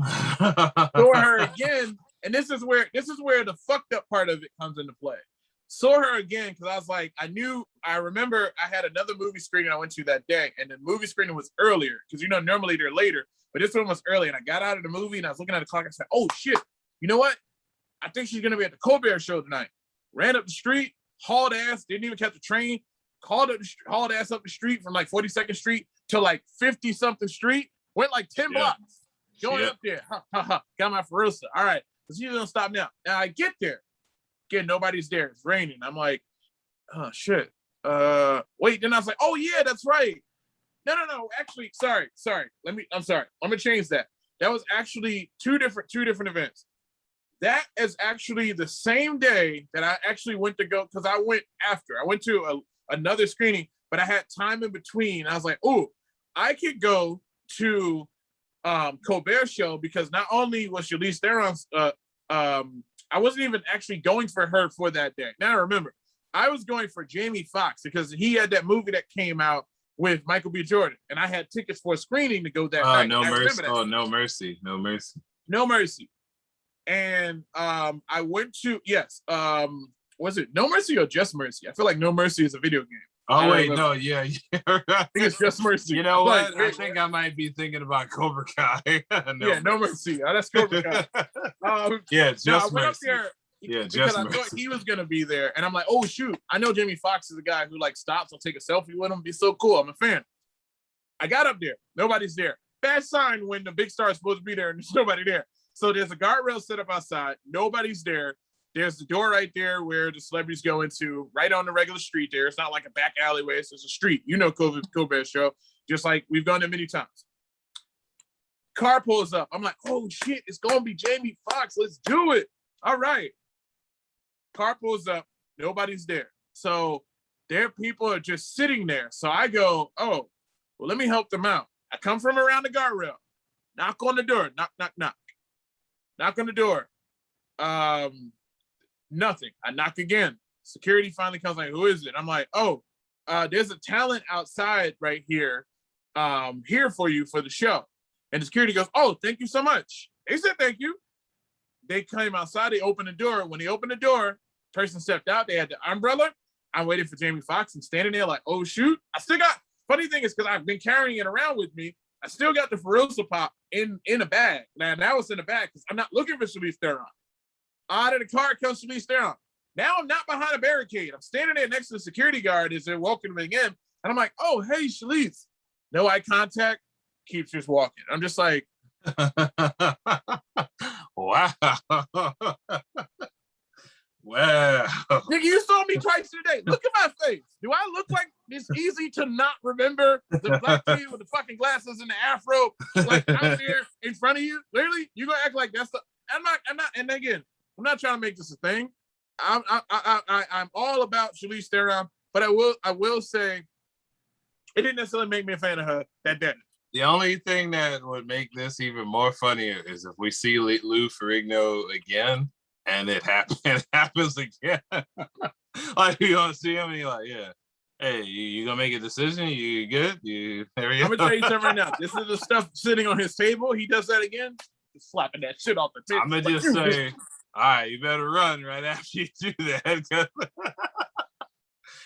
Saw her again, and this is where the fucked up part of it comes into play. Saw her again because I was like, I remember I had another movie screening I went to that day, and the movie screening was earlier, because you know normally they're later, but this one was early, and I got out of the movie and I was looking at the clock. I said, oh shit, you know what? I think she's gonna be at the Colbert show tonight. Ran up the street, hauled ass, didn't even catch the train, hauled ass up the street from like 42nd Street to like 50-something street, went like 10 blocks, going up there. Got my Ferosa. All right, so she's gonna stop now. Now I get there. Again, nobody's there. It's raining. I'm like, oh shit. Wait, then I was like, oh yeah, that's right. No. Actually, sorry. I'm sorry. I'm gonna change that. That was actually two different events. That is actually the same day that I actually went to go, because I went after. I went to another screening, but I had time in between. I was like, oh, I could go to Colbert show, because not only was Charlize Theron's I wasn't even actually going for her for that day. Now remember, I was going for Jamie Foxx, because he had that movie that came out with Michael B. Jordan, and I had tickets for a screening to go that night. No Mercy. Oh, No Mercy. No Mercy. And I went to, was it No Mercy or Just Mercy? I feel like No Mercy is a video game. Oh wait, no, yeah. I think it's Just Mercy. You know what? I think I might be thinking about Cobra Kai. No Mercy. Oh, that's Cobra Kai. Just Mercy. Because I thought he was gonna be there, and I'm like, oh shoot, I know Jamie Foxx is a guy who like stops. I'll take a selfie with him. Be so cool. I'm a fan. I got up there. Nobody's there. Bad sign when the big star is supposed to be there and there's nobody there. So there's a guardrail set up outside. Nobody's there. There's the door right there where the celebrities go into, right on the regular street there. It's not like a back alleyway. It's just a street. You know Colbert show, just like we've gone there many times. Car pulls up. I'm like, oh shit, it's going to be Jamie Foxx. Let's do it. All right. Car pulls up. Nobody's there. So their people are just sitting there. So I go, oh, well, let me help them out. I come from around the guardrail. Knock on the door. Knock, knock, knock. Knock on the door. Nothing. I knock again. Security finally comes, like, who is it? I'm like, oh, there's a talent outside right here, here for you for the show. And the security goes, oh, thank you so much. They said thank you. They came outside, they opened the door. When they opened the door, person stepped out, they had the umbrella. I'm waiting for Jamie Foxx. I'm standing there like, oh shoot. I still got, funny thing is because I've been carrying it around with me, I still got the Farosa Pop in a bag. Now it's in a bag because I'm not looking for Charlize Theron. Out of the car comes Charlize Theron. Now I'm not behind a barricade. I'm standing there next to the security guard as they're welcoming in. And I'm like, oh, hey, Charlize. No eye contact. Keeps just walking. I'm just like, wow. Wow. Nigga, you saw me twice today. Look at my face. Do I look like it's easy to not remember the black kid with the fucking glasses and the afro like out there in front of you? Literally, you gonna act like that's the I'm not, and again, I'm not trying to make this a thing. I'm all about Charlize Theron, but I will say it didn't necessarily make me a fan of her. That didn't. The only thing that would make this even more funnier is if we see Lou Ferrigno again, and it happens again. Like you gonna see him, and you're like, yeah, hey, you gonna make a decision? You good? There we go. I'm gonna tell you something right now. This is the stuff sitting on his table. He does that again, just slapping that shit off the table. I'm gonna just say, all right, you better run right after you do that,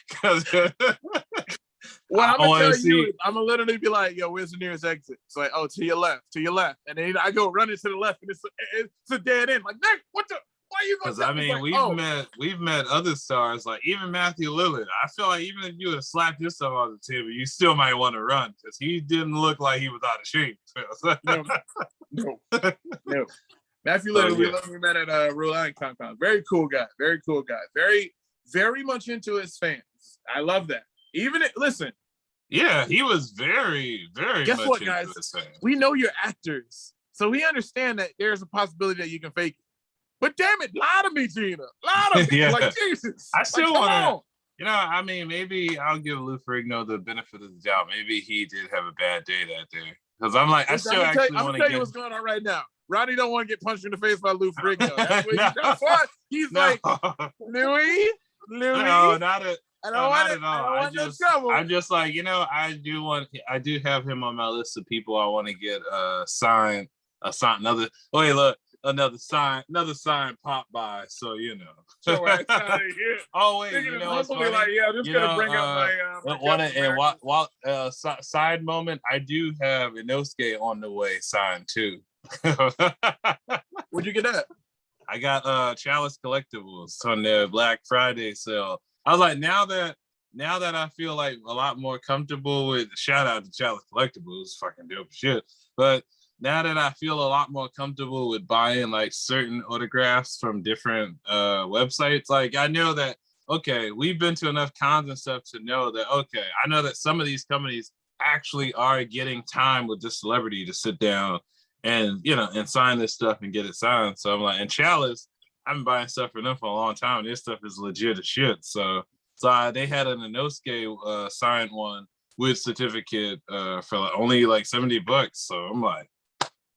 because. What I'm gonna tell you is I'm gonna literally be like, yo, where's the nearest exit? It's like, oh, to your left. And then I go running to the left, and it's a dead end. Like, Nick, what the? Why are you going? Because I mean, like, we've met other stars, like even Matthew Lillard. I feel like even if you would have slapped yourself on the table, you still might want to run because he didn't look like he was out of shape. No. Matthew Lillard, we met at Rhode Island Compound. Very cool guy. Very cool guy. Very, very much into his fans. I love that. Listen. Yeah, he was very, very Guess much what, into guys? his fans. We know you're actors, so we understand that there's a possibility that you can fake it. But damn it, lie to me, Gina. Lie to me. Yeah. Like, Jesus. I still like, want to, I mean, maybe I'll give Lou Ferrigno the benefit of the doubt. Maybe he did have a bad day that day. Because I'm like, I'm gonna tell you what's going on right now. Ronnie don't want to get punched in the face by Lou Ferrigno. That's what he's like, Louis? No, not at all. I'm just like, I do have him on my list of people I want to get signed, another sign popped by. So Oh wait, what's funny? Like, yeah, I'm just gonna bring up my side moment. I do have Inosuke on the way signed too. Where'd you get that? I got Chalice Collectibles on their Black Friday sale. I was like, now that I feel like a lot more comfortable with, shout out to Chalice Collectibles, fucking dope shit. But now that I feel a lot more comfortable with buying like certain autographs from different websites, like I know that, okay, we've been to enough cons and stuff to know that, okay, I know that some of these companies actually are getting time with this celebrity to sit down and, and sign this stuff and get it signed. So I'm like, and Chalice, I've been buying stuff for them for a long time. This stuff is legit as shit. So they had an Inosuke signed one with certificate for only like $70. So I'm like,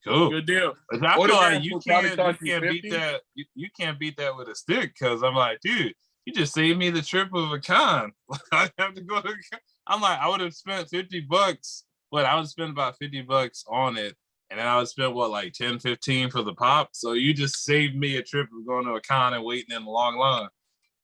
cool, good deal. But I feel like you can't beat that. You can't beat that with a stick because I'm like, dude, you just saved me the trip of a con. I have to go to. I'm like, I would have spent $50. What I would spend about $50 on it. And then I would spend like 10, 15 for the pop. So you just saved me a trip of going to a con and waiting in a long line.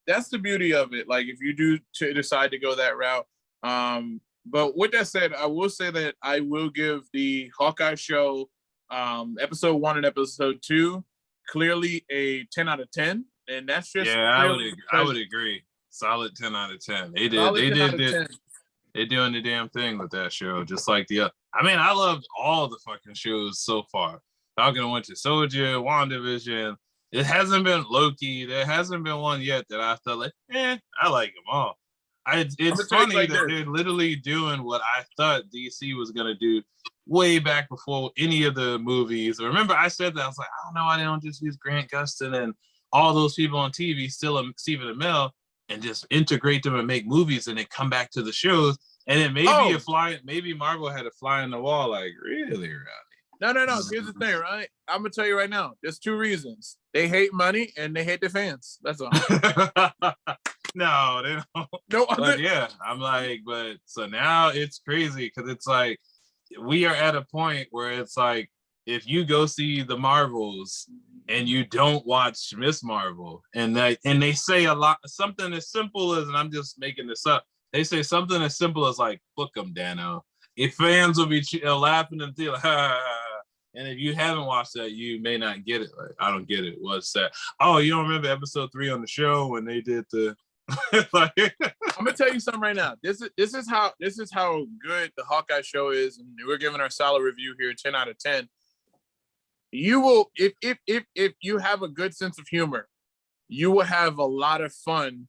That's the beauty of it. Like if you do decide to go that route. But with that said, I will say that I will give the Hawkeye show episode 1 and episode 2 clearly a 10 out of 10. And that's just I would agree. Solid 10 out of 10. They're doing the damn thing with that show, just like I loved all the fucking shows so far. Falcon and Winter Soldier, WandaVision. It hasn't been Loki. There hasn't been one yet that I felt like, I like them all. It's funny that they're literally doing what I thought DC was going to do way back before any of the movies. Remember, I said that. I was like, I don't know why they don't just use Grant Gustin and all those people on TV, still Stephen Amell, and just integrate them and make movies and then come back to the shows. And then maybe Marvel had a fly on the wall, like, really, Ronnie? No. Here's the thing, right? I'm going to tell you right now. There's 2 reasons. They hate money and they hate their fans. That's all. No, they don't. No, but yeah, I'm like, so now it's crazy because it's like, we are at a point where it's like, if you go see the Marvels, and you don't watch Miss Marvel, and they say a lot, something as simple as, and I'm just making this up. They say something as simple as like, "Book them, Dano." If fans will be laughing and feel, ha. And if you haven't watched that, you may not get it. Like, I don't get it. What's that? Oh, you don't remember episode 3 on the show when they did the? Like, I'm gonna tell you something right now. This is how good the Hawkeye show is, and we're giving our solid review here, 10 out of 10. You will, if you have a good sense of humor, you will have a lot of fun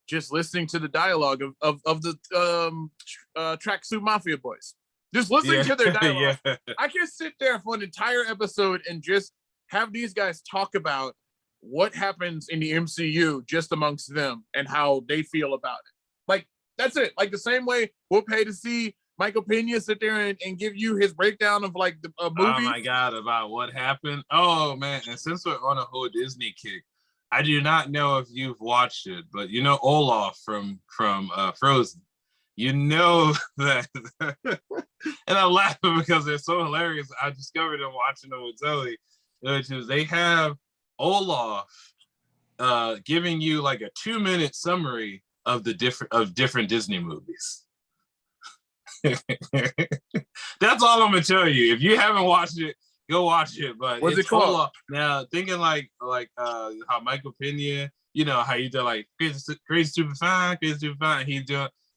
just listening to the dialogue of the Tracksuit Mafia boys. Just listening to their dialogue. Yeah. I can sit there for an entire episode and just have these guys talk about what happens in the MCU just amongst them and how they feel about it. Like, that's it. Like, the same way we'll pay to see Michael Pena sit there and give you his breakdown of like the movie. Oh my God, about what happened. Oh man. And since we're on a whole Disney kick, I do not know if you've watched it, but you know Olaf from Frozen. You know that, and I'm laughing because they're so hilarious. I discovered them watching them with Zoe, which is they have Olaf giving you like a 2-minute summary of the different Disney movies. That's all I'm gonna tell you. If you haven't watched it, go watch it. But what's it called? Olaf. Now thinking like how Michael Pena, you know how you do like crazy super fine. He's doing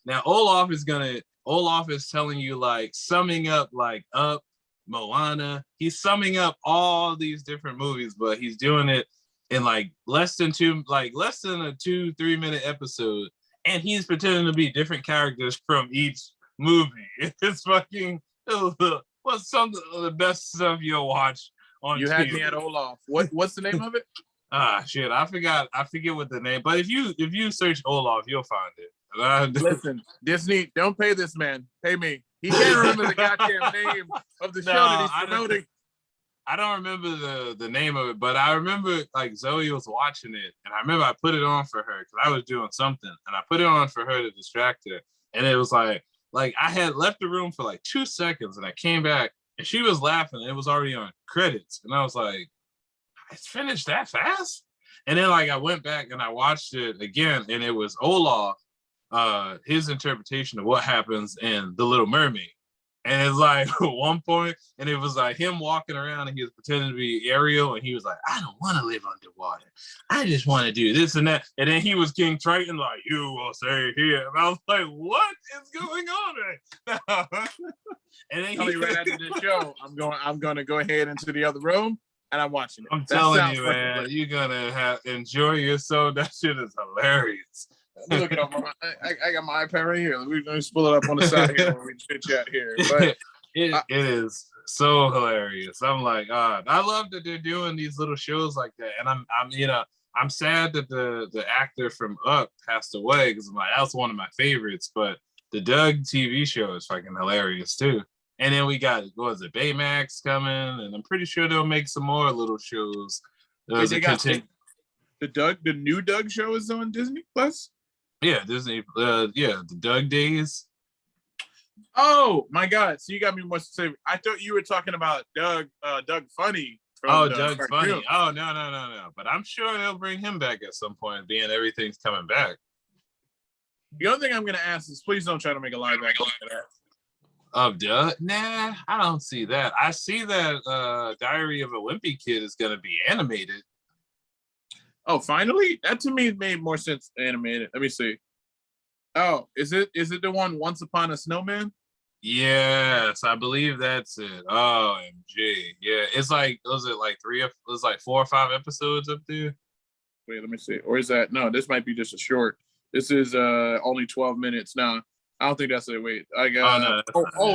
now. Olaf is telling you like summing up like Up, Moana. He's summing up all these different movies, but he's doing it in like less than a 2-3 minute episode, and he's pretending to be different characters from each movie. It's fucking what's some of the best stuff you'll watch on You TV. had me at Olaf. What's the name of it? Shit, I forget what the name, but if you search Olaf, you'll find it. Listen, Disney, don't pay this man. Pay me. He can't remember the goddamn name of the show that he's promoting. I don't remember the name of it, but I remember like Zoe was watching it, and I remember I put it on for her because I was doing something, and I put it on for her to distract her, and it was like I had left the room for like 2 seconds, and I came back, and she was laughing, and it was already on credits, and I was like, "It's finished that fast?" And then like I went back and I watched it again, and it was Olaf, his interpretation of what happens in The Little Mermaid. And it's like at one point, and it was like him walking around, and he was pretending to be Ariel, and he was like, "I don't want to live underwater. I just want to do this and that." And then he was King Triton, like, "You will stay here." And I was like, "What is going on right now?" And then he right after the show, I'm gonna go ahead into the other room, and I'm watching it. I'm telling you, man, you're gonna enjoy yourself. That shit is hilarious. Look it up. I got my iPad right here. Let me pull it up on the side here when we chit chat here. But it is so hilarious. I'm like, God, I love that they're doing these little shows like that. And I'm sad that the actor from Up passed away because I'm like, that's one of my favorites. But the Doug TV show is fucking hilarious too. And then we got Baymax coming, and I'm pretty sure they'll make some more little shows. The new Doug show is on Disney Plus. Yeah, Disney. The Doug Days. Oh my God! So you got me more to say. I thought you were talking about Doug Funny. Doug Funny. Oh no! But I'm sure they'll bring him back at some point, being everything's coming back. The only thing I'm gonna ask is, please don't try to make a live action of that. Of Doug? Nah, I don't see that. I see that Diary of a Wimpy Kid is gonna be animated. Oh, finally? That to me made more sense animated. Let me see. Oh, is it the one Once Upon a Snowman? Yes, I believe that's it. OMG. Yeah, it's like, was it like 4 or 5 episodes up there? Wait, let me see. Or is that, no, this might be just a short. This is only 12 minutes. Now, I don't think that's it. Wait, I got,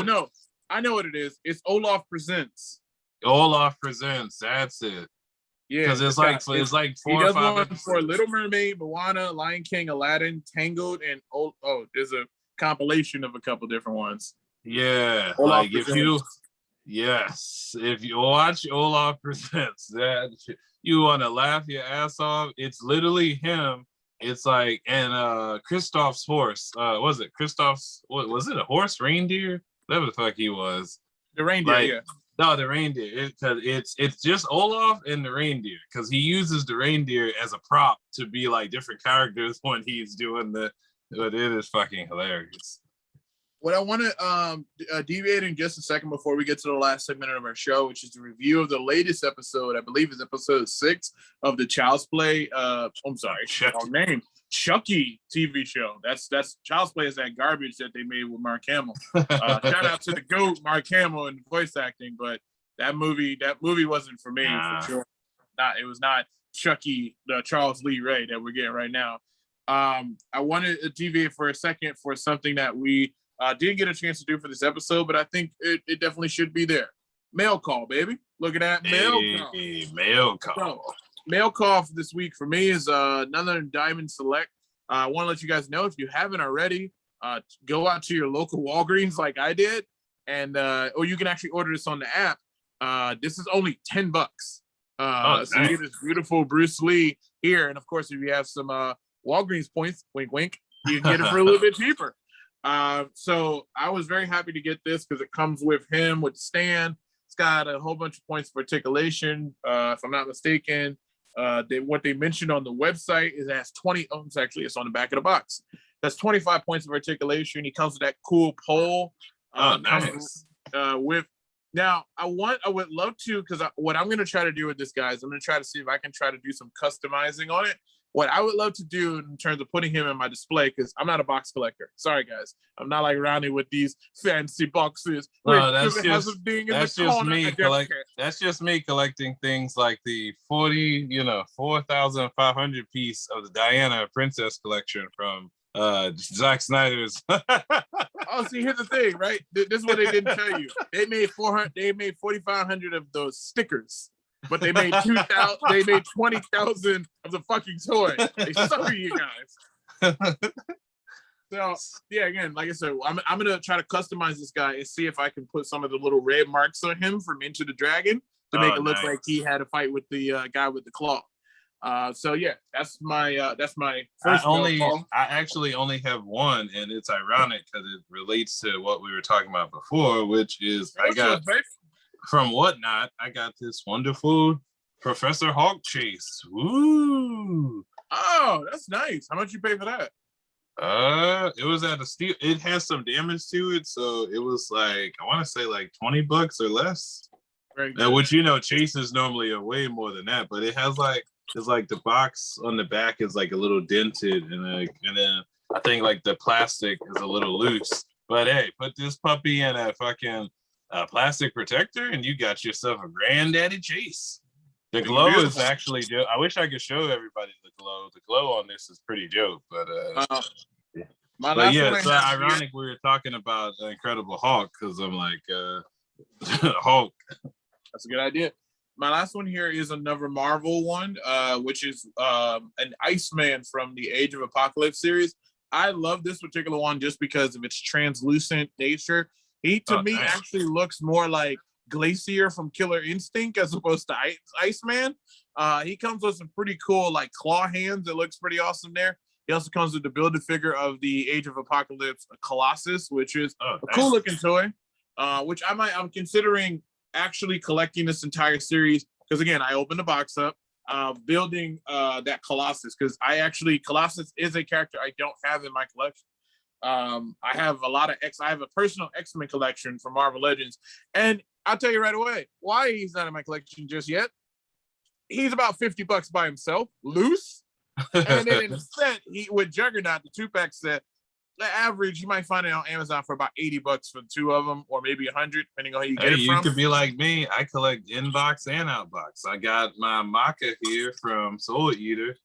no. I know what it is. It's Olaf Presents. Olaf Presents, that's it. Yeah, because it's like 4 or 5 episodes. For Little Mermaid, Moana, Lion King, Aladdin, Tangled, and there's a compilation of a couple different ones. Yeah, Olaf like Presents. If you watch Olaf Presents, that you want to laugh your ass off. It's literally him. It's like, and Kristoff's horse. Was it a horse, reindeer? Whatever the fuck he was. The reindeer, yeah. No, the reindeer. Because it's just Olaf and the reindeer. Because he uses the reindeer as a prop to be like different characters when he's doing the. But it is fucking hilarious. What I want to deviate in just a second before we get to the last segment of our show, which is the review of the latest episode. I believe is episode 6 of the Child's Play. I'm sorry, wrong name. Chucky TV show. That's Child's Play is that garbage that they made with Mark Hamill. Shout out to the GOAT Mark Hamill in voice acting, but that movie wasn't for me for sure. It was not Chucky, the Charles Lee Ray that we're getting right now. I wanted to deviate for a second for something that we didn't get a chance to do for this episode, but I think it definitely should be there. Mail call, baby. Look at that mail call. Mail call. So, mail call for this week for me is another Diamond Select. I want to let you guys know, if you haven't already, go out to your local Walgreens like I did, and or you can actually order this on the app. This is only $10. Nice. So you get this beautiful Bruce Lee here, and of course, if you have some Walgreens points, wink, wink, you can get it for a little bit cheaper. So I was very happy to get this because it comes with him with the stand. It's got a whole bunch of points for articulation. If I'm not mistaken, what they mentioned on the website is it has 20. Oh, it's on the back of the box. That's 25 points of articulation. He comes with that cool pole. Nice. Now I would love to, because what I'm going to try to do with this, guys, I'm going to try to see if I can try to do some customizing on it. What I would love to do in terms of putting him in my display, because I'm not a box collector. Sorry, guys. I'm not like Ronnie with these fancy boxes. No, that's just me collecting things like the 4,500 piece of the Diana Princess collection from Zack Snyder's. Oh, see, here's the thing, right? This is what they didn't tell you. They made 4,500 of those stickers. But they made 2,000. They made 20,000 of the fucking toy. They suck you guys. So yeah, again, like I said, I'm gonna try to customize this guy and see if I can put some of the little red marks on him from Into the Dragon to make it look like he had a fight with the guy with the claw. So yeah, that's my first. I actually only have one, and it's ironic because it relates to what we were talking about before, which is from Whatnot, I got this wonderful Professor Hawk chase. Woo! Oh, that's nice. How much you pay for that? It was at a steal. It has some damage to it, so it was like, I want to say like $20 or less. Now, which chases normally are way more than that, but it has like, it's like the box on the back is like a little dented, and then I think like the plastic is a little loose. But hey, put this puppy in a fucking plastic protector, and you got yourself a granddaddy chase. The glow is actually dope. I wish I could show everybody the glow. The glow on this is pretty dope, but it's ironic we were talking about the Incredible Hulk, because I'm like Hulk. That's a good idea. My last one here is another Marvel one, which is an Iceman from the Age of Apocalypse series. I love this particular one just because of its translucent nature. He, to me, actually looks more like Glacier from Killer Instinct as opposed to Iceman. He comes with some pretty cool like claw hands. It looks pretty awesome there. He also comes with the build-a figure of the Age of Apocalypse Colossus, which is a cool looking toy. Which I'm considering actually collecting this entire series, because again, I opened the box up, building that Colossus, because Colossus is a character I don't have in my collection. I have a personal X-Men collection from Marvel Legends, and I'll tell you right away why he's not in my collection just yet. He's about $50 by himself, loose, and then in a set, with Juggernaut, the 2-pack set, the average you might find it on Amazon for about $80 for the 2 of them, or maybe $100, depending on who you get it from. You could be like me. I collect in-box and out-box. I got my Maka here from Soul Eater.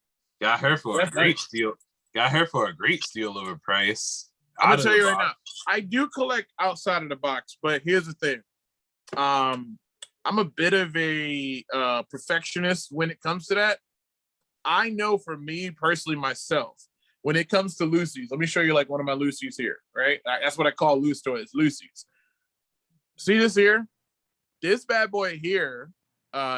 Got her for a great steal. Got her for a great steal over price. I'm gonna tell you right now, I do collect outside of the box, but here's the thing. I'm a bit of a perfectionist when it comes to that. I know for me personally myself, when it comes to Lucy's, let me show you like one of my Lucy's here, right? That's what I call loose toys, Lucy's. See this here? This bad boy here,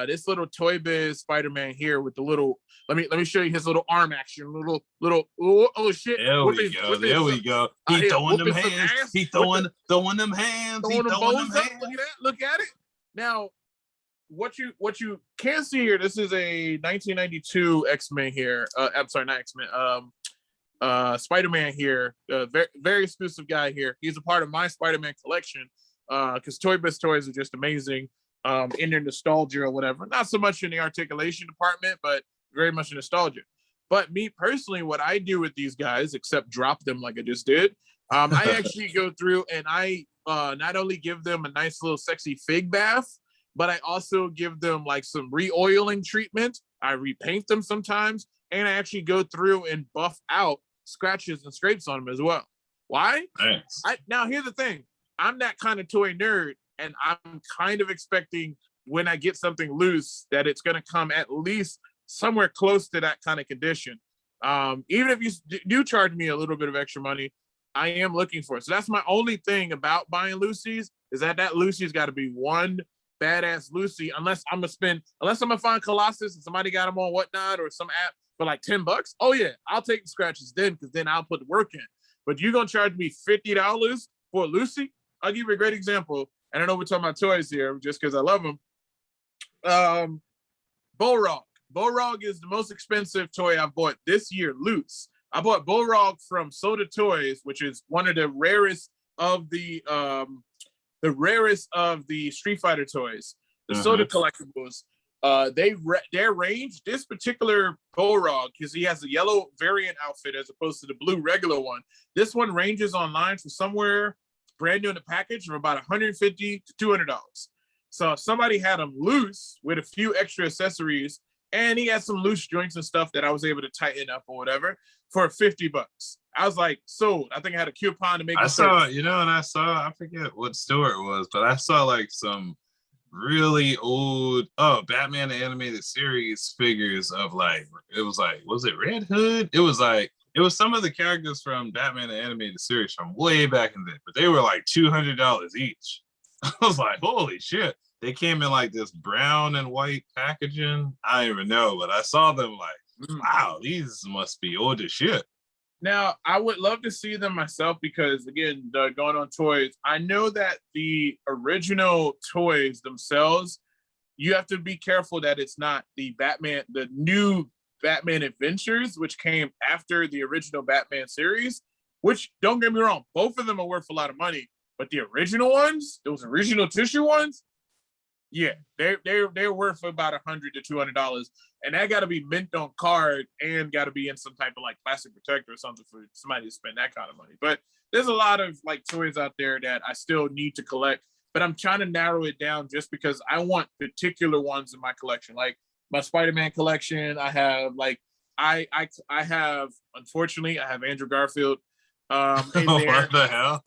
this little Toy Biz Spider-Man here with the little, let me show you his little arm action, little oh shit. There we go. He throwing them hands. He throwing them hands. Look at it. Now, what you can see here, this is a 1992 X-Men here. I'm sorry, not X-Men. Spider-Man here. Very, very exclusive guy here. He's a part of my Spider-Man collection because Toy Biz Toys are just amazing in their nostalgia or whatever. Not so much in the articulation department, but very much in nostalgia. But me personally, what I do with these guys, except drop them like I just did, I actually go through and I not only give them a nice little sexy fig bath, but I also give them like some re-oiling treatment. I repaint them sometimes, and I actually go through and buff out scratches and scrapes on them as well. Why? Thanks. Now, here's the thing. I'm that kind of toy nerd, and I'm kind of expecting when I get something loose that it's going to come at least somewhere close to that kind of condition. Even if you do charge me a little bit of extra money, I am looking for it. So that's my only thing about buying Lucy's is that Lucy's got to be one badass Lucy, unless I'm gonna find Colossus and somebody got them on whatnot or some app for like $10. Oh yeah, I'll take the scratches then, because then I'll put the work in. But you're gonna charge me $50 for a Lucy? I'll give you a great example. And I know we're talking about toys here just because I love them. Bullrog. Bullrog is the most expensive toy I've bought this year, loose. I bought Bullrog from Soda Toys, which is one of the rarest of the Street Fighter toys, the Soda collectibles. Their range, this particular Bullrog, because he has a yellow variant outfit as opposed to the blue regular one. This one ranges online for somewhere brand new in the package from about $150 to $200. So if somebody had them loose with a few extra accessories, and he had some loose joints and stuff that I was able to tighten up or whatever for $50. I was like, sold. I think I had a coupon to make. I forget what store it was, but I saw like some really old Batman the Animated Series figures of like, was it Red Hood? It was some of the characters from Batman the Animated Series from way back in the day, but they were like $200 each. I was like, holy shit. They came in like this brown and white packaging. I don't even know, but I saw them like, wow, these must be old as shit. Now, I would love to see them myself because, again, going on toys, I know that the original toys themselves, you have to be careful that it's not the new Batman Adventures, which came after the original Batman series, which, don't get me wrong, both of them are worth a lot of money. But the original ones, those original tissue ones, yeah, they're worth about $100 to $200, and that got to be mint on card and got to be in some type of like plastic protector or something for somebody to spend that kind of money. But there's a lot of like toys out there that I still need to collect, but I'm trying to narrow it down just because I want particular ones in my collection. Like my Spider-Man collection, I have like I have, unfortunately, I have Andrew Garfield. In there, what the hell?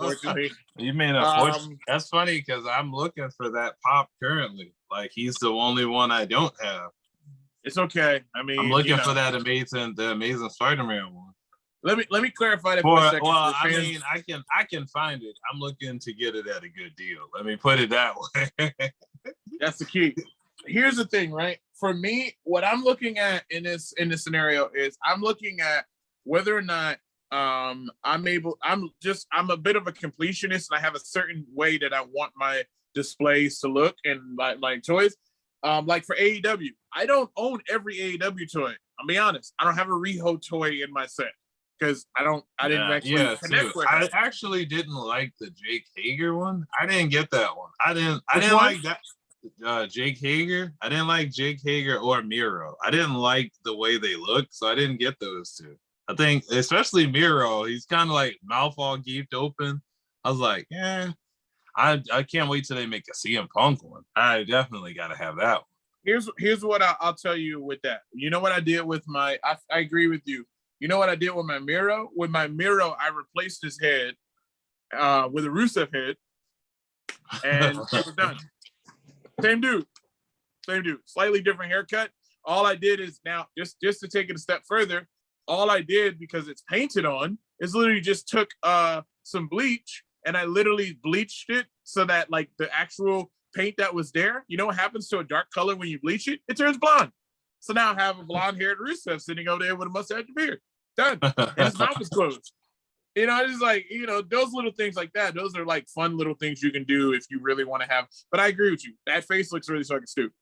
You mean a fortune? That's funny because I'm looking for that pop currently. Like he's the only one I don't have. It's okay. I mean, I'm looking for the amazing Spider-Man one. Let me clarify that for a second. Well, I mean, I can find it. I'm looking to get it at a good deal. Let me put it that way. That's the key. Here's the thing, right? For me, what I'm looking at in this scenario is I'm looking at whether or not I'm a bit of a completionist, and I have a certain way that I want my displays to look and like toys. Like for AEW, I don't own every AEW toy. I'll be honest. I don't have a Riho toy in my set because I didn't actually connect with it. I actually didn't like the Jake Hager one. I didn't get that one. I didn't like that. Jake Hager. I didn't like Jake Hager or Miro. I didn't like the way they look, so I didn't get those two. I think, especially Miro, he's kind of like mouth all gaped open. I was like, I can't wait till they make a CM Punk one. I definitely got to have that one. Here's what I'll tell you with that. You know what I did with I agree with you. You know what I did with my Miro? With my Miro, I replaced his head with a Rusev head, and it was done. Same dude. Slightly different haircut. All I did is now, just to take it a step further, all I did, because it's painted on, is literally just took some bleach and I literally bleached it so that like the actual paint that was there, you know what happens to a dark color when you bleach it? It turns blonde. So now I have a blonde-haired Rusev sitting over there with a mustache and beard. Done. And his mouth is closed. It's just like, those little things like that. Those are like fun little things you can do if you really want to have. But I agree with you. That face looks really fucking stupid.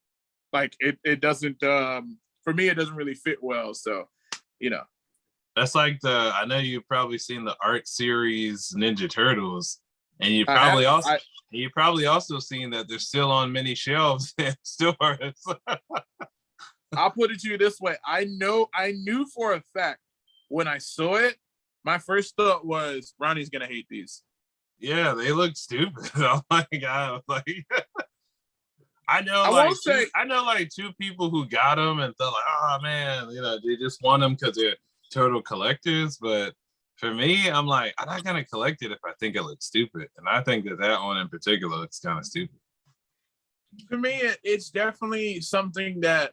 Like it doesn't. For me, it doesn't really fit well. So, That's like I know you've probably seen the art series Ninja Turtles, and you probably also seen that they're still on many shelves in stores. I'll put it to you this way. I knew for a fact when I saw it, my first thought was Ronnie's gonna hate these. Yeah, they look stupid. Oh my god! Like, I know like two people who got them and thought like, oh man, they just want them because they're total collectors. But for me, I'm like, I'm not gonna collect it if I think it looks stupid, and I think that one in particular looks kind of stupid. For me, it's definitely something that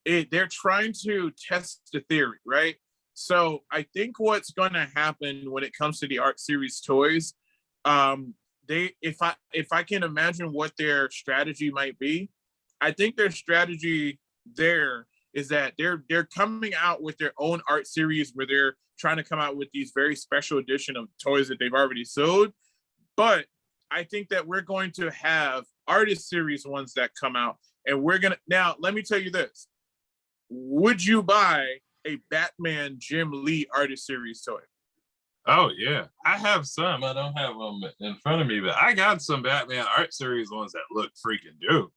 they're trying to test the theory, right? So I think what's going to happen when it comes to the art series toys, if I can imagine what their strategy might be, I think their strategy there is that they're coming out with their own art series where they're trying to come out with these very special edition of toys that they've already sold. But I think that we're going to have artist series ones that come out, and now let me tell you this. Would you buy a Batman Jim Lee artist series toy? Oh yeah, I have some. I don't have them in front of me, but I got some Batman art series ones that look freaking dope.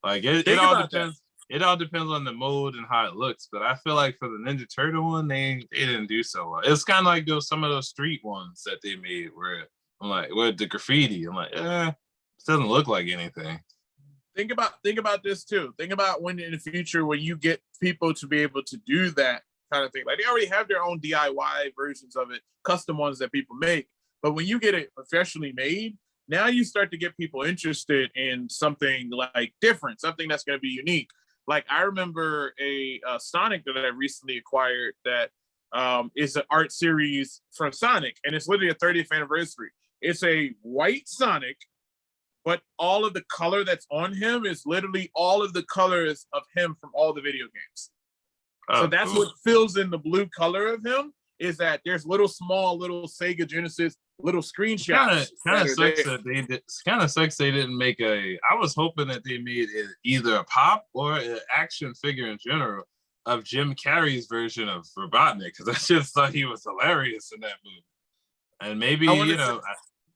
Like it all depends. It all depends on the mold and how it looks. But I feel like for the Ninja Turtle one, they didn't do so well. It's kind of like some of those street ones that they made where I'm like, with the graffiti, I'm like, it doesn't look like anything. Think about this too. Think about when in the future when you get people to be able to do that kind of thing. Like they already have their own DIY versions of it, custom ones that people make. But when you get it professionally made, now you start to get people interested in something like different, something that's going to be unique. Like I remember a Sonic that I recently acquired that is an art series from Sonic, and it's literally a 30th anniversary. It's a white Sonic, but all of the color that's on him is literally all of the colors of him from all the video games. So that's cool. What fills in the blue color of him is that there's little Sega Genesis little screenshots. Kind of sucks they didn't make I was hoping that they made either a pop or an action figure in general of Jim Carrey's version of Robotnik, because I just thought he was hilarious in that movie. And maybe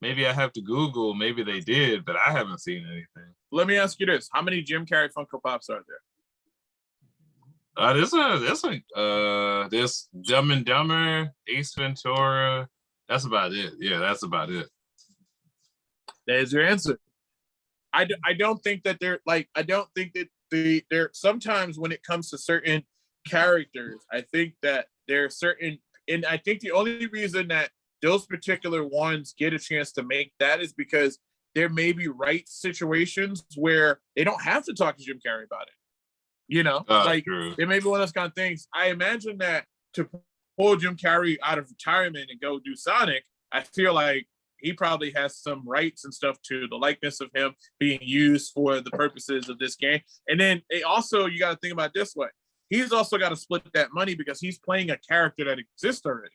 maybe I have to Google. Maybe they did, but I haven't seen anything. Let me ask you this: how many Jim Carrey Funko Pops are there? There's Dumb and Dumber, Ace Ventura. That's about it. Yeah, that's about it. There's your answer. I don't think that they're sometimes when it comes to certain characters, I think that there are certain, and I think the only reason that those particular ones get a chance to make that is because there may be situations where they don't have to talk to Jim Carrey about it. True. There may be one of those kind of things. I imagine that to pull Jim Carrey out of retirement and go do Sonic, I feel like he probably has some rights and stuff to the likeness of him being used for the purposes of this game. And then you got to think about it this way. He's also got to split that money because he's playing a character that exists already.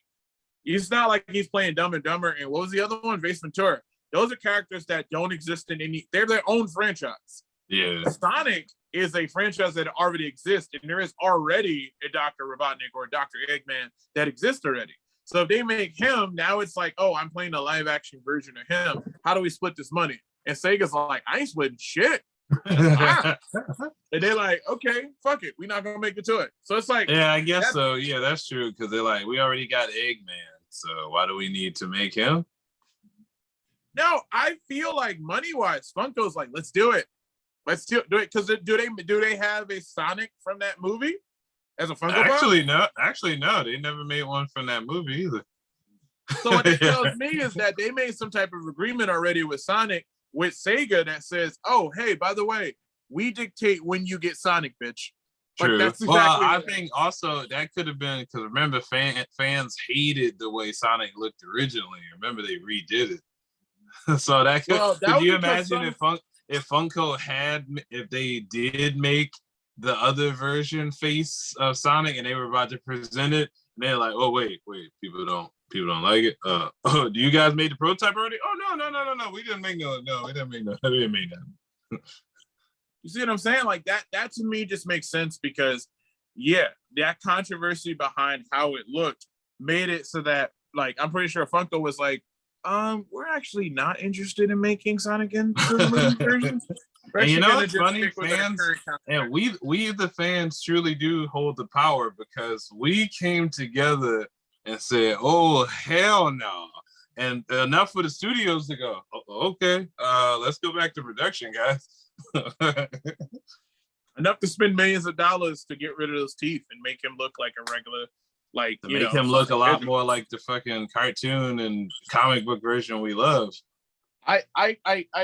It's not like he's playing Dumb and Dumber and what was the other one? Ace Ventura. Those are characters that don't exist they're their own franchise. Yeah. Sonic is a franchise that already exists, and there is already a Dr. Robotnik or a Dr. Eggman that exists already. So if they make him, now it's like, oh, I'm playing a live action version of him. How do we split this money? And Sega's like, I ain't splitting shit. And they're like, okay, fuck it. We're not going to make it to it. So it's like. Yeah, I guess so. Yeah, that's true. Because they're like, we already got Eggman. So why do we need to make him? No, I feel like money-wise, Funko's like, let's do it. Let's do it because do they have a Sonic from that movie as a Funko Pop? Actually, no. They never made one from that movie either. So what it tells me is that they made some type of agreement already with Sonic with Sega that says, "Oh, hey, by the way, we dictate when you get Sonic, bitch." True. That's exactly I think also that could have been because remember fans hated the way Sonic looked originally. Remember they redid it. So that could you imagine if Funko if they did make the other version face of Sonic and they were about to present it, and they're like, oh wait, people People don't like it. Oh, do you guys make the prototype already? Oh no. We didn't make no. We didn't make no. We didn't make that. You see what I'm saying? Like that to me just makes sense because, yeah, that controversy behind how it looked made it so that, like, I'm pretty sure Funko was like, we're actually not interested in making Sonic into the movie version. And you know what's funny, fans, and we the fans truly do hold the power because we came together and said, "Oh hell no!" And enough for the studios to go, "Okay, let's go back to production, guys." Enough to spend millions of dollars to get rid of those teeth and make him look like a regular, like, to make him look a lot more like the fucking cartoon and comic book version we love.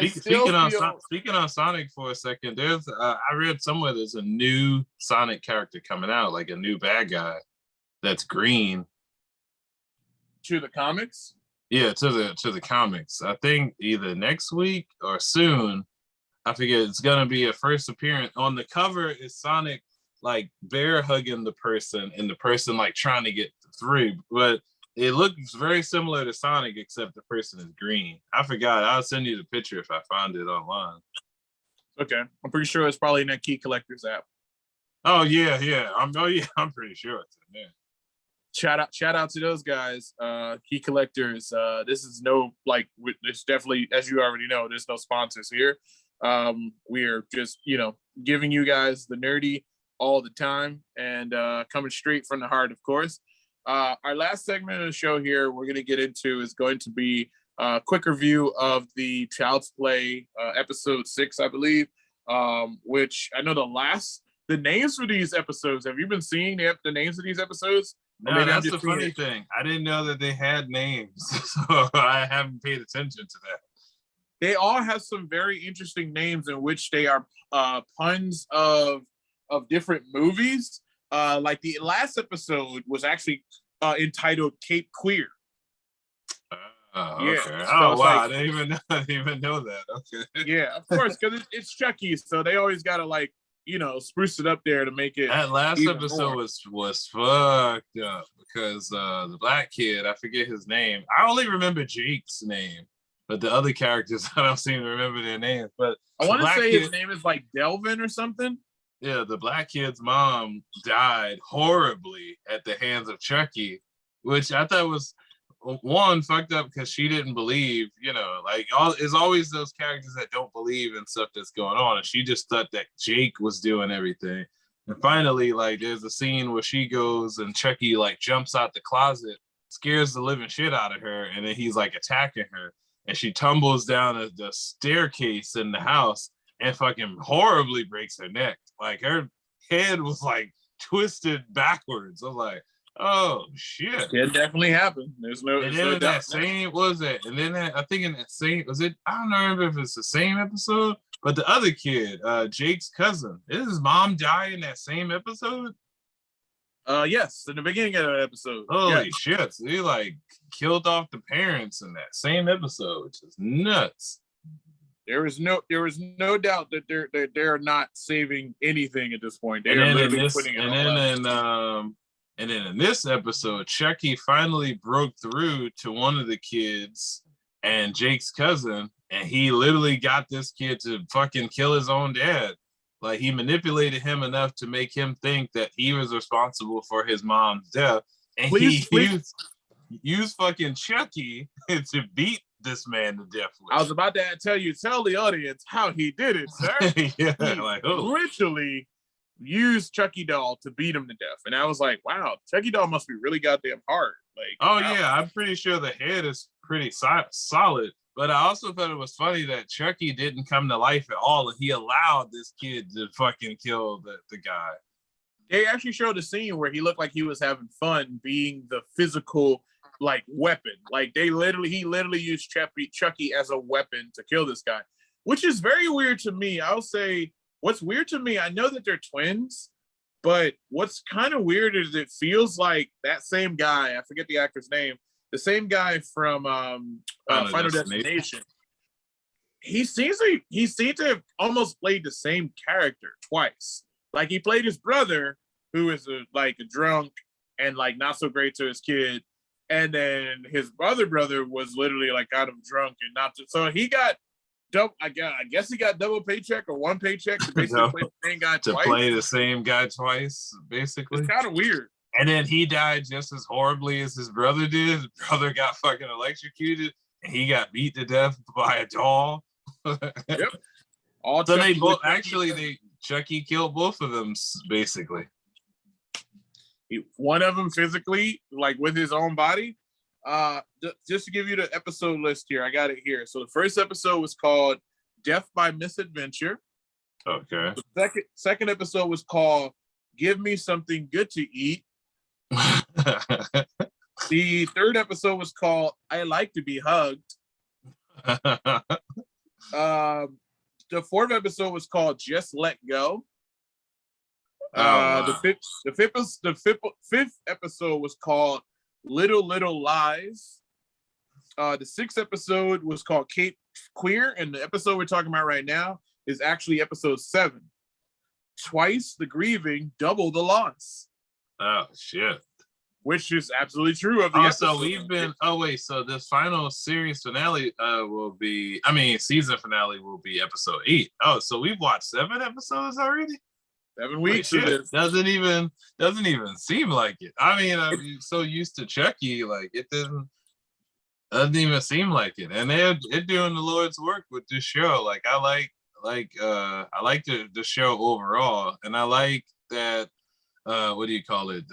Speaking on Sonic for a second, there's I read somewhere there's a new Sonic character coming out, like a new bad guy that's green. To the comics? Yeah, to the comics. I think either next week or soon. I forget. It's gonna be a first appearance. On the cover is Sonic like bear hugging the person and the person like trying to get through, but it looks very similar to Sonic, except the person is green. I forgot. I'll send you the picture if I find it online. Okay. I'm pretty sure it's probably in that Key Collectors app. Oh, yeah. I'm pretty sure it's in there. Shout out to those guys. Key Collectors. This is no, like, it's definitely, as you already know, there's no sponsors here. We're just, giving you guys the nerdy all the time and coming straight from the heart, of course. Our last segment of the show here we're going to get into is going to be a quick review of the Child's Play episode 6, I believe, which I know the names for these episodes. Have you been seeing the names of these episodes? No, that's the funny thing. I didn't know that they had names, so I haven't paid attention to that. They all have some very interesting names in which they are puns of different movies. Like the last episode was actually entitled Cape Queer. Okay. Yeah. Oh, wow. Like, I didn't even know that. Okay. Yeah, of course, because it's Chucky, so they always got to spruce it up there to make it. That last episode was fucked up because the black kid, I forget his name. I only remember Jake's name, but the other characters, I don't seem to remember their names. But I want to say his name is like Delvin or something. Yeah, the black kid's mom died horribly at the hands of Chucky, which I thought was one fucked up because she didn't believe, it's always those characters that don't believe in stuff that's going on, and she just thought that Jake was doing everything. And finally, like, there's a scene where she goes and Chucky like jumps out the closet, scares the living shit out of her, and then he's like attacking her, and she tumbles down the staircase in the house and fucking horribly breaks her neck. Like, her head was like twisted backwards. I was like, oh shit. It definitely happened. There's no. And then in that same, what was it? And then I think in that same, was it? I don't remember if it's the same episode, but the other kid, Jake's cousin, did his mom die in that same episode? Yes, in the beginning of that episode. Holy shit! So he like killed off the parents in that same episode, which is nuts. There was no doubt that they're not saving anything at this point. And then in this episode, Chucky finally broke through to one of the kids and Jake's cousin, and he literally got this kid to fucking kill his own dad. Like, he manipulated him enough to make him think that he was responsible for his mom's death, and he used fucking Chucky to beat this man to death with. I was about to tell the audience how he did it, sir. Yeah, he literally used Chucky doll to beat him to death, and I was like, wow, Chucky doll must be really goddamn hard. Like, wow. Yeah, I'm pretty sure the head is pretty solid, but I also thought it was funny that Chucky didn't come to life at all, and he allowed this kid to fucking kill the guy. They actually showed a scene where he looked like he was having fun being the physical like weapon. Like, he literally used Chucky as a weapon to kill this guy, which is very weird to me. I'll say what's weird to me, I know that they're twins, but what's kind of weird is it feels like that same guy, I forget the actor's name, the same guy from Final Destination. He seems to have almost played the same character twice. Like, he played his brother, who is a drunk and like not so great to his kid. And then his brother was literally like got him drunk and not to, so he got double. I guess he got double paycheck or one paycheck to basically play the same guy twice. Play the same guy twice, basically. It's kind of weird. And then he died just as horribly as his brother did. His brother got fucking electrocuted, and he got beat to death by a doll. Yep. So they both Chucky killed both of them basically. One of them physically, like with his own body. Just to give you the episode list here, I got it here. So the first episode was called Death by Misadventure. Okay. The second episode was called Give Me Something Good to Eat. The third episode was called I Like to Be Hugged. The fourth episode was called Just Let Go. The fifth episode was called Little Lies. The sixth episode was called Cape Queer, and the episode we're talking about right now is actually episode 7. Twice the grieving, double the loss. Oh shit! Which is absolutely true of the episode. So we've been. Oh wait, so this final series finale will be. I mean, season finale will be episode 8. Oh, so we've watched 7 episodes already. 7 weeks. Doesn't even seem like it. I mean, I'm so used to Chucky, like it doesn't even seem like it. And they're doing the Lord's work with this show. Like I like the show overall, and I like that. What do you call it?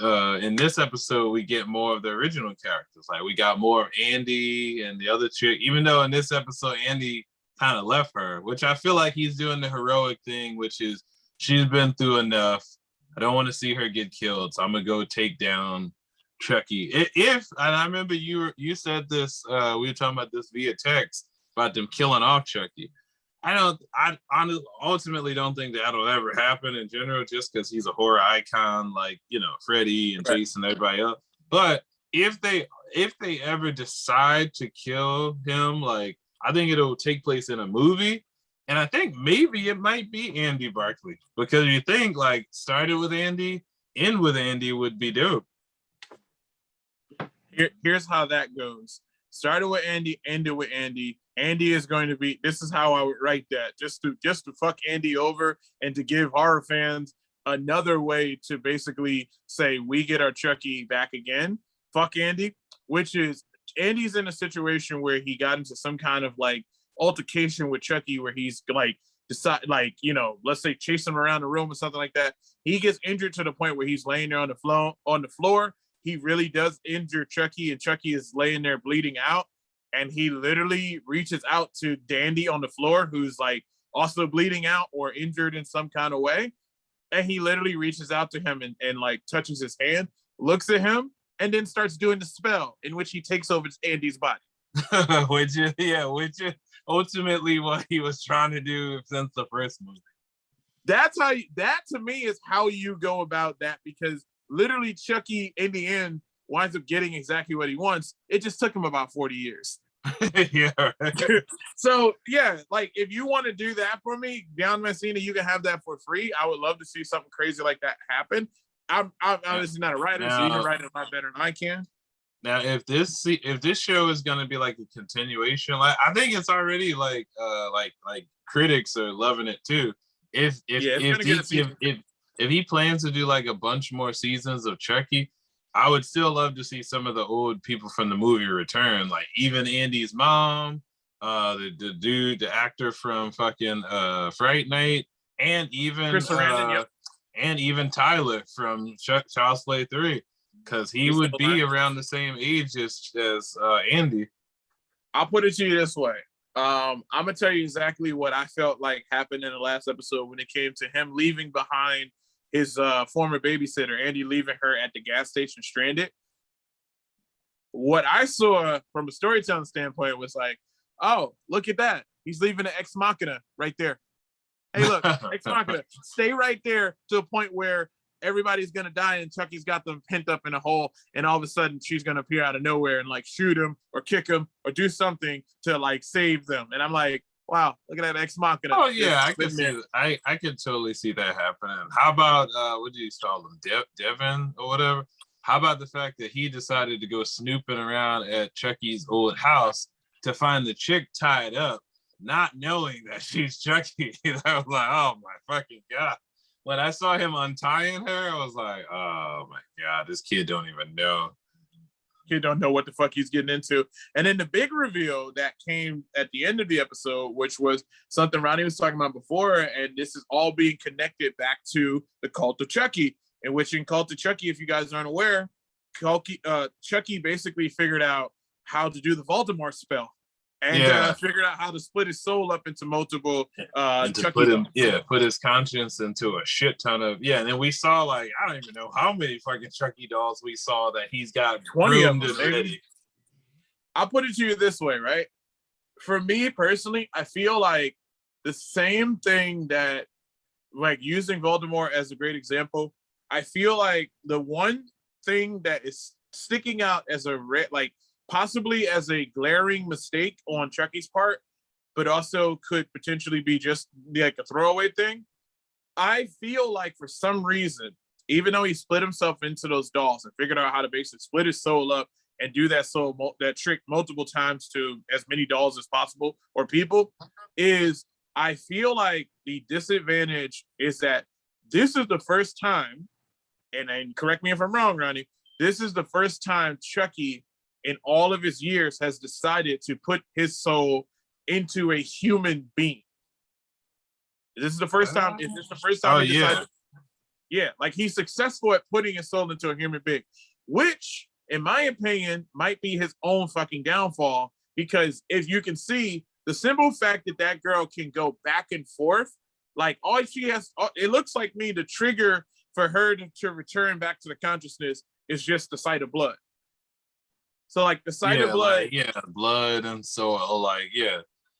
In this episode, we get more of the original characters. Like we got more of Andy and the other chick. Even though in this episode, Andy kind of left her, which I feel like he's doing the heroic thing, which is she's been through enough. I don't want to see her get killed, so I'm gonna go take down Chucky. And I remember you said this. We were talking about this via text about them killing off Chucky. I ultimately don't think that'll ever happen in general, just because he's a horror icon, like, you know, Freddy and Jason and everybody else. But if they ever decide to kill him, like, I think it'll take place in a movie. And I think maybe it might be Andy Barkley, because you think like started with Andy, end with Andy would be dope. Here's how that goes. Started with Andy, ended with Andy. Andy is going to be, this is how I would write that, just to fuck Andy over and to give horror fans another way to basically say we get our Chucky back again. Fuck Andy, which is Andy's in a situation where he got into some kind of like altercation with Chucky where he's like let's say chase him around the room or something like that. He gets injured to the point where he's laying there on the floor. He really does injure Chucky, and Chucky is laying there bleeding out. And he literally reaches out to Dandy on the floor, who's like also bleeding out or injured in some kind of way. And he literally reaches out to him and like touches his hand, looks at him, and then starts doing the spell in which he takes over Andy's body. which is ultimately what he was trying to do since the first movie. That to me is how you go about that, because literally Chucky in the end winds up getting exactly what he wants. It just took him about 40 years. Yeah. So yeah, like if you want to do that for me, Down Messina, you can have that for free. I would love to see something crazy like that happen. I'm obviously not a writer, so you can write it a lot better than I can. Now, if this show is gonna be like a continuation, like I think it's already like critics are loving it too. If he plans to do like a bunch more seasons of Chucky, I would still love to see some of the old people from the movie return, like even Andy's mom, the actor from fucking Fright Night, and even Chris Sarandon, and even Tyler from Child's Play 3, because he would be around the same age as Andy. I'll put it to you this way. I'm gonna tell you exactly what I felt like happened in the last episode when it came to him leaving behind his former babysitter, Andy leaving her at the gas station stranded. What I saw from a storytelling standpoint was like, oh, look at that. He's leaving the ex machina right there. Hey, look, ex machina, stay right there to a point where everybody's going to die and Chucky's got them pent up in a hole, and all of a sudden she's going to appear out of nowhere and like shoot him or kick him or do something to like save them. And I'm like, wow, look at that ex machina. Oh yeah, I could see. I could totally see that happening. How about what do you call him, Devin or whatever? How about the fact that he decided to go snooping around at Chucky's old house to find the chick tied up, not knowing that she's Chucky? I was like, oh my fucking God. When I saw him untying her, I was like, oh my God, this kid don't even know. Kid don't know what the fuck he's getting into. And then the big reveal that came at the end of the episode, which was something Ronnie was talking about before, and this is all being connected back to the Cult of Chucky, in which in Cult of Chucky, if you guys aren't aware, Chucky basically figured out how to do the Voldemort spell. And figured out how to split his soul up into multiple put his conscience into a shit ton of and then we saw like I don't even know how many fucking Chucky dolls we saw that he's got 20 of them, ready. I'll put it to you this way, right? For me personally, I feel like the same thing that, like, using Voldemort as a great example, I feel like the one thing that is sticking out as a possibly as a glaring mistake on Chucky's part, but also could potentially be just like a throwaway thing. I feel like for some reason, even though he split himself into those dolls and figured out how to basically split his soul up and do that trick multiple times to as many dolls as possible or people, is I feel like the disadvantage is that this is the first time, and correct me if I'm wrong, Ronnie, this is the first time Chucky in all of his years has decided to put his soul into a human being. This is the first time. Is this the first time he decided? Yeah, like he's successful at putting his soul into a human being, which, in my opinion, might be his own fucking downfall. Because if you can see the simple fact that that girl can go back and forth, like all she has, it looks like me, the trigger for her to return back to the consciousness is just the sight of blood. So like the sight of blood, blood, and so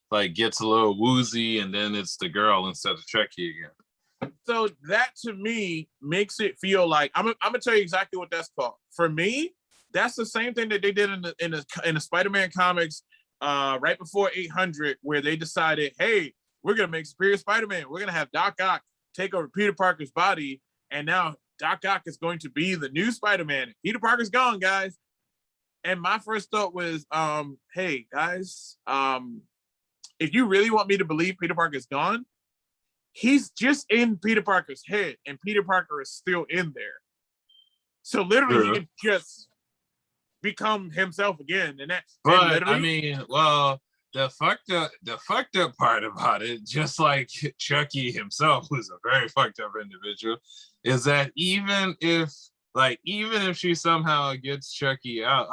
like gets a little woozy, and then it's the girl instead of Chucky again. So that to me makes it feel like I'm gonna tell you exactly what that's called. For me, that's the same thing that they did in the Spider-Man comics right before 800, where they decided, hey, we're gonna make Superior Spider-Man. We're gonna have Doc Ock take over Peter Parker's body, and now Doc Ock is going to be the new Spider-Man. Peter Parker's gone, guys. And my first thought was, hey, guys, if you really want me to believe Peter Parker's gone, he's just in Peter Parker's head, and Peter Parker is still in there. So literally, he can just become himself again. And that's I mean, well, the fucked up part about it, just like Chucky himself, who's a very fucked up individual, is that even if she somehow gets Chucky out,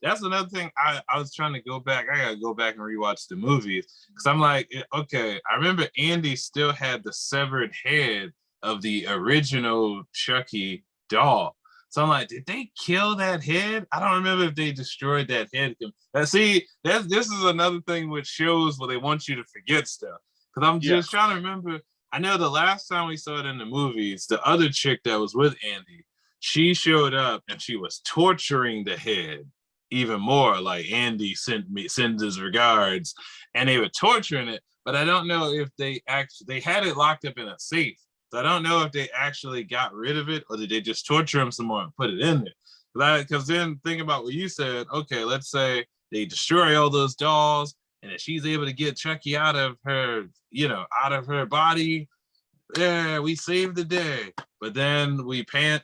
that's another thing. I was trying to go back. I gotta go back and rewatch the movies because I'm like, okay, I remember Andy still had the severed head of the original Chucky doll. So I'm like, did they kill that head? I don't remember if they destroyed that head. See, this is another thing which shows where they want you to forget stuff. Because I'm just trying to remember. I know the last time we saw it in the movies, the other chick that was with Andy, she showed up and she was torturing the head even more. Like, Andy sends his regards, and they were torturing it. But I don't know if they had it locked up in a safe. So I don't know if they actually got rid of it or did they just torture him some more and put it in there. Because then think about what you said. Okay, let's say they destroy all those dolls, and if she's able to get Chucky out of her body, yeah, we saved the day. But then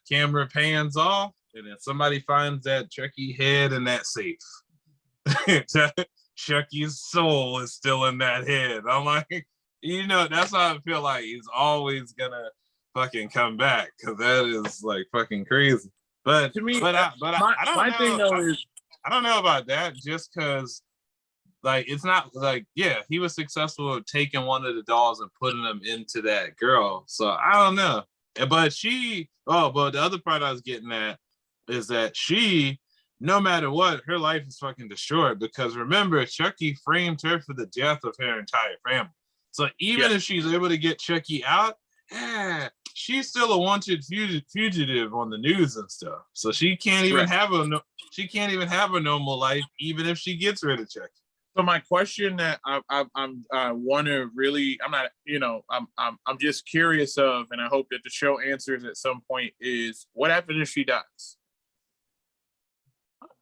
camera pans off, and then somebody finds that Chucky head in that safe. Chucky's soul is still in that head. I'm like, that's how I feel like he's always gonna fucking come back, because that is like fucking crazy. But to me, I don't know. I don't know about that, just because like it's not like, yeah, he was successful at taking one of the dolls and putting them into that girl. So I don't know. But but the other part I was getting at is that she, no matter what, her life is fucking destroyed, because remember, Chucky framed her for the death of her entire family. So even if she's able to get Chucky out, she's still a wanted fugitive on the news and stuff. So she can't even have a normal life, even if she gets rid of Chucky. So my question that I want to really, I'm just curious of, and I hope that the show answers at some point, is what happens if she dies?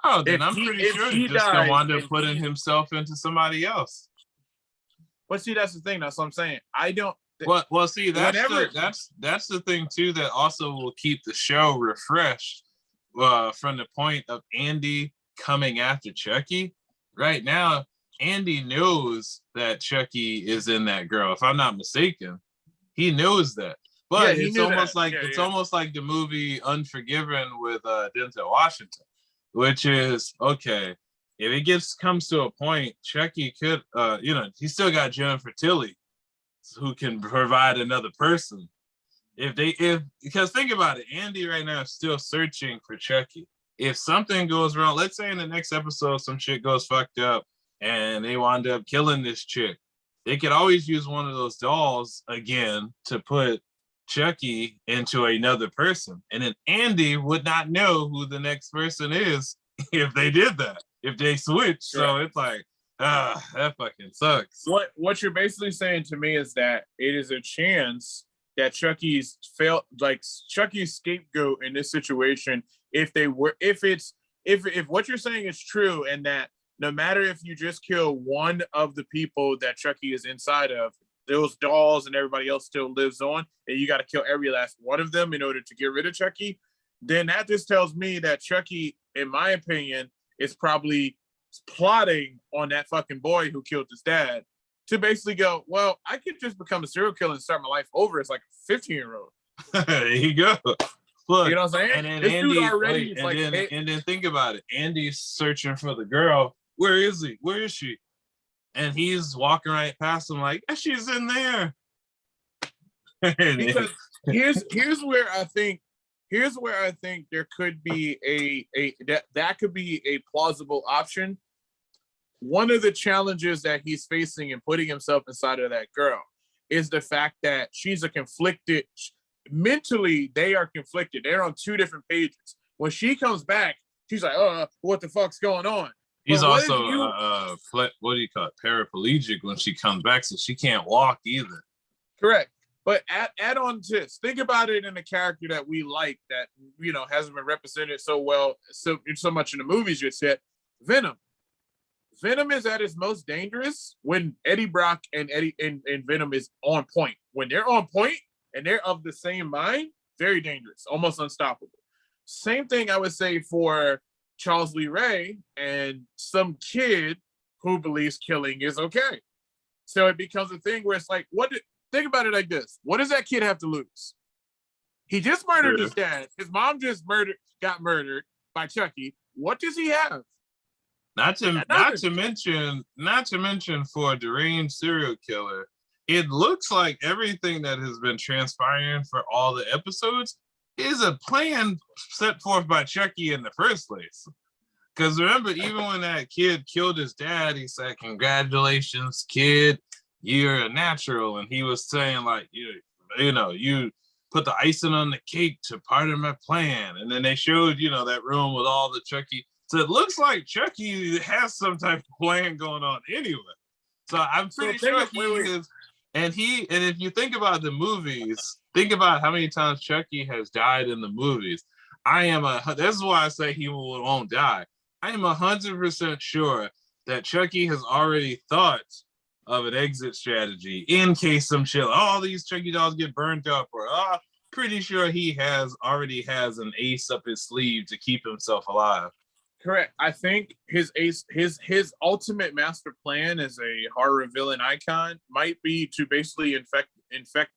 Oh, then I'm pretty sure he's just gonna wind up putting himself into somebody else. But see, that's the thing. That's what I'm saying. I don't. Well, see, that's the thing too that also will keep the show refreshed. From the point of Andy coming after Chucky. Right now, Andy knows that Chucky is in that girl. If I'm not mistaken, he knows that. But it's almost like almost like the movie Unforgiven with Denzel Washington, which is okay. If it comes to a point, Chucky could, he still got Jennifer Tilly, who can provide another person. Because think about it, Andy right now is still searching for Chucky. If something goes wrong, let's say in the next episode some shit goes fucked up and they wind up killing this chick, they could always use one of those dolls again to put Chucky into another person. And then Andy would not know who the next person is if they did that, if they switch. Sure. So it's like, that fucking sucks. What you're basically saying to me is that it is a chance that Chucky's scapegoat in this situation, if what you're saying is true, and that no matter if you just kill one of the people that Chucky is inside of, those dolls and everybody else still lives on, and you got to kill every last one of them in order to get rid of Chucky, then that just tells me that Chucky, in my opinion, is probably plotting on that fucking boy who killed his dad to basically go, well, I could just become a serial killer and start my life over as like a 15-year-old. There you go. Look, you know what I'm saying? And then and then think about it. Andy's searching for the girl. Where is he? Where is she? And he's walking right past him like, she's in there. Because here's where I think there could be that could be a plausible option. One of the challenges that he's facing in putting himself inside of that girl is the fact that she's mentally, they are conflicted. They're on two different pages. When she comes back, she's like, what the fuck's going on? He's also, what do you call it, paraplegic when she comes back, so she can't walk either. Correct. But add on to this. Think about it in a character that we like that, hasn't been represented so well, so much in the movies just yet. Venom. Venom is at its most dangerous when Eddie Brock and Venom is on point. When they're on point and they're of the same mind, very dangerous, almost unstoppable. Same thing I would say for Charles Lee Ray and some kid who believes killing is okay. So it becomes a thing where it's like, think about it like this. What does that kid have to lose? He just murdered his dad. His mom just got murdered by Chucky. What does he have? Not to mention for a deranged serial killer, it looks like everything that has been transpiring for all the episodes is a plan set forth by Chucky in the first place. Because remember, even when that kid killed his dad, he said, "Congratulations, kid, you're a natural." And he was saying, like, you put the icing on the cake to part of my plan. And then they showed, that room with all the Chucky. So it looks like Chucky has some type of plan going on anyway. So I'm pretty sure he is. And if you think about the movies, think about how many times Chucky has died in the movies. This is why I say he won't die. I am 100% sure that Chucky has already thought of an exit strategy in case some shit, all these Chucky dolls get burned up, or pretty sure he already has an ace up his sleeve to keep himself alive. Correct. I think his ultimate master plan as a horror villain icon might be to basically infect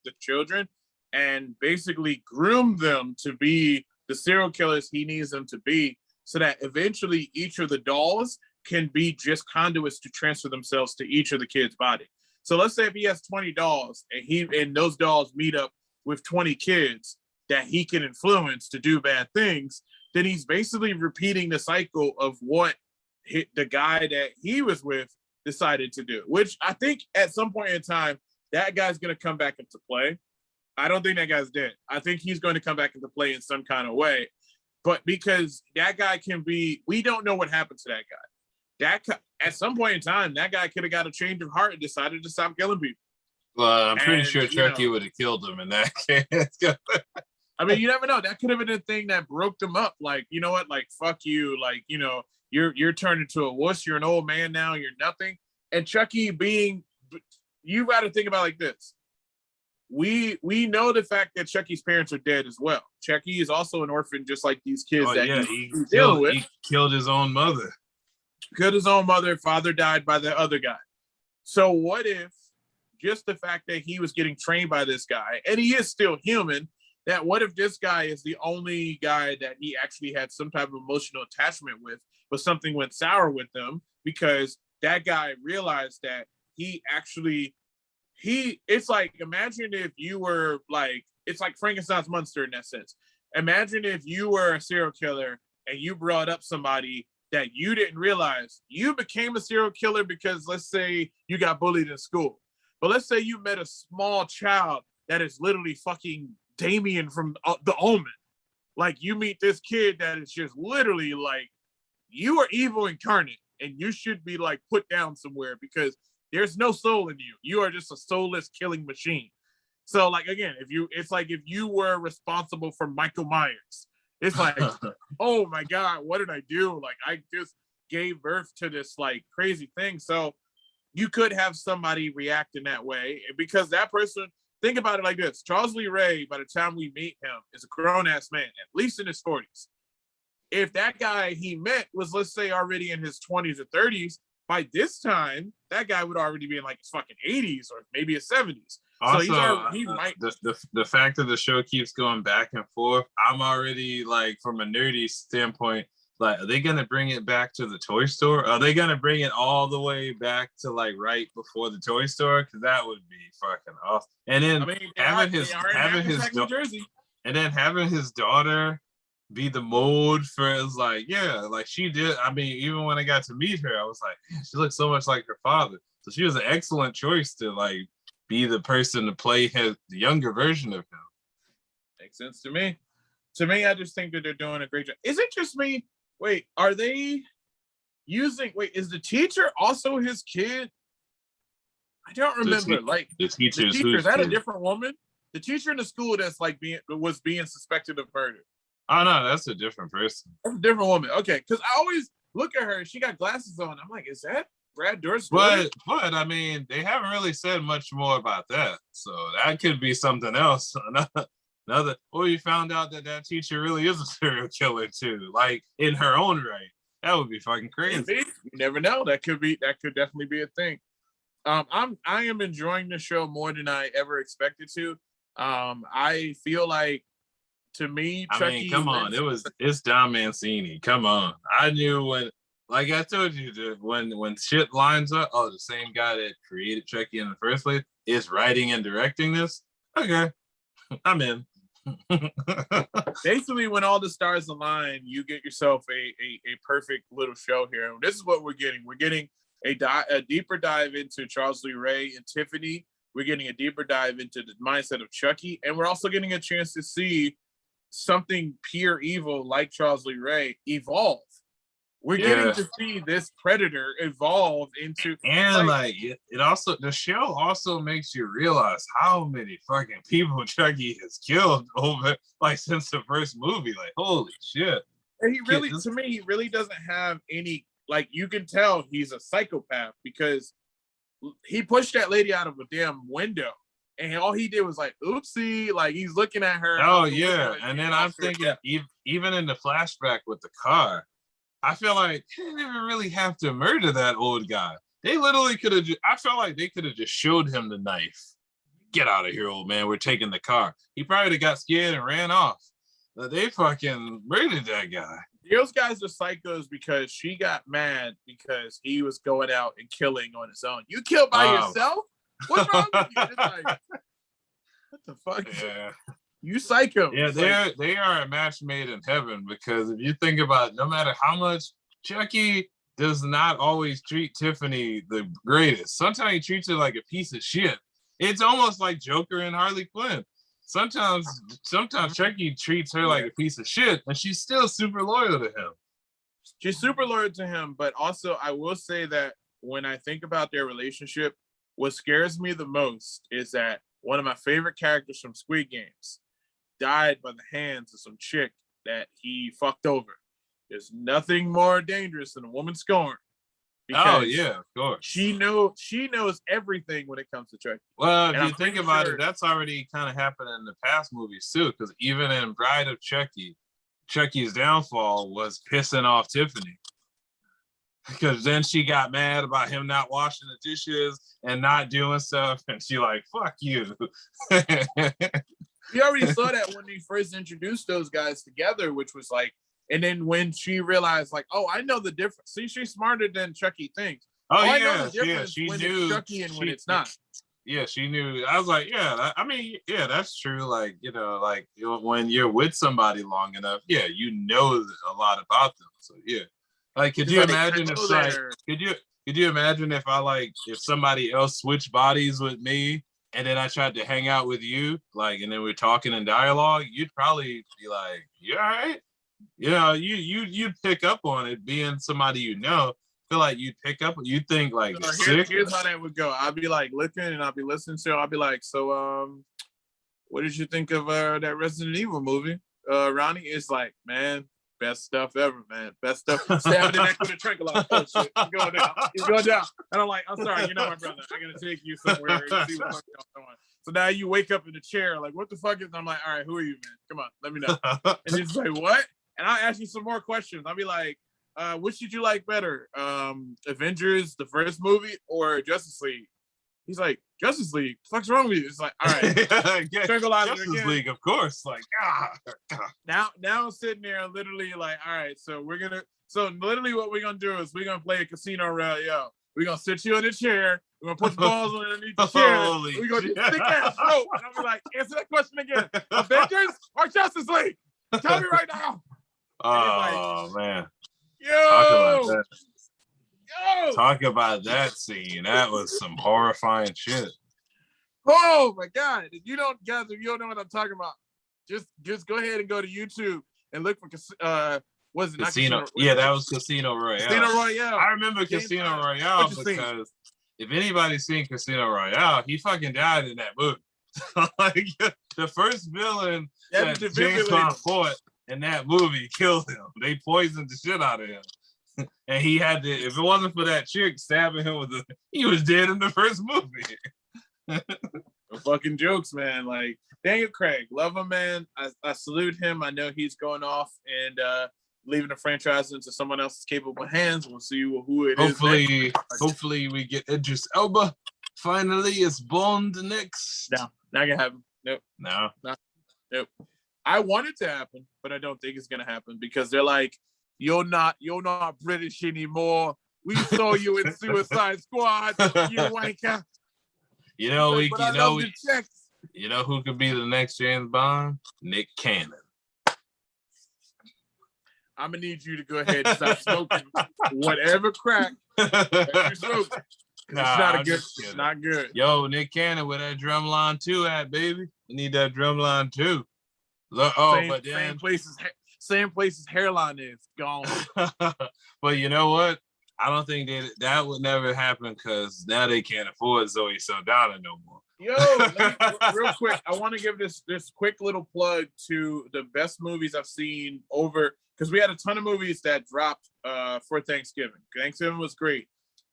the children and basically groom them to be the serial killers he needs them to be, so that eventually each of the dolls can be just conduits to transfer themselves to each of the kids' body. So let's say if he has 20 dolls and those dolls meet up with 20 kids that he can influence to do bad things, then he's basically repeating the cycle of what the guy that he was with decided to do, which I think at some point in time, that guy's going to come back into play. I don't think that guy's dead. I think he's going to come back into play in some kind of way. But because that guy we don't know what happened to that guy. At some point in time, that guy could have got a change of heart and decided to stop killing people. Well, I'm pretty sure Chucky would have killed him in that case. I mean, you never know. That could have been a thing that broke them up. Like, you know what? Like, fuck you. Like, you know, you're turned into a wuss. You're an old man now. You're nothing. And Chucky being, you got to think about it like this. We know the fact that Chucky's parents are dead as well. Chucky is also an orphan, just like these kids he's dealing with. He killed his own mother. Killed his own mother. Father died by the other guy. So what if just the fact that he was getting trained by this guy, and he is still human, that what if this guy is the only guy that he actually had some type of emotional attachment with, but something went sour with them because that guy realized that it's like, imagine if you were like, it's like Frankenstein's monster in that sense. Imagine if you were a serial killer and you brought up somebody that you didn't realize you became a serial killer because, let's say, you got bullied in school. But let's say you met a small child that is literally fucking Damien from The Omen. Like, you meet this kid that is just literally like, you are evil incarnate and you should be like put down somewhere because there's no soul in you. You are just a soulless killing machine. So, like, again, it's like if you were responsible for Michael Myers, it's like, oh my God, what did I do? Like, I just gave birth to this like crazy thing. So you could have somebody react in that way because that person, think about it like this. Charles Lee Ray, by the time we meet him, is a grown-ass man, at least in his 40s. If that guy he met was, let's say, already in his 20s or 30s, by this time, that guy would already be in like his fucking 80s or maybe his 70s. Also, so the fact that the show keeps going back and forth, I'm already like, from a nerdy standpoint, like, are they gonna bring it back to the toy store? Are they gonna bring it all the way back to like right before the toy store? Because that would be fucking awesome. And then having his daughter be the mold for, it's like, yeah, like she did. I mean, even when I got to meet her, I was like, she looks so much like her father. So she was an excellent choice to like be the person to play the younger version of him. Makes sense to me. To me, I just think that they're doing a great job. Is it just me? Wait, are they is the teacher also his kid? I don't remember. The teacher, is that a different woman? The teacher in the school that's like was being suspected of murder. Oh no, that's a different person. That's a different woman. Okay, because I always look at her. She got glasses on. I'm like, is that Brad Dourif's daughter? But I mean, they haven't really said much more about that. So that could be something else. You found out that teacher really is a serial killer too, like in her own right. That would be fucking crazy. You never know. That could definitely be a thing. I am enjoying the show more than I ever expected to. I feel like, to me, Chucky, I mean, come on, it's Don Mancini. Come on, I knew when, like I told you, when shit lines up. Oh, the same guy that created Chucky in the first place is writing and directing this. Okay, I'm in. Basically, when all the stars align, you get yourself a perfect little show here. And this is what we're getting. We're getting a deeper dive into Charles Lee Ray and Tiffany. We're getting a deeper dive into the mindset of Chucky, and we're also getting a chance to see something pure evil like Charles Lee Ray evolve. We're getting to see this predator evolve into, and it also, the show also makes you realize how many fucking people Chucky has killed over since the first movie. Like, holy shit. And he really doesn't have any, like, you can tell he's a psychopath because he pushed that lady out of a damn window. And all he did was like, oopsie, like he's looking at her. Oh yeah. And then I'm thinking, even in the flashback with the car, I feel like they didn't even really have to murder that old guy. They literally could have I felt like they could have just showed him the knife. Get out of here, old man. We're taking the car. He probably got scared and ran off. But they fucking murdered that guy. Those guys are psychos because she got mad because he was going out and killing on his own. You killed by yourself? What's wrong with you? It's like, what the fuck? Yeah. You psycho. Yeah, they are a match made in heaven, because if you think about it, no matter how much, Chucky does not always treat Tiffany the greatest. Sometimes he treats her like a piece of shit. It's almost like Joker and Harley Quinn. Sometimes Chucky treats her like a piece of shit, and she's still super loyal to him. She's super loyal to him, but also I will say that when I think about their relationship, what scares me the most is that one of my favorite characters from Squid Games, died by the hands of some chick that he fucked over. There's nothing more dangerous than a woman scorned. Oh yeah, of course. She knows everything when it comes to Chucky. Well, if you think about it, that's already kind of happened in the past movies too. Because even in Bride of Chucky, Chucky's downfall was pissing off Tiffany. Because then she got mad about him not washing the dishes and not doing stuff, and she like, "Fuck you." You already saw that when he first introduced those guys together, which was like, and then when she realized, like, oh, I know the difference. See, she's smarter than Chucky thinks. Oh yeah, I know the difference she when knew it's Chucky and when it's not. Yeah, she knew. I was like, yeah, I mean, yeah, that's true. Like, like when you're with somebody long enough, yeah, you know a lot about them. So yeah, like, could you imagine if like, could you imagine if if somebody else switched bodies with me and then I tried to hang out with you, like, and then we're talking in dialogue, you'd probably be like, you all right? You'd pick up on it being somebody feel like you'd pick up, you think like here's how that would go. I'd be like looking and I'll be listening to, I'll be like, so what did you think of that Resident Evil movie? Ronnie is like, man, best stuff ever, man. Best stuff. Stabbing the neck with a tranquilizer. Oh shit, he's going down. He's going down. And I'm like, I'm sorry, you're not my brother. I'm gonna take you somewhere and see what the fuck y'all doing. So now you wake up in the chair, like, what the fuck is? I'm like, all right, who are you, man? Come on, let me know. And he's like, what? And I'll ask you some more questions. I'll be like, which did you like better? Avengers, the first movie, or Justice League? He's like, Justice League? What the fuck's wrong with you? It's like, all right. Justice League, of course. Like, Now I'm sitting there literally like, all right, so literally what we're gonna do is we're gonna play a Casino Royale. We're gonna sit you in a chair, we're gonna put the balls underneath the chair, we're gonna do thick ass rope. And I'll be like, answer that question again. Avengers or Justice League? Tell me right now. Oh man. Yo! Talk about that scene. That was some horrifying shit. Oh my god! If you don't know what I'm talking about, just go ahead and go to YouTube and look for was it Casino? Yeah, that was Casino Royale. Casino Royale. I remember Casino Royale because if anybody's seen Casino Royale, he fucking died in that movie. Like the first villain that James Bond fought in that movie killed him. They poisoned the shit out of him. And he had to, if it wasn't for that chick stabbing him he was dead in the first movie. No fucking jokes, man. Like, Daniel Craig, love him, man. I salute him. I know he's going off and leaving the franchise into someone else's capable hands. We'll see who it is. Hopefully we get Idris Elba. Finally, it's Bond next. No, not gonna happen. Nope. No. Nope. I want it to happen, but I don't think it's gonna happen because they're like, you're not British anymore. We saw you in Suicide Squad, you wanker. You know who could be the next James Bond? Nick Cannon. I'm gonna need you to go ahead and stop smoking whatever crack that you're smoking. It's not good. Yo, Nick Cannon, where that drum line 2 at, baby? We need that drum line 2. Look, same place his hairline is gone. But you know what? I don't think that would never happen because now they can't afford Zoe Saldana no more. Yo, real quick, I want to give this quick little plug to the best movies I've seen over, because we had a ton of movies that dropped for Thanksgiving. Thanksgiving was great.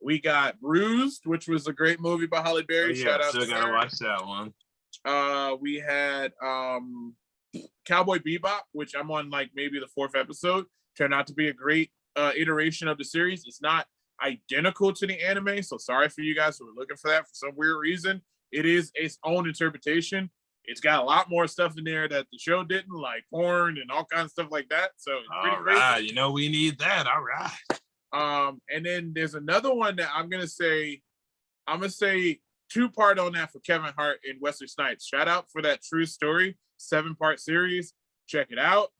We got Bruised, which was a great movie by Halle Berry. Shout out to gotta watch that one. We had Cowboy Bebop, which I'm on like maybe the 4th episode. Turned out to be a great iteration of the series. It's not identical to the anime, so sorry for you guys who are looking for that for some weird reason. It is its own interpretation. It's got a lot more stuff in there that the show didn't, like porn and all kinds of stuff like that. So it's pretty great. You know, we need that. All right. And then there's another one that I'm gonna say 2-part on that for Kevin Hart and Wesley Snipes. Shout out for that True Story 7-part series. Check it out.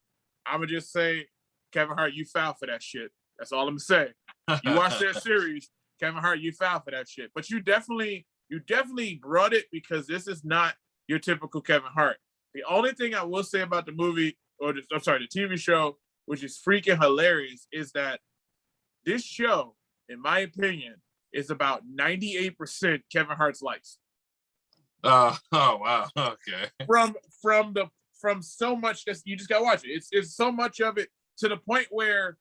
I'm gonna just say, Kevin Hart, you foul for that shit. That's all I'm gonna say. You watch that series, Kevin Hart, you foul for that shit. But you definitely brought it because this is not your typical Kevin Hart. The only thing I will say about the movie, the TV show, which is freaking hilarious, is that this show, in my opinion, is about 98% Kevin Hart's life. Oh wow, okay. From from so much that you just gotta watch it. It's so much of it to the point where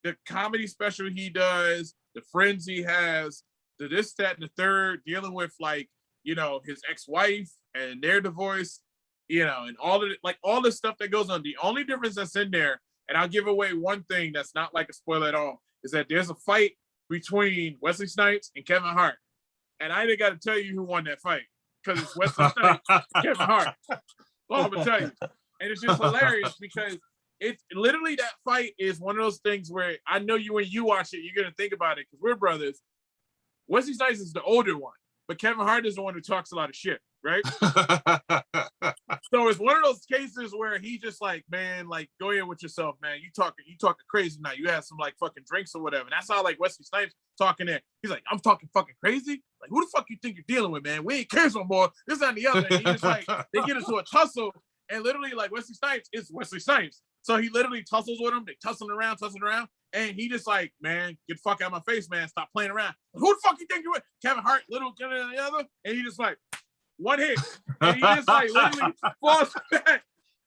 the comedy special he does, the friends he has, the this, that, and the third, dealing with like, you know, his ex-wife and their divorce, you know, and all of it, like all the stuff that goes on. The only difference that's in there, and I'll give away one thing that's not like a spoiler at all, is that there's a fight between Wesley Snipes and Kevin Hart. And I ain't got to tell you who won that fight because it's Wesley Snipes and Kevin Hart. Well, I'm going to tell you. And it's just hilarious because it's literally that fight is one of those things where I know you when you watch it, you're going to think about it because we're brothers. Wesley Snipes is the older one, but Kevin Hart is the one who talks a lot of shit, right? So it's one of those cases where he just like, man, like go in with yourself, man. You talking crazy now. You had some like fucking drinks or whatever. And that's how like Wesley Snipes talking there. He's like, I'm talking fucking crazy. Like, who the fuck you think you're dealing with, man? We ain't kids no more. This that, and the other. And he just like they get into a tussle, and literally like Wesley Snipes is Wesley Snipes. So he literally tussles with him. They tussling around, and he just like, man, get the fuck out of my face, man. Stop playing around. Who the fuck you think you with? Kevin Hart, little and the other, and he just like. One hit, and he just like literally falls back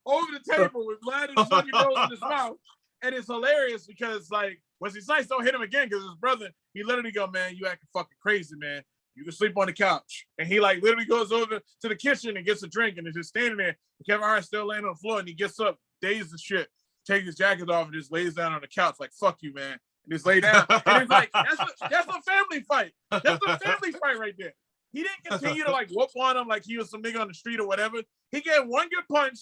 over the table with blood and fucking nose in his mouth, and it's hilarious because like Wesley Snipes don't hit him again because his brother, he literally go, man, you acting fucking crazy, man. You can sleep on the couch, and he like literally goes over to the kitchen and gets a drink, and is just standing there. Kevin Hart's still laying on the floor, and he gets up, dazed and shit, takes his jacket off, and just lays down on the couch like fuck you, man, and just lay down. And it's like that's a family fight. That's a family fight right there. He didn't continue to like whoop on him like he was some nigga on the street or whatever. He gave one good punch.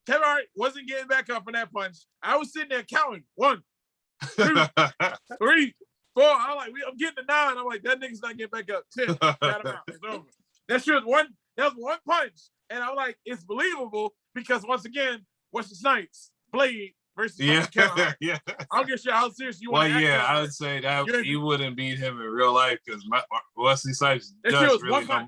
Kevin Hart wasn't getting back up from that punch. I was sitting there counting 1, 2, 3, 4. I'm like, I'm getting to 9. I'm like, that nigga's not getting back up. 10. Got him out. It's over. That was one punch. And I'm like, it's believable because once again, Wesley Snipes, Blade versus Kevin Hart. Yeah. I don't give a shit how serious you want to act. I would say that he wouldn't beat him in real life because Wesley Snipes does really know.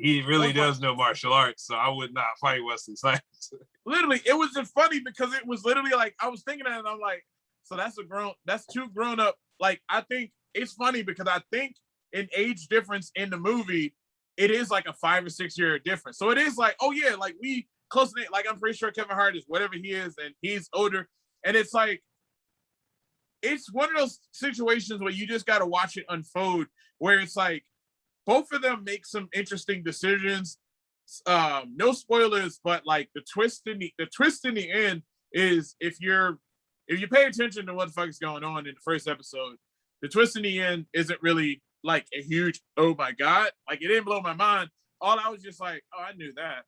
He really does know martial arts, so I would not fight Wesley Snipes. Literally, it wasn't funny because it was literally like I was thinking that, and I'm like, so that's two grown up. Like I think it's funny because I think an age difference in the movie, it is like a 5 or 6 year difference. So it is like, oh yeah, like we close to it. Like I'm pretty sure Kevin Hart is whatever he is, and he's older. And it's like, it's one of those situations where you just got to watch it unfold, where it's like, both of them make some interesting decisions. No spoilers, but like the twist in the end is if you pay attention to what the fuck is going on in the first episode, the twist in the end isn't really like a huge, oh my God, like it didn't blow my mind. All I was just like, oh, I knew that.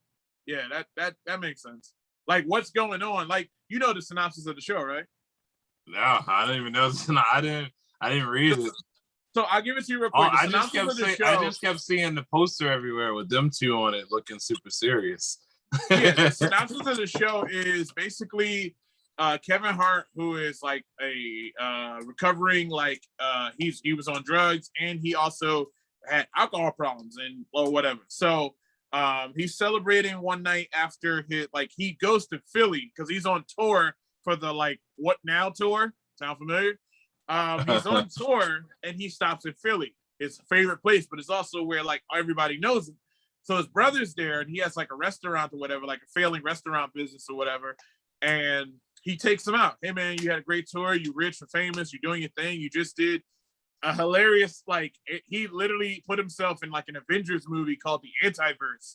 Yeah, that makes sense. Like what's going on? Like, you know the synopsis of the show, right? No, I didn't even know. I didn't read it. So I'll give it to you real quick. I just kept seeing the poster everywhere with them two on it, looking super serious. Yeah, the synopsis of the show is basically Kevin Hart, who is like a recovering, like he was on drugs and he also had alcohol problems and or whatever. So he's celebrating one night after he goes to Philly because he's on tour for the like What Now tour. Sound familiar? He's on tour and he stops in Philly, his favorite place, but it's also where like everybody knows him. So his brother's there and he has like a restaurant or whatever, like a failing restaurant business or whatever. And he takes him out. Hey man, you had a great tour. You rich and famous. You're doing your thing. You just did a hilarious, he literally put himself in like an Avengers movie called The Antiverse.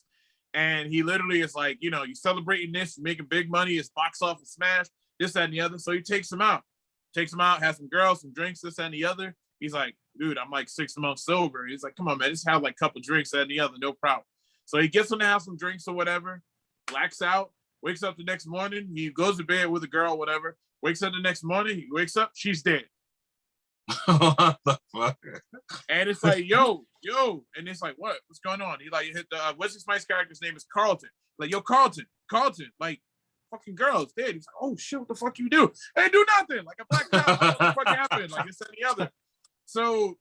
And he literally is like, you know, you celebrating this, you're making big money, it's box office smash, this, that, and the other. So he takes him out, has some girls, some drinks, this, that, and the other. He's like, dude, I'm like 6 months sober. He's like, come on, man, just have like a couple drinks, that, and the other, no problem. So he gets him to have some drinks or whatever, blacks out, wakes up the next morning, he goes to bed with a girl, whatever, wakes up the next morning, he wakes up, she's dead. What the fuck? And it's like, yo, and it's like, what's going on? He like hit the Wesley Snipes' character's name is Carlton. Like, yo, Carlton, like, fucking girl's dead. He's like, oh shit, what the fuck you do? I didn't do nothing. Like, I blacked out. What the fuck happened? Like, this and the other. So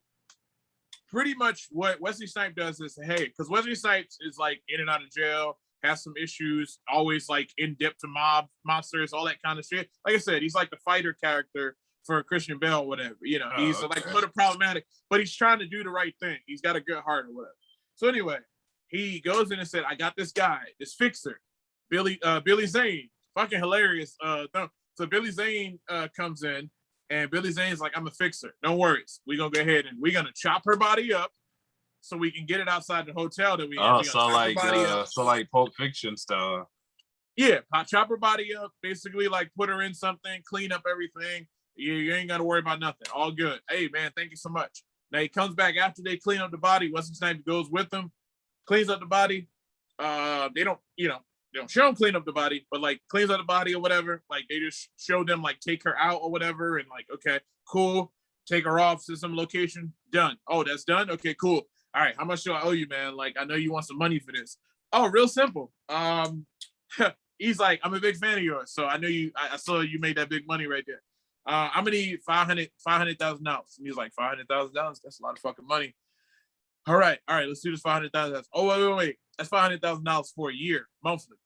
pretty much what Wesley Snipes does is, hey, because Wesley Snipes is like in and out of jail, has some issues, always like in depth to mobsters, all that kind of shit. Like I said, he's like the fighter character for Christian Bale or whatever. You know, he's like a little problematic, but he's trying to do the right thing. He's got a good heart or whatever. So anyway, he goes in and said, I got this guy, this fixer. Billy Zane, fucking hilarious. So Billy Zane comes in, and Billy Zane's like, I'm a fixer. No worries. We're gonna go ahead and we're gonna chop her body up so we can get it outside the hotel that we in. Oh, so like Pulp Fiction stuff. Yeah, chop her body up, basically like put her in something, clean up everything. You ain't gotta worry about nothing. All good. Hey man, thank you so much. Now he comes back after they clean up the body. Wesley Snipes goes with them, cleans up the body. They don't show him clean up the body, but like cleans up the body or whatever. Like they just show them like take her out or whatever, and like, okay, cool. Take her off to some location. Done. Oh, that's done? Okay, cool. All right, how much do I owe you, man? Like, I know you want some money for this. Oh, real simple. He's like, I'm a big fan of yours, so I know you. I saw you made that big money right there. I'm gonna need $500,000. And he's like, $500,000? That's a lot of fucking money. All right, let's do this $500,000. Oh, wait. That's $500,000 for a year, monthly.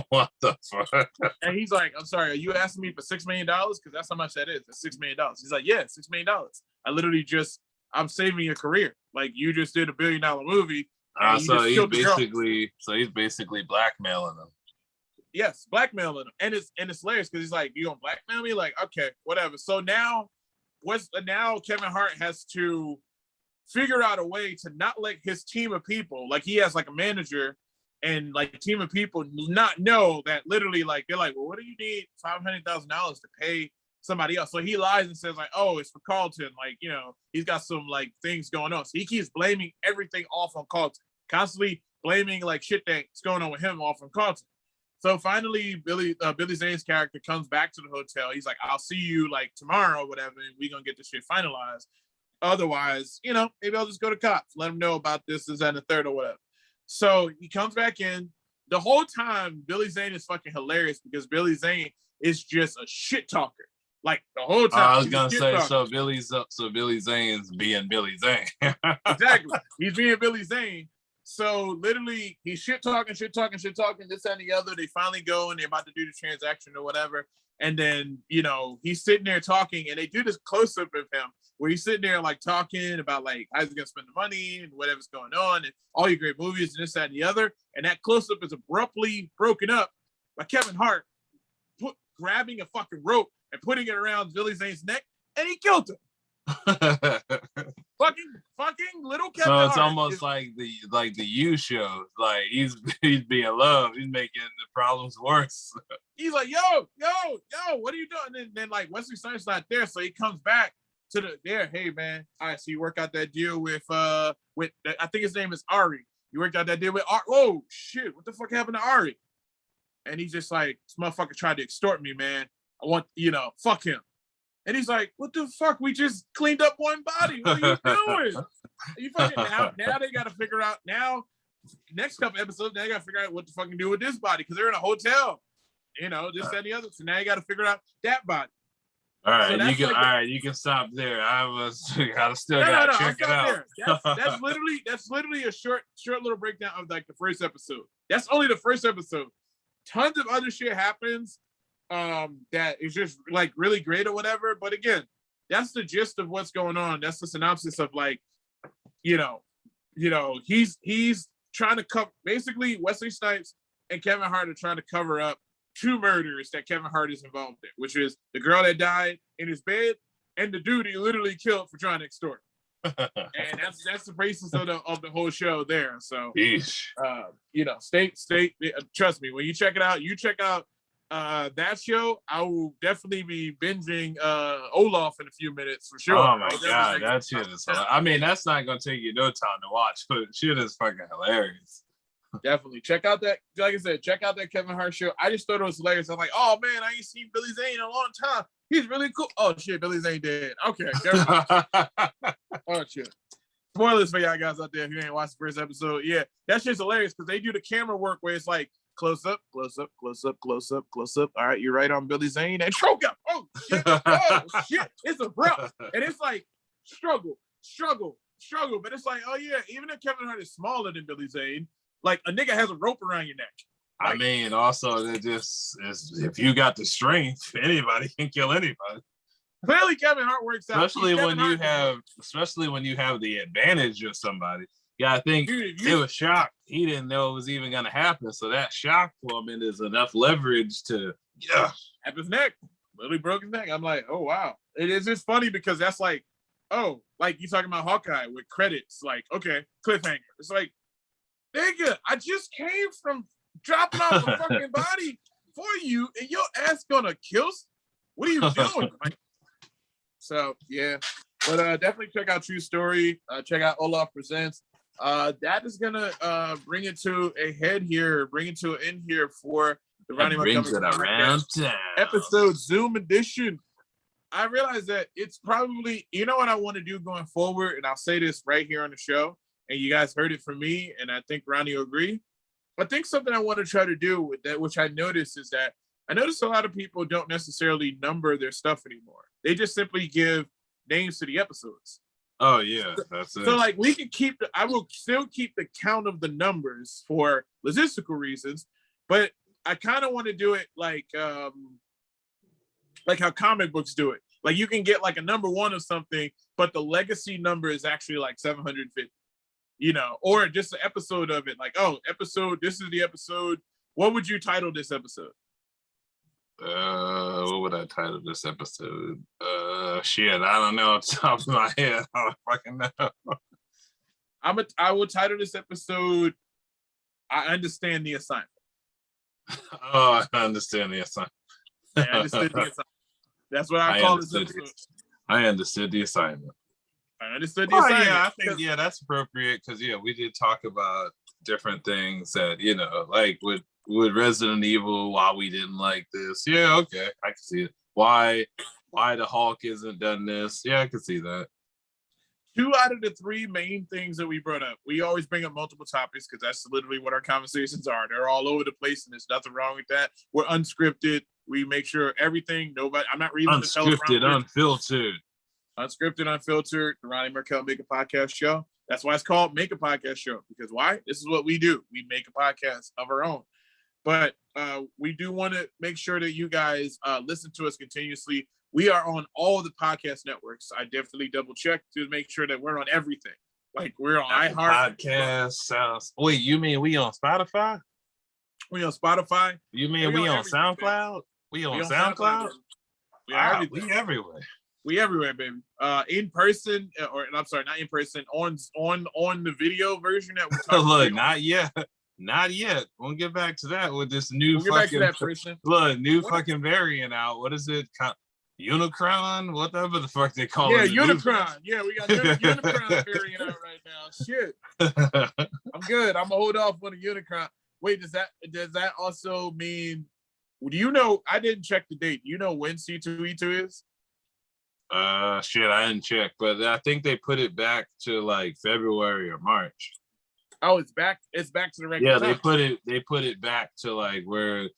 What the fuck? And he's like, I'm sorry, are you asking me for $6 million? Because that's how much that is. That's $6 million. He's like, yeah, $6 million. I literally I'm saving your career. Like you just did $1 billion movie. So he's basically blackmailing them. Yes, blackmailing them, and it's hilarious because he's like, "You gonna blackmail me?" Like, okay, whatever. So now Kevin Hart has to figure out a way to not let his team of people, like he has like a manager and like a team of people, not know that literally like they're like, well, what do you need $500,000 to pay somebody else? So he lies and says like, oh, it's for Carlton. Like, he's got some like things going on. So he keeps blaming everything off on Carlton, constantly blaming like shit that's going on with him off on Carlton. So finally, Billy Zane's character comes back to the hotel. He's like, I'll see you like tomorrow or whatever, and we're going to get this shit finalized. Otherwise, maybe I'll just go to cops, let them know about this and the third or whatever. So he comes back in. The whole time, Billy Zane is fucking hilarious because Billy Zane is just a shit talker. Like the whole time. I was gonna say, so Billy Zane's being Billy Zane. Exactly. He's being Billy Zane. So literally he's shit talking, this, that, and the other. They finally go and they're about to do the transaction or whatever. And then, he's sitting there talking, and they do this close-up of him where he's sitting there like talking about like how he's gonna spend the money and whatever's going on and all your great movies and this, that, and the other. And that close-up is abruptly broken up by Kevin Hart grabbing a fucking rope and putting it around Billy Zane's neck, and he killed him. fucking little Kevin Hart. So it's almost like the You show. Like he's being loved. He's making the problems worse. He's like, yo, what are you doing? And then like Wesley Snipes not there, so he comes back to hey man, all right, so you work out that deal with I think his name is Ari. You worked out that deal with Ari. Whoa, shit, what the fuck happened to Ari? And he's just like, this motherfucker tried to extort me, man. I want, fuck him. And he's like, what the fuck? We just cleaned up one body. What are you doing? Are you fucking now they got to figure out next couple episodes, now they got to figure out what to fucking do with this body because they're in a hotel, this, that, and the other. So now you got to figure out that body. All right, so you can stop there. I still gotta check it out. That's literally a short little breakdown of like the first episode. That's only the first episode. Tons of other shit happens that is just like really great or whatever. But again, that's the gist of what's going on. That's the synopsis of like, he's trying to cover, basically Wesley Snipes and Kevin Hart are trying to cover up 2 murders that Kevin Hart is involved in, which is the girl that died in his bed and the dude he literally killed for trying to extort. And that's the basis of the whole show there. So, stay. Trust me, when you check it out, that show. I will definitely be binging Olaf in a few minutes for sure. Oh my god, that shit is. I mean, that's not gonna take you no time to watch, but shit is fucking hilarious. Definitely check out that. Like I said, check out that Kevin Hart show. I just thought it was hilarious. I'm like, oh man, I ain't seen Billy Zane in a long time. He's really cool. Oh shit, Billy Zane dead. Okay. Oh shit. Spoilers for y'all guys out there who ain't watched the first episode. Yeah, that shit's hilarious because they do the camera work where it's like close up. All right, you're right on Billy Zane and choke up. Oh shit. It's abrupt. And it's like struggle. But it's like, oh yeah, even if Kevin Hart is smaller than Billy Zane, like a nigga has a rope around your neck. Like, I mean, also it just is, if you got the strength, anybody can kill anybody. Clearly, Kevin Hart works out. Especially when you have the advantage of somebody. Yeah, I think Dude, they were shocked. He didn't know it was even gonna happen. So that shock for him is enough leverage to Have his neck. Literally broke his neck. I'm like, oh wow. It is just funny because that's like, oh, like you talking about Hawkeye with credits, like, okay, cliffhanger. It's like, nigga, I just came from dropping off a fucking body for you, and your ass gonna kill. What are you doing? Like, so yeah, but definitely check out True Story. Check out Olaf Presents. That is gonna bring it to a head here, bring it to an end here for the Ronnie and brings Markell it around town episode Zoom edition. I realize that it's probably, you know what I want to do going forward, and I'll say this right here on the show, and you guys heard it from me, and I think Ronnie will agree. I think something I want to try to do with that, which I noticed, is that I notice a lot of people don't necessarily number their stuff anymore. They just simply give names to the episodes. Oh yeah, that's it. So like we can keep I will still keep the count of the numbers for logistical reasons, but I kind of want to do it like how comic books do it. Like you can get like a number 1 of something, but the legacy number is actually like 750. You know, or just an episode of it, like, oh, this is the episode. What would you title this episode? What would I title this episode? Shit, I don't know off the top of my head. I don't fucking know. I will title this episode, I Understand the Assignment. Oh, I understand the assignment. I understood the assignment. That's what I call this episode. I understood the assignment. I understood the assignment. Yeah, I think that's appropriate because we did talk about different things that like with Resident Evil, why we didn't like this. Yeah, okay, I can see it. Why the Hulk isn't done this? Yeah, I can see that. 2 out of the 3 main things that we brought up, we always bring up multiple topics because that's literally what our conversations are. They're all over the place, and there's nothing wrong with that. We're unscripted. We make sure everything. I'm not reading unscripted, unfiltered. Unscripted, unfiltered, the Ronnie and Markell Make a Podcast Show. That's why it's called Make a Podcast Show, because why? This is what we do. We make a podcast of our own. But we do want to make sure that you guys listen to us continuously. We are on all the podcast networks. I definitely double check to make sure that we're on everything. Like we're on iHeart. Podcast. Wait, you mean we on Spotify? We on Spotify. You mean we on SoundCloud? We on SoundCloud? We everywhere. We everywhere, baby. In person, or I'm sorry, not in person. On the video version that we're talking Look, about. not yet. We'll get back to that with this new fucking variant out. What is it? Unicron? Whatever the fuck they call it. Yeah, Unicron. Yeah, we got Unicron variant out right now. Shit. I'm good. I'm gonna hold off on the Unicron. Wait, does that also mean? Do you know? I didn't check the date. Do you know when C2E2 is? Shit, I didn't check, but I think they put it back to like February or March. Oh, it's back. It's back to the regular. Yeah, they put it back to like where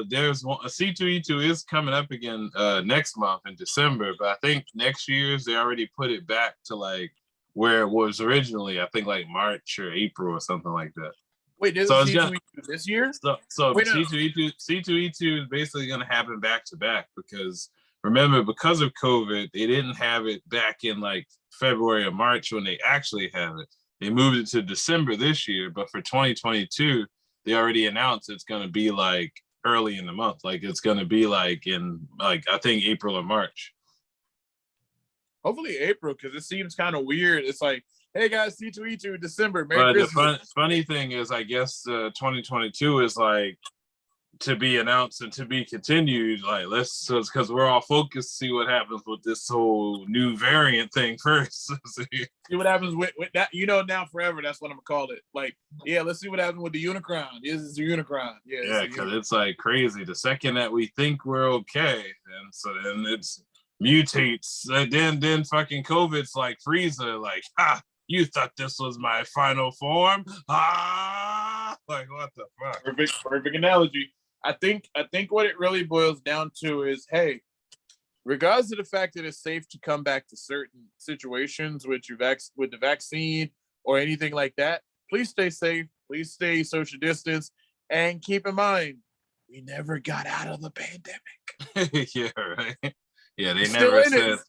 there's one. C2E2 is coming up again next month in December, but I think next year's they already put it back to like where it was originally. I think like March or April or something like that. Wait, so C2E2 this year? So C2E2 is basically going to happen back to back because. Remember, because of COVID, they didn't have it back in like February or March when they actually have it. They moved it to December this year, but for 2022, they already announced it's going to be like early in the month. Like it's going to be like in like, I think April or March. Hopefully April, because it seems kind of weird. It's like, hey guys, C2E2 December, Merry Christmas. The funny thing is, I guess 2022 is like, to be announced and to be continued, like because we're all focused to see what happens with this whole new variant thing first. See what happens with that, now forever. That's what I'm gonna call it. Like, yeah, let's see what happens with the Unicron. This is the Unicron. Yeah, because it's like crazy. The second that we think we're okay, and so then it's mutates. Then fucking COVID's like Frieza, like, you thought this was my final form? Like what the fuck? Perfect analogy. I think what it really boils down to is, hey, regardless of the fact that it's safe to come back to certain situations with the vaccine or anything like that, please stay safe, please stay social distance, and keep in mind, we never got out of the pandemic. Yeah, right. Yeah, they never said.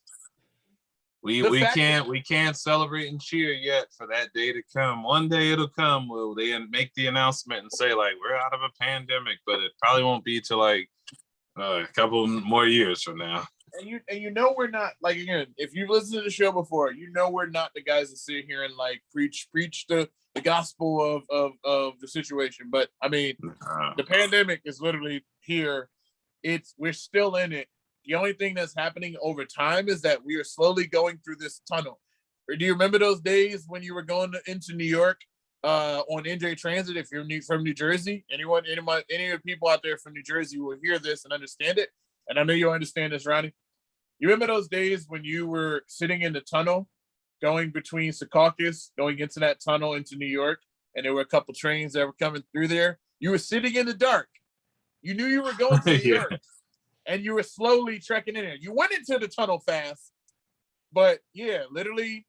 We can't celebrate and cheer yet for that day to come. One day it'll come. Will they make the announcement and say like we're out of a pandemic, but it probably won't be till like a couple more years from now. And you know we're not, like, again, if you've listened to the show before, you know we're not the guys that sit here and like preach the gospel of the situation. But I mean, the pandemic is literally here. We're still in it. The only thing that's happening over time is that we are slowly going through this tunnel. Or do you remember those days when you were going into New York on NJ Transit? If you're from New Jersey, any of the people out there from New Jersey will hear this and understand it. And I know you'll understand this, Ronnie. You remember those days when you were sitting in the tunnel, going between Secaucus, going into that tunnel into New York, and there were a couple trains that were coming through there? You were sitting in the dark. You knew you were going to New York. And you were slowly trekking in there. You went into the tunnel fast, but yeah, literally,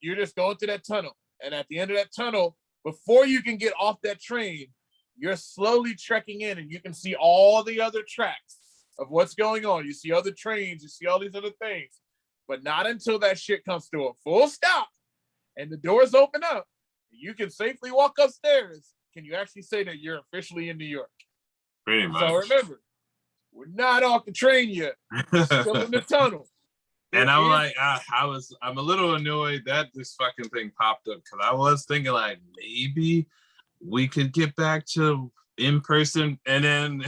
you're just going through that tunnel. And at the end of that tunnel, before you can get off that train, you're slowly trekking in, and you can see all the other tracks of what's going on. You see other trains, you see all these other things, but not until that shit comes to a full stop and the doors open up, you can safely walk upstairs. Can you actually say that you're officially in New York? Pretty much. So remember, we're not off the train yet. We're still in the tunnel. And I'm like, I'm a little annoyed that this fucking thing popped up, because I was thinking like maybe we could get back to in person, and then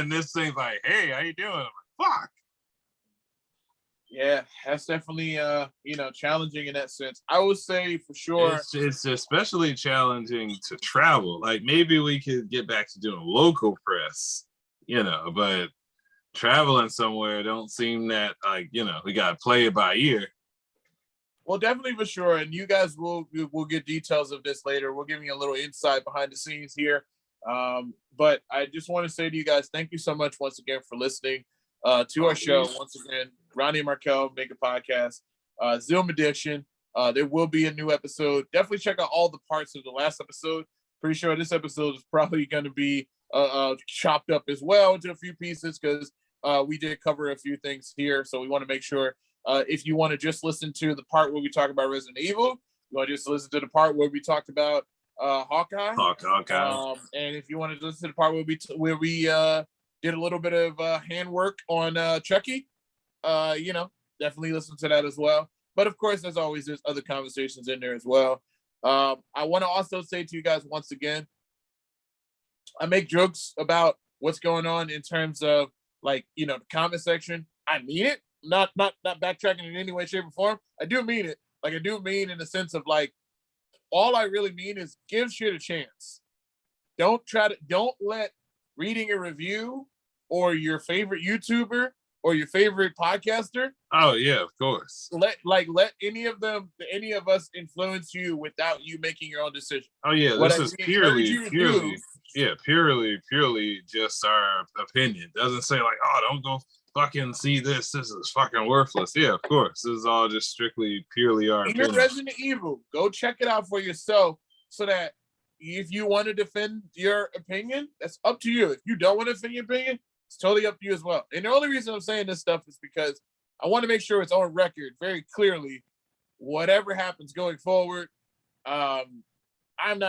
this thing's like, hey, how you doing? I'm like, fuck. Yeah, that's definitely challenging in that sense. I would say for sure it's especially challenging to travel. Like maybe we could get back to doing local press, but traveling somewhere don't seem that, like, we gotta play it by ear. Well, definitely for sure. And you guys will get details of this later. We'll give you a little insight behind the scenes here. But I just want to say to you guys, thank you so much once again for listening to our show. Once again, Ronnie and Markell Make a Podcast, Zoom Edition. There will be a new episode. Definitely check out all the parts of the last episode. Pretty sure this episode is probably going to be chopped up as well into a few pieces, because we did cover a few things here. So we want to make sure if you want to just listen to the part where we talk about Resident Evil, you want to just listen to the part where we talked about Hawkeye. And if you want to listen to the part where we did a little bit of handwork on Chucky, definitely listen to that as well. But of course, as always, there's other conversations in there as well. I want to also say to you guys once again, I make jokes about what's going on in terms of, like, the comment section. I mean it, not backtracking in any way, shape, or form. I do mean it. Like, I do mean in the sense of, like, all I really mean is give shit a chance. Don't let reading a review or your favorite YouTuber or your favorite podcaster. Oh yeah, of course. Let any of us influence you without you making your own decision. Oh yeah, this is purely just our opinion. It doesn't say like, oh, don't go fucking see this. This is fucking worthless. Yeah, of course. This is all just strictly purely our opinion. Resident Evil, go check it out for yourself, so that if you want to defend your opinion, that's up to you. If you don't want to defend your opinion, it's totally up to you as well. And the only reason I'm saying this stuff is because I want to make sure it's on record very clearly. Whatever happens going forward, there's no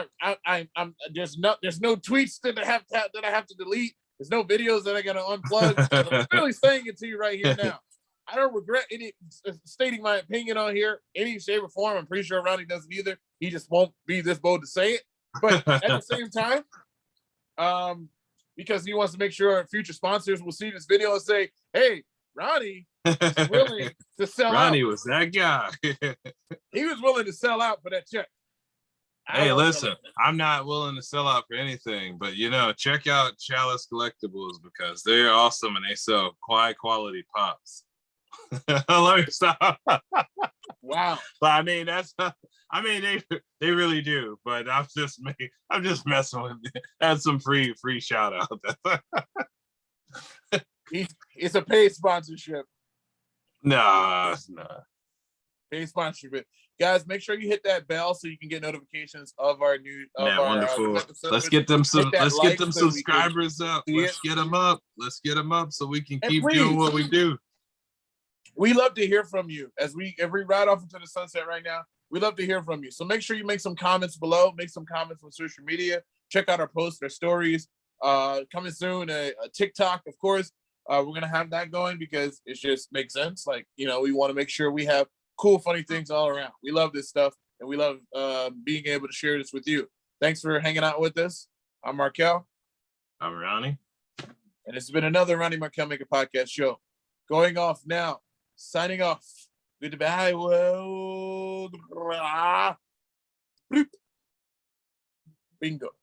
tweets that I have to delete. There's no videos that I gotta unplug. I'm really saying it to you right here now. I don't regret any stating my opinion on here, any shape or form. I'm pretty sure Ronnie doesn't either. He just won't be this bold to say it. But at the same time, because he wants to make sure future sponsors will see this video and say, hey, Ronnie is willing to sell out. Ronnie was that guy. He was willing to sell out for that check. Hey, listen, I'm not willing to sell out for anything, but check out Chalice Collectibles, because they're awesome and they sell high quality pops. Let me stop. Wow. But I mean, they really do. But I'm just messing with you. That's some free shout out. It's a paid sponsorship. Nah. Paid sponsorship. Guys, make sure you hit that bell so you can get notifications of our new. Wonderful. Let's get them subscribers up. Let's get them up so we can keep doing what we do. We love to hear from you as we ride off into the sunset right now. We love to hear from you. So make sure you make some comments below. Make some comments on social media. Check out our posts, our stories. Coming soon, a TikTok, of course. We're gonna have that going because it just makes sense. Like, you know, we want to make sure we have cool, funny things all around. We love this stuff, and we love being able to share this with you. Thanks for hanging out with us. I'm Markell. I'm Ronnie. And it's been another Ronnie Markell Make a Podcast show. Going off now. Signing off. Goodbye. Well, bingo.